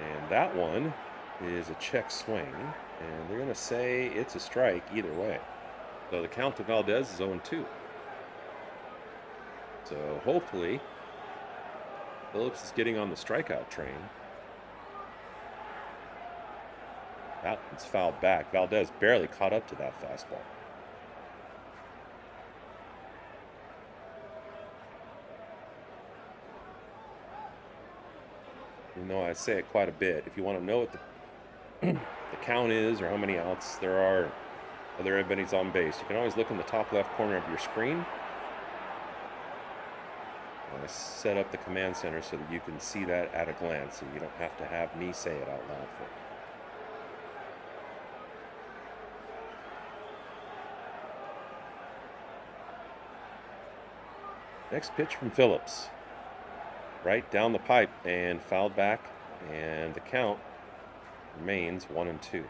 And that one is a check swing, and they're going to say it's a strike either way. So the count to Valdez is 0-2. So hopefully Phillips is getting on the strikeout train. That one's fouled back. Valdez barely caught up to that fastball. Even though I say it quite a bit, if you want to know what the count is or how many outs there are, whether anybody's on base, you can always look in the top left corner of your screen. I set up the command center so that you can see that at a glance, so you don't have to have me say it out loud for you. Next pitch from Phillips. Right down the pipe and fouled back, and the count remains 1-2.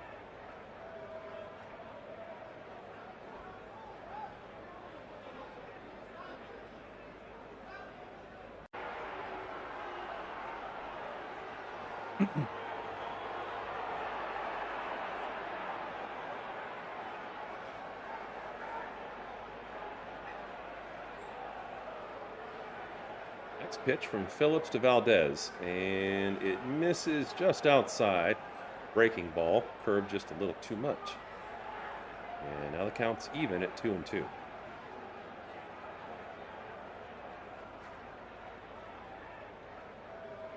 Next pitch from Phillips to Valdez, and it misses just outside. Breaking ball, curved just a little too much. And now the count's even at 2-2.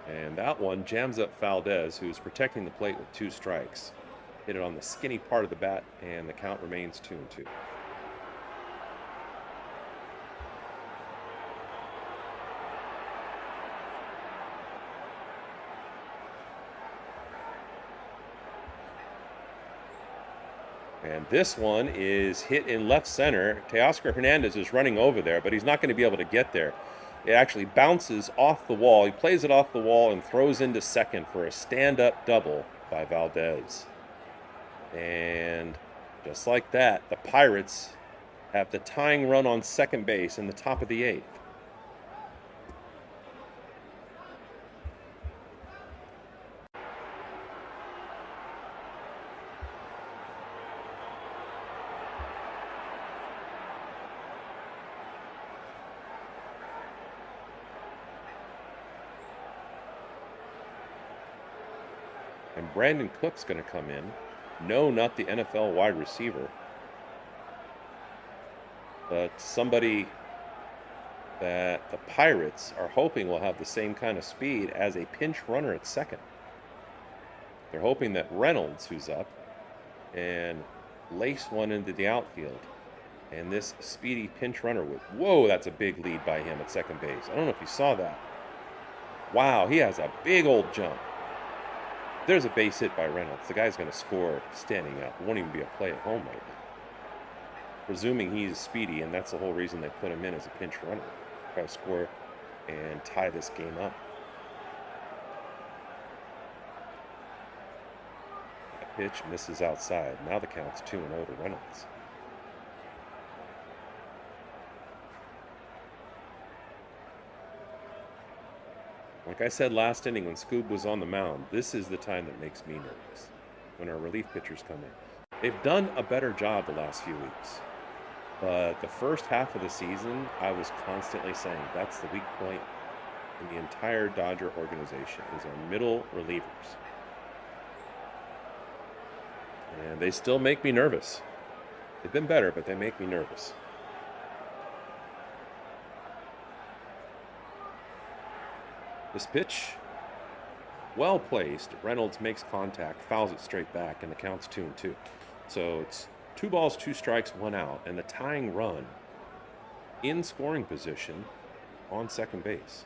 And that one jams up Valdez, who's protecting the plate with 2 strikes. Hit it on the skinny part of the bat, and the count remains 2-2. And this one is hit in left center. Teoscar Hernandez is running over there, but he's not going to be able to get there. It actually bounces off the wall. He plays it off the wall and throws into second for a stand-up double by Valdez. And just like that, the Pirates have the tying run on second base in the top of the 8th. And Brandon Cook's going to come in. No, not the NFL wide receiver, but somebody that the Pirates are hoping will have the same kind of speed as a pinch runner at second. They're hoping that Reynolds, who's up, and lace one into the outfield. And this speedy pinch runner would, whoa, that's a big lead by him at second base. I don't know if you saw that. Wow, he has a big old jump. If there's a base hit by Reynolds, the guy's going to score standing up. It won't even be a play at home right now. Presuming he's speedy, and that's the whole reason they put him in as a pinch runner. Try to score and tie this game up. That pitch misses outside. Now the count's 2-0 to Reynolds. Like I said last inning when Scoob was on the mound, this is the time that makes me nervous, when our relief pitchers come in. They've done a better job the last few weeks. But the first half of the season, I was constantly saying that's the weak point in the entire Dodger organization is our middle relievers. And they still make me nervous. They've been better, but they make me nervous. This pitch, well placed. Reynolds makes contact, fouls it straight back, and the count's 2-2. So it's 2 balls, 2 strikes, 1 out, and the tying run in scoring position on second base.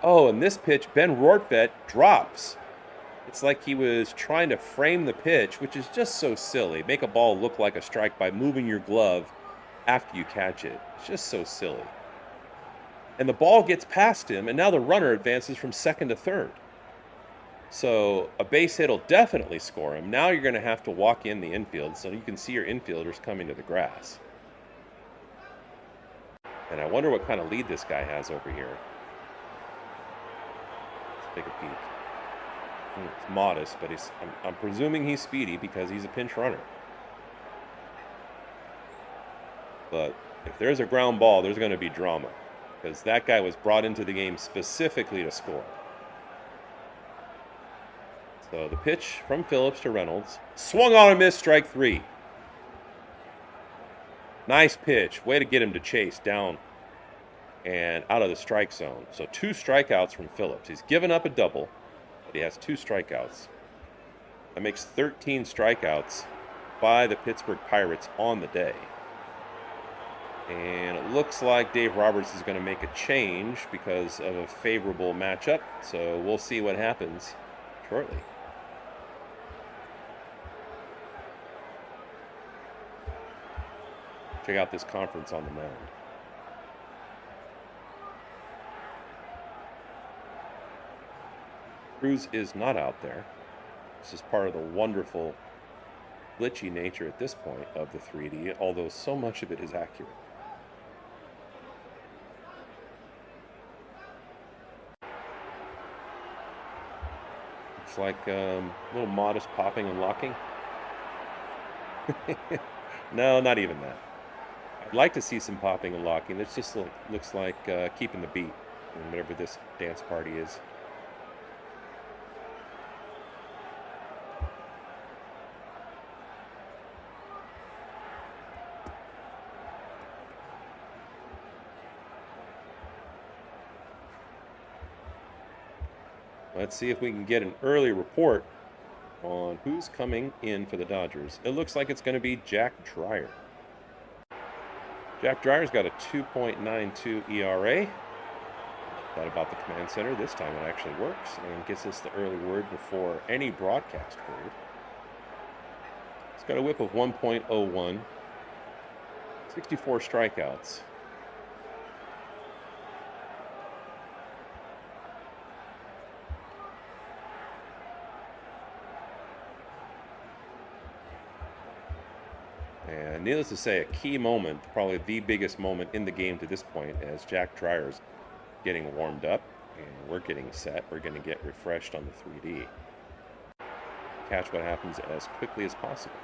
Oh, and this pitch, Ben Rortvedt drops. It's like he was trying to frame the pitch, which is just so silly. Make a ball look like a strike by moving your glove after you catch it. It's just so silly. And the ball gets past him, and now the runner advances from second to third. So a base hit will definitely score him. Now you're going to have to walk in the infield so you can see your infielders coming to the grass. And I wonder what kind of lead this guy has over here. Let's take a peek. It's modest, but I'm presuming he's speedy because he's a pinch runner. But if there's a ground ball, there's going to be drama because that guy was brought into the game specifically to score. So the pitch from Phillips to Reynolds. Swung on and missed, strike 3. Nice pitch. Way to get him to chase down and out of the strike zone. So 2 strikeouts from Phillips. He's given up a double. He has 2 strikeouts. That makes 13 strikeouts by the Pittsburgh Pirates on the day. And it looks like Dave Roberts is going to make a change because of a favorable matchup. So we'll see what happens shortly. Check out this conference on the mound. Cruz is not out there. This is part of the wonderful glitchy nature at this point of the 3D, although so much of it is accurate. It's like a little modest popping and locking. No, not even that. I'd like to see some popping and locking. This just looks like keeping the beat in whatever this dance party is. Let's see if we can get an early report on who's coming in for the Dodgers. It looks like it's going to be Jack Dreyer. Jack Dreyer's got a 2.92 ERA. That about the command center. This time it actually works and gets us the early word before any broadcast word. He's got a whip of 1.01, 64 strikeouts. And needless to say, a key moment, probably the biggest moment in the game to this point, as Jack Dreyer's getting warmed up and we're getting set. We're going to get refreshed on the 3D. Catch what happens as quickly as possible.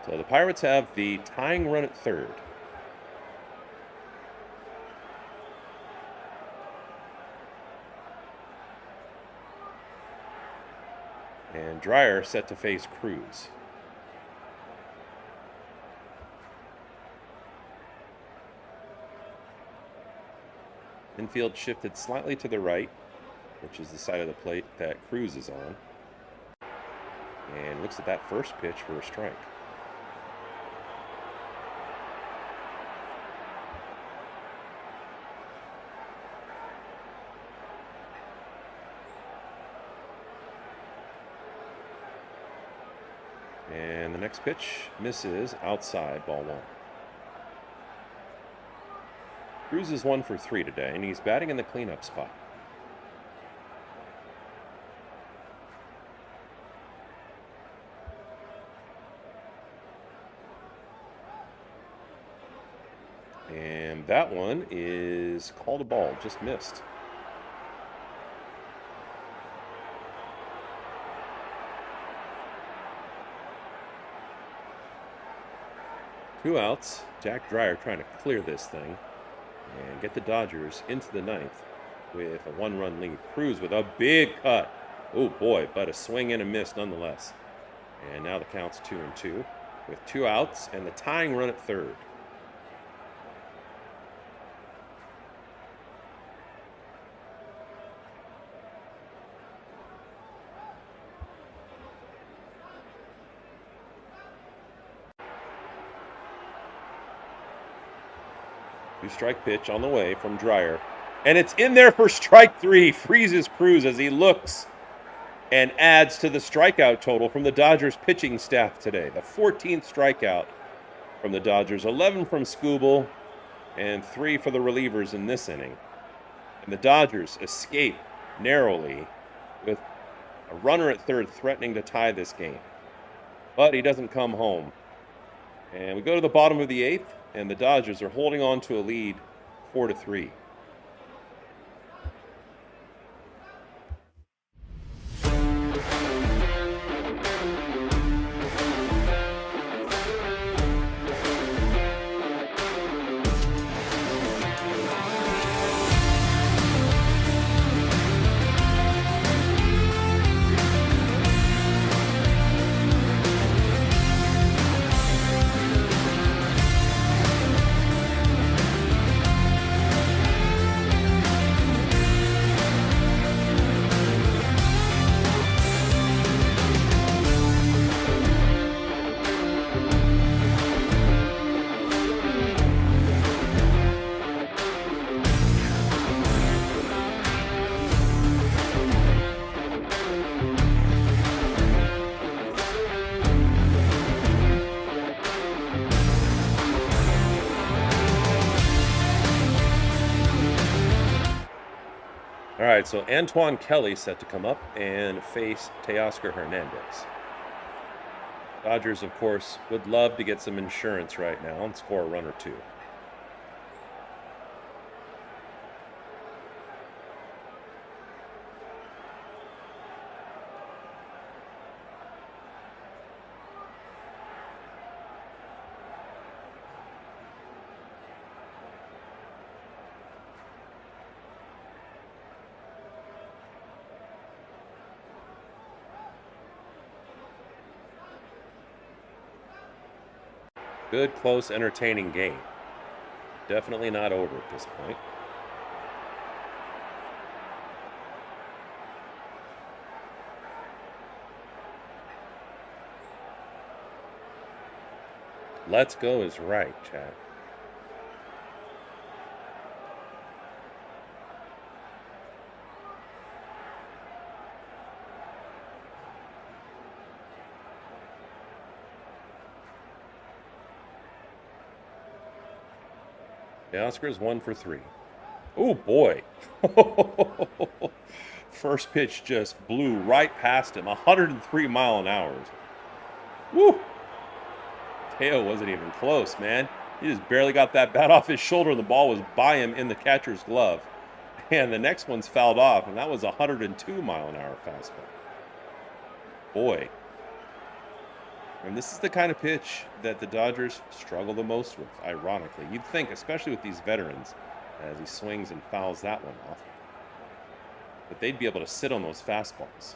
So the Pirates have the tying run at third. And Dreyer set to face Cruz. Infield shifted slightly to the right, which is the side of the plate that Cruz is on. And looks at that first pitch for a strike. And the next pitch misses outside, ball one. Cruz is 1 for 3 today, and he's batting in the cleanup spot. And that one is called a ball, just missed. Two outs. Jack Dreyer trying to clear this thing and get the Dodgers into the ninth with a 1-run lead. Cruz with a big cut. Oh boy, but a swing and a miss nonetheless. And now the count's 2-2 with 2 outs and the tying run at third. Two-strike pitch on the way from Dreyer. And it's in there for strike 3. Freezes Cruz as he looks and adds to the strikeout total from the Dodgers pitching staff today. The 14th strikeout from the Dodgers. 11 from Skubal and 3 for the relievers in this inning. And the Dodgers escape narrowly with a runner at third threatening to tie this game. But he doesn't come home. And we go to the bottom of the 8th. And the Dodgers are holding on to a lead 4-3. All right, so Antoine Kelly set to come up and face Teoscar Hernandez. Dodgers, of course, would love to get some insurance right now and score a run or two. Good, close, entertaining game. Definitely not over at this point. Let's go is right, Chad. Oscar's 1 for 3. Oh boy. First pitch just blew right past him. 103 mile an hour. Woo! Teo wasn't even close, man. He just barely got that bat off his shoulder and the ball was by him in the catcher's glove. And the next one's fouled off, and that was a 102 mile an hour fastball. Boy. And this is the kind of pitch that the Dodgers struggle the most with, ironically. You'd think, especially with these veterans, as he swings and fouls that one off, that they'd be able to sit on those fastballs.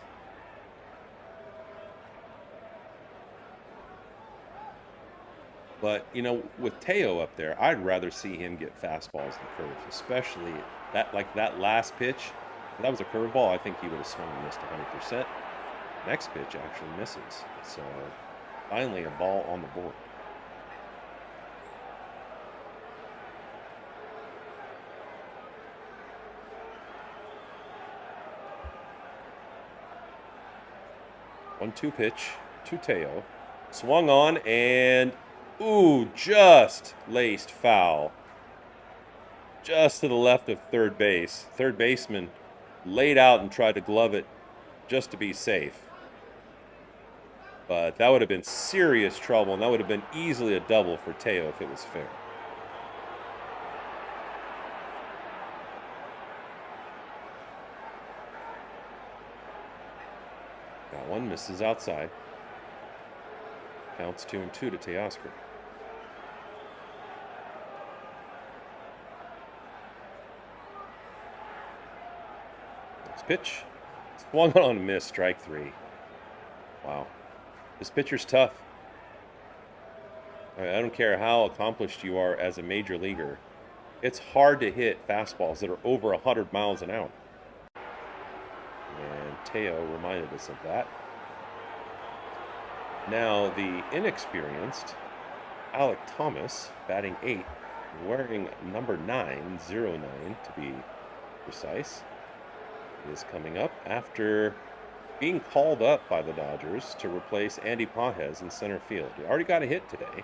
But, with Teo up there, I'd rather see him get fastballs than curves, especially that last pitch. If that was a curveball, I think he would have swung and missed 100%. Next pitch actually misses. So finally a ball on the board. One-two pitch to Teo. Swung on and, ooh, just laced foul. Just to the left of third base. Third baseman laid out and tried to glove it just to be safe. But that would have been serious trouble, and that would have been easily a double for Teo if it was fair. That one misses outside. Counts 2-2 to Teoscar. Next pitch. Swung on a miss, strike 3. Wow. This pitcher's tough. I don't care how accomplished you are as a major leaguer. It's hard to hit fastballs that are over 100 miles an hour. And Teo reminded us of that. Now the inexperienced Alec Thomas, batting 8, wearing number 9, 09 to be precise, is coming up after being called up by the Dodgers to replace Andy Pages in center field. He already got a hit today.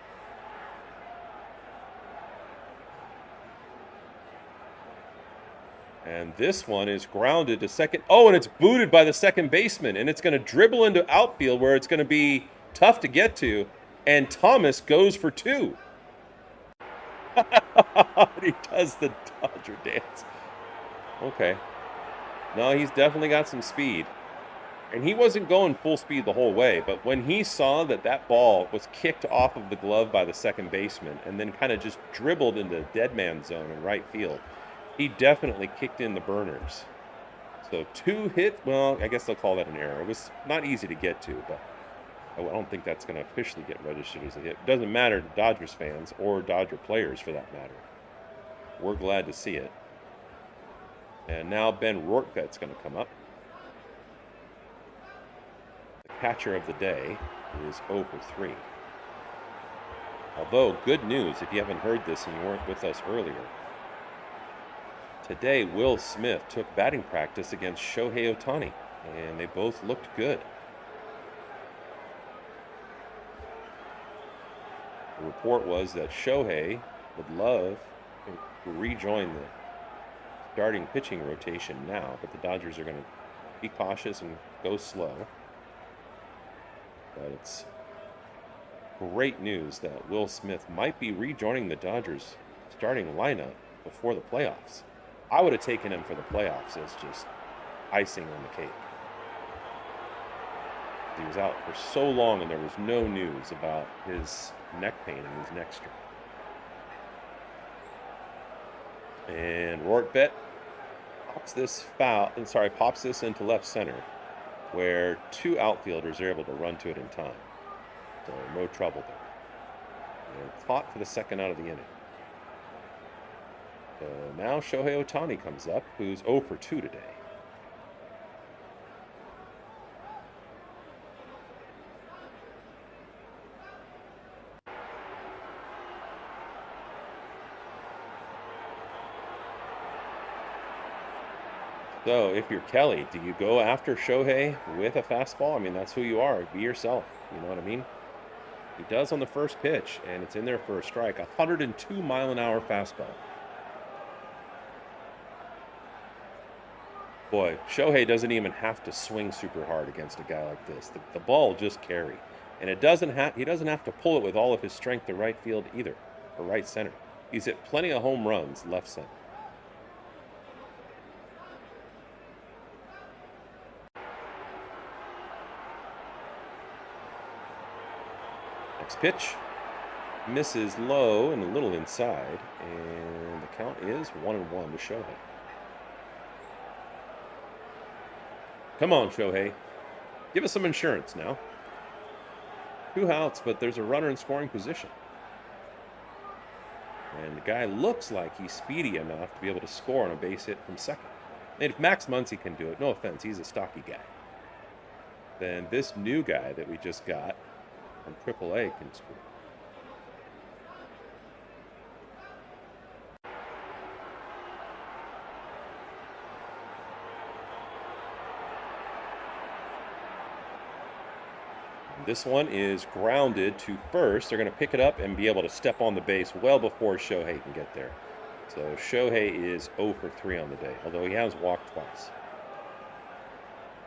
And this one is grounded to second. Oh, and it's booted by the second baseman. And it's going to dribble into outfield where it's going to be tough to get to. And Thomas goes for 2. He does the Dodger dance. Okay. No, he's definitely got some speed. And he wasn't going full speed the whole way, but when he saw that ball was kicked off of the glove by the second baseman and then kind of just dribbled into dead man zone in right field, he definitely kicked in the burners. So 2 hit, well, I guess they'll call that an error. It was not easy to get to, but I don't think that's going to officially get registered as a hit. It doesn't matter to Dodgers fans or Dodger players for that matter. We're glad to see it. And now Ben Rortvedt's going to come up. The catcher of the day is 0 for 3. Although, good news, if you haven't heard this and you weren't with us earlier, today Will Smith took batting practice against Shohei Ohtani, and they both looked good. The report was that Shohei would love to rejoin the starting pitching rotation now, but the Dodgers are going to be cautious and go slow. But it's great news that Will Smith might be rejoining the Dodgers starting lineup before the playoffs. I would have taken him for the playoffs as just icing on the cake. He was out for so long and there was no news about his neck pain and his neck strain. And Rortvedt pops this into left center, where 2 outfielders are able to run to it in time. So no trouble there. And caught for the second out of the inning. So now Shohei Ohtani comes up, who's 0 for 2 today. So if you're Kelly, do you go after Shohei with a fastball? I mean, that's who you are. Be yourself. You know what I mean? He does on the first pitch, and it's in there for a strike. 102-mile-an-hour fastball. Boy, Shohei doesn't even have to swing super hard against a guy like this. The ball will just carry. And he doesn't have to pull it with all of his strength to right field either, or right center. He's hit plenty of home runs left center. Next pitch misses low and a little inside, and the count is 1-1 to Shohei. Come on, Shohei. Give us some insurance now. 2 outs, but there's a runner in scoring position. And the guy looks like he's speedy enough to be able to score on a base hit from second. And if Max Muncy can do it, no offense, he's a stocky guy, then this new guy that we just got from AAA can score. This one is grounded to first. They're going to pick it up and be able to step on the base well before Shohei can get there. So Shohei is 0 for 3 on the day, although he has walked twice.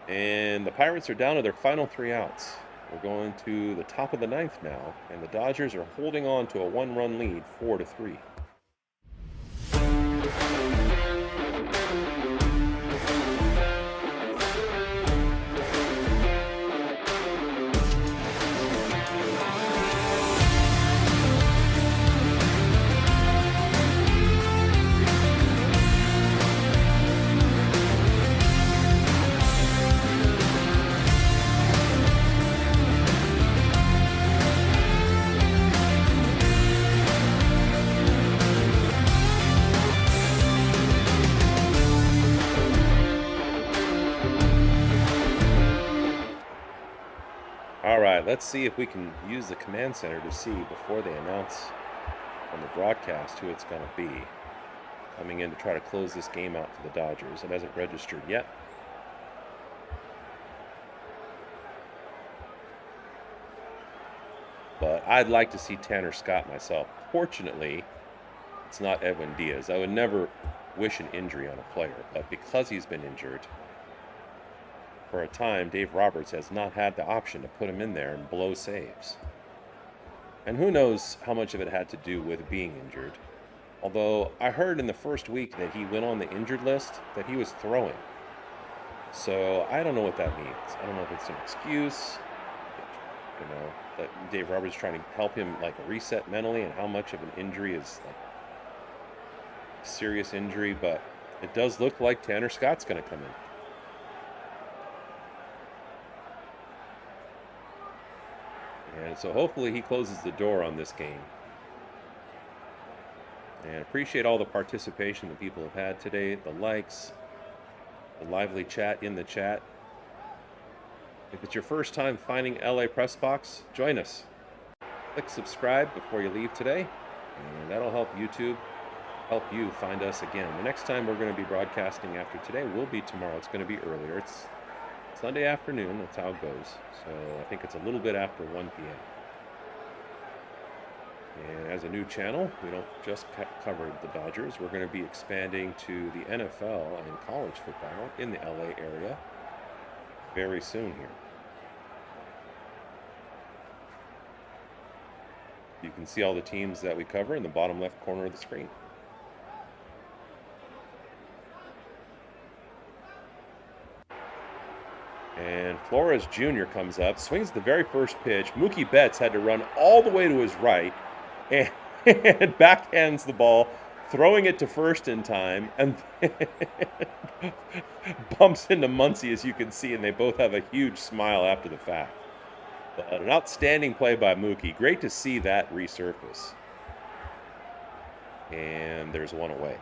And the Pirates are down to their final 3 outs. We're going to the top of the 9th now, and the Dodgers are holding on to a 1-run lead, 4-3. All right, let's see if we can use the command center to see before they announce on the broadcast who it's going to be coming in to try to close this game out for the Dodgers. It hasn't registered yet. But I'd like to see Tanner Scott myself. Fortunately, it's not Edwin Diaz. I would never wish an injury on a player, but because he's been injured for a time, Dave Roberts has not had the option to put him in there and blow saves. And who knows how much of it had to do with being injured. Although I heard in the first week that he went on the injured list that he was throwing. So I don't know what that means. I don't know if it's an excuse, that Dave Roberts is trying to help him like reset mentally, and how much of an injury is like serious injury. But it does look like Tanner Scott's going to come in. And so hopefully he closes the door on this game. And appreciate all the participation that people have had today, the likes, the lively chat in the chat. If it's your first time finding LA Press Box, join us. Click subscribe before you leave today, and that'll help YouTube help you find us again. The next time we're going to be broadcasting after today will be tomorrow. It's going to be earlier. It's Sunday afternoon, that's how it goes. So I think it's a little bit after 1 p.m. And as a new channel, we don't just cover the Dodgers. We're going to be expanding to the NFL and college football in the LA area very soon here. You can see all the teams that we cover in the bottom left corner of the screen. And Flores Jr. comes up, swings the very first pitch. Mookie Betts had to run all the way to his right and backhands the ball, throwing it to first in time, and bumps into Muncy, as you can see, and they both have a huge smile after the fact. But an outstanding play by Mookie. Great to see that resurface. And there's one away.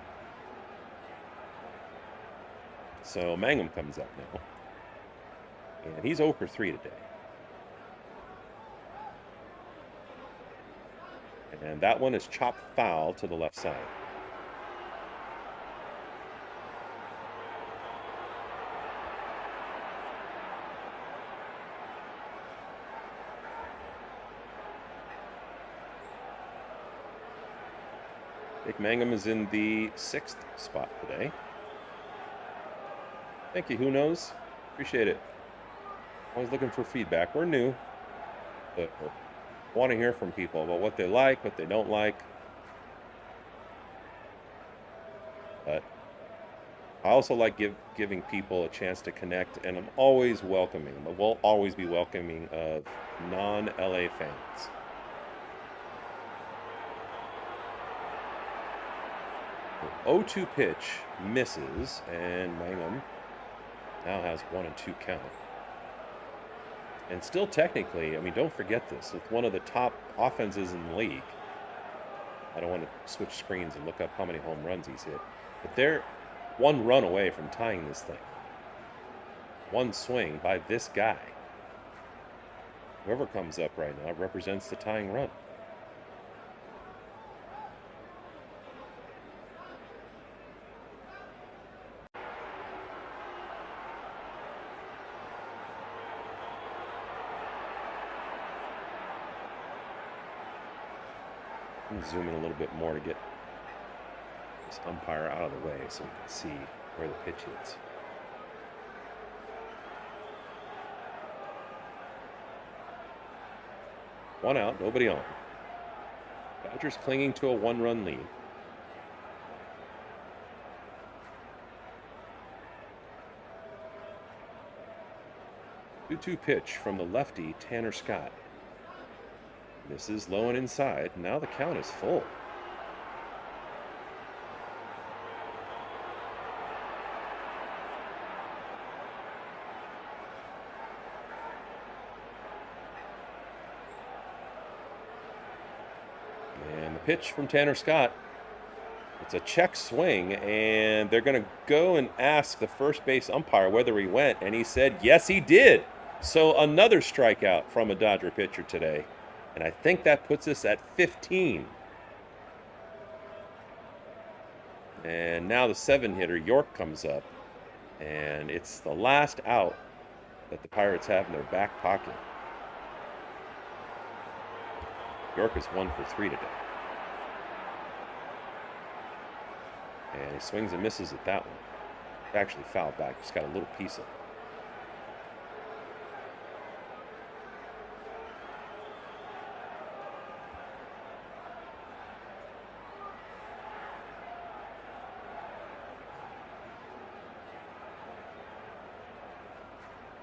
So Mangum comes up now. And he's 0 for 3 today. And that one is chopped foul to the left side. Nick Mangum is in the 6th spot today. Thank you. Who knows? Appreciate it. Always looking for feedback. We're new, but want to hear from people about what they like, what they don't like. But I also like giving people a chance to connect, and I'm always welcoming. I will always be welcoming of non-LA fans. 0-2 pitch misses, and Mangum now has 1-2 count. And still technically, I mean, don't forget this, with one of the top offenses in the league. I don't want to switch screens and look up how many home runs he's hit. But they're one run away from tying this thing. One swing by this guy. Whoever comes up right now represents the tying run. Zoom in a little bit more to get this umpire out of the way so we can see where the pitch hits. One out, nobody on. Dodgers clinging to a one-run lead. Two-two pitch from the lefty, Tanner Scott. Misses low and inside. Now the count is full. And the pitch from Tanner Scott. It's a check swing, and they're going to go and ask the first base umpire whether he went, and he said, yes, he did. So another strikeout from a Dodger pitcher today. And I think that puts us at 15. And now the 7-hitter, York, comes up. And it's the last out that the Pirates have in their back pocket. York is 1 for 3 today. And he swings and misses at that one. Actually fouled back, just got a little piece of it.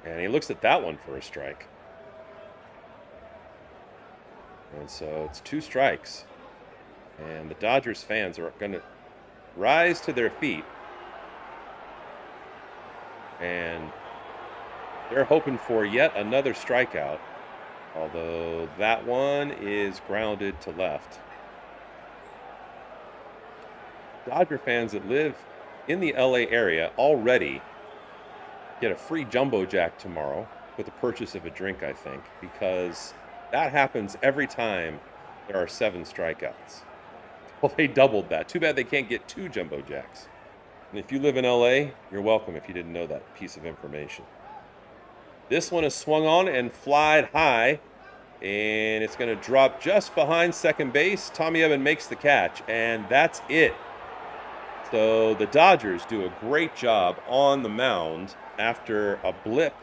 And he looks at that one for a strike. And so it's 2 strikes. And the Dodgers fans are going to rise to their feet. And they're hoping for yet another strikeout. Although that one is grounded to left. Dodger fans that live in the LA area already get a free jumbo jack tomorrow with the purchase of a drink, I think, because that happens every time there are 7 strikeouts. Well, they doubled that. Too bad they can't get 2 jumbo jacks. And if you live in LA, you're welcome if you didn't know that piece of information. This one is swung on and flied high, and it's going to drop just behind second base. Tommy Edman makes the catch, and that's it. So the Dodgers do a great job on the mound after a blip,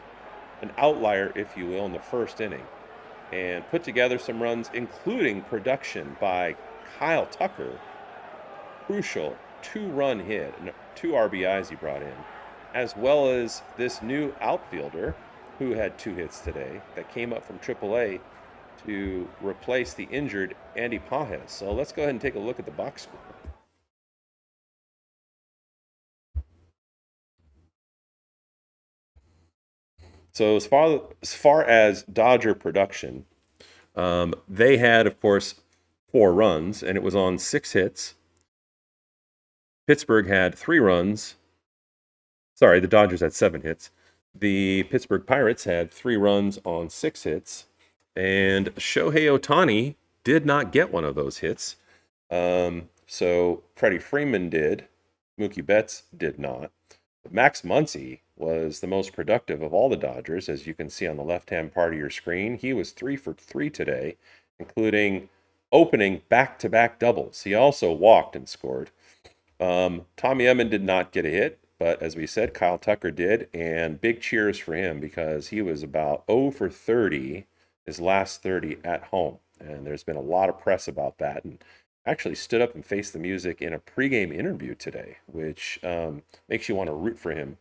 an outlier, if you will, in the first inning, and put together some runs, including production by Kyle Tucker. Crucial 2-run hit, 2 RBIs he brought in, as well as this new outfielder who had 2 hits today that came up from AAA to replace the injured Andy Pages. So let's go ahead and take a look at the box score. So as far as Dodger production, they had, of course, 4 runs, and it was on 6 hits. Pittsburgh had 3 runs. Sorry, the Dodgers had 7 hits. The Pittsburgh Pirates had 3 runs on 6 hits. And Shohei Ohtani did not get one of those hits. So Freddie Freeman did. Mookie Betts did not. But Max Muncy was the most productive of all the Dodgers, as you can see on the left-hand part of your screen. He was 3 for 3 today, including opening back-to-back doubles. He also walked and scored. Tommy Edman did not get a hit, but as we said, Kyle Tucker did, and big cheers for him because he was about 0 for 30, his last 30 at home. And there's been a lot of press about that, and actually stood up and faced the music in a pregame interview today, which makes you want to root for him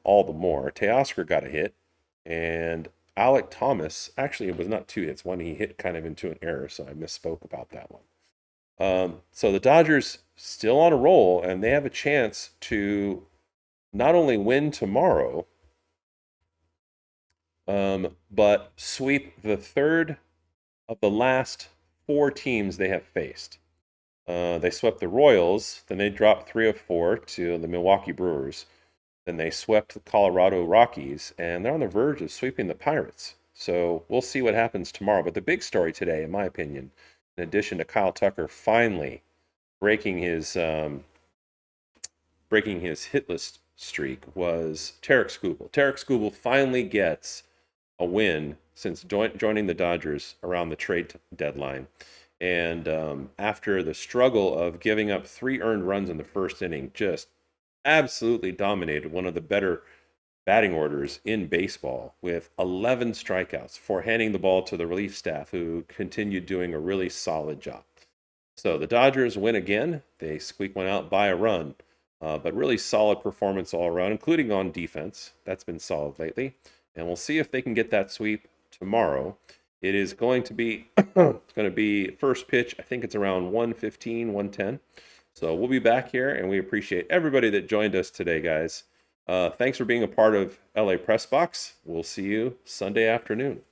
all the more. Teoscar got a hit, and Alec Thomas, actually it was not 2 hits. One he hit kind of into an error, so I misspoke about that one. So the Dodgers still on a roll, and they have a chance to not only win tomorrow, but sweep the third of the last four teams they have faced. They swept the Royals, then they dropped 3 of 4 to the Milwaukee Brewers. Then they swept the Colorado Rockies, and they're on the verge of sweeping the Pirates. So we'll see what happens tomorrow. But the big story today, in my opinion, in addition to Kyle Tucker finally breaking his hitless streak, was Tarek Skubal. Tarek Skubal finally gets a win since joining the Dodgers around the trade deadline. And after the struggle of giving up 3 earned runs in the first inning, just absolutely dominated one of the better batting orders in baseball with 11 strikeouts for handing the ball to the relief staff, who continued doing a really solid job. So the Dodgers win again. They squeak one out by a run, but really solid performance all around, including on defense. That's been solid lately. And we'll see if they can get that sweep tomorrow. It is going to be it's going to be first pitch. I think it's around 1:15, 1:10. So we'll be back here, and we appreciate everybody that joined us today, guys. Thanks for being a part of LA Press Box. We'll see you Sunday afternoon.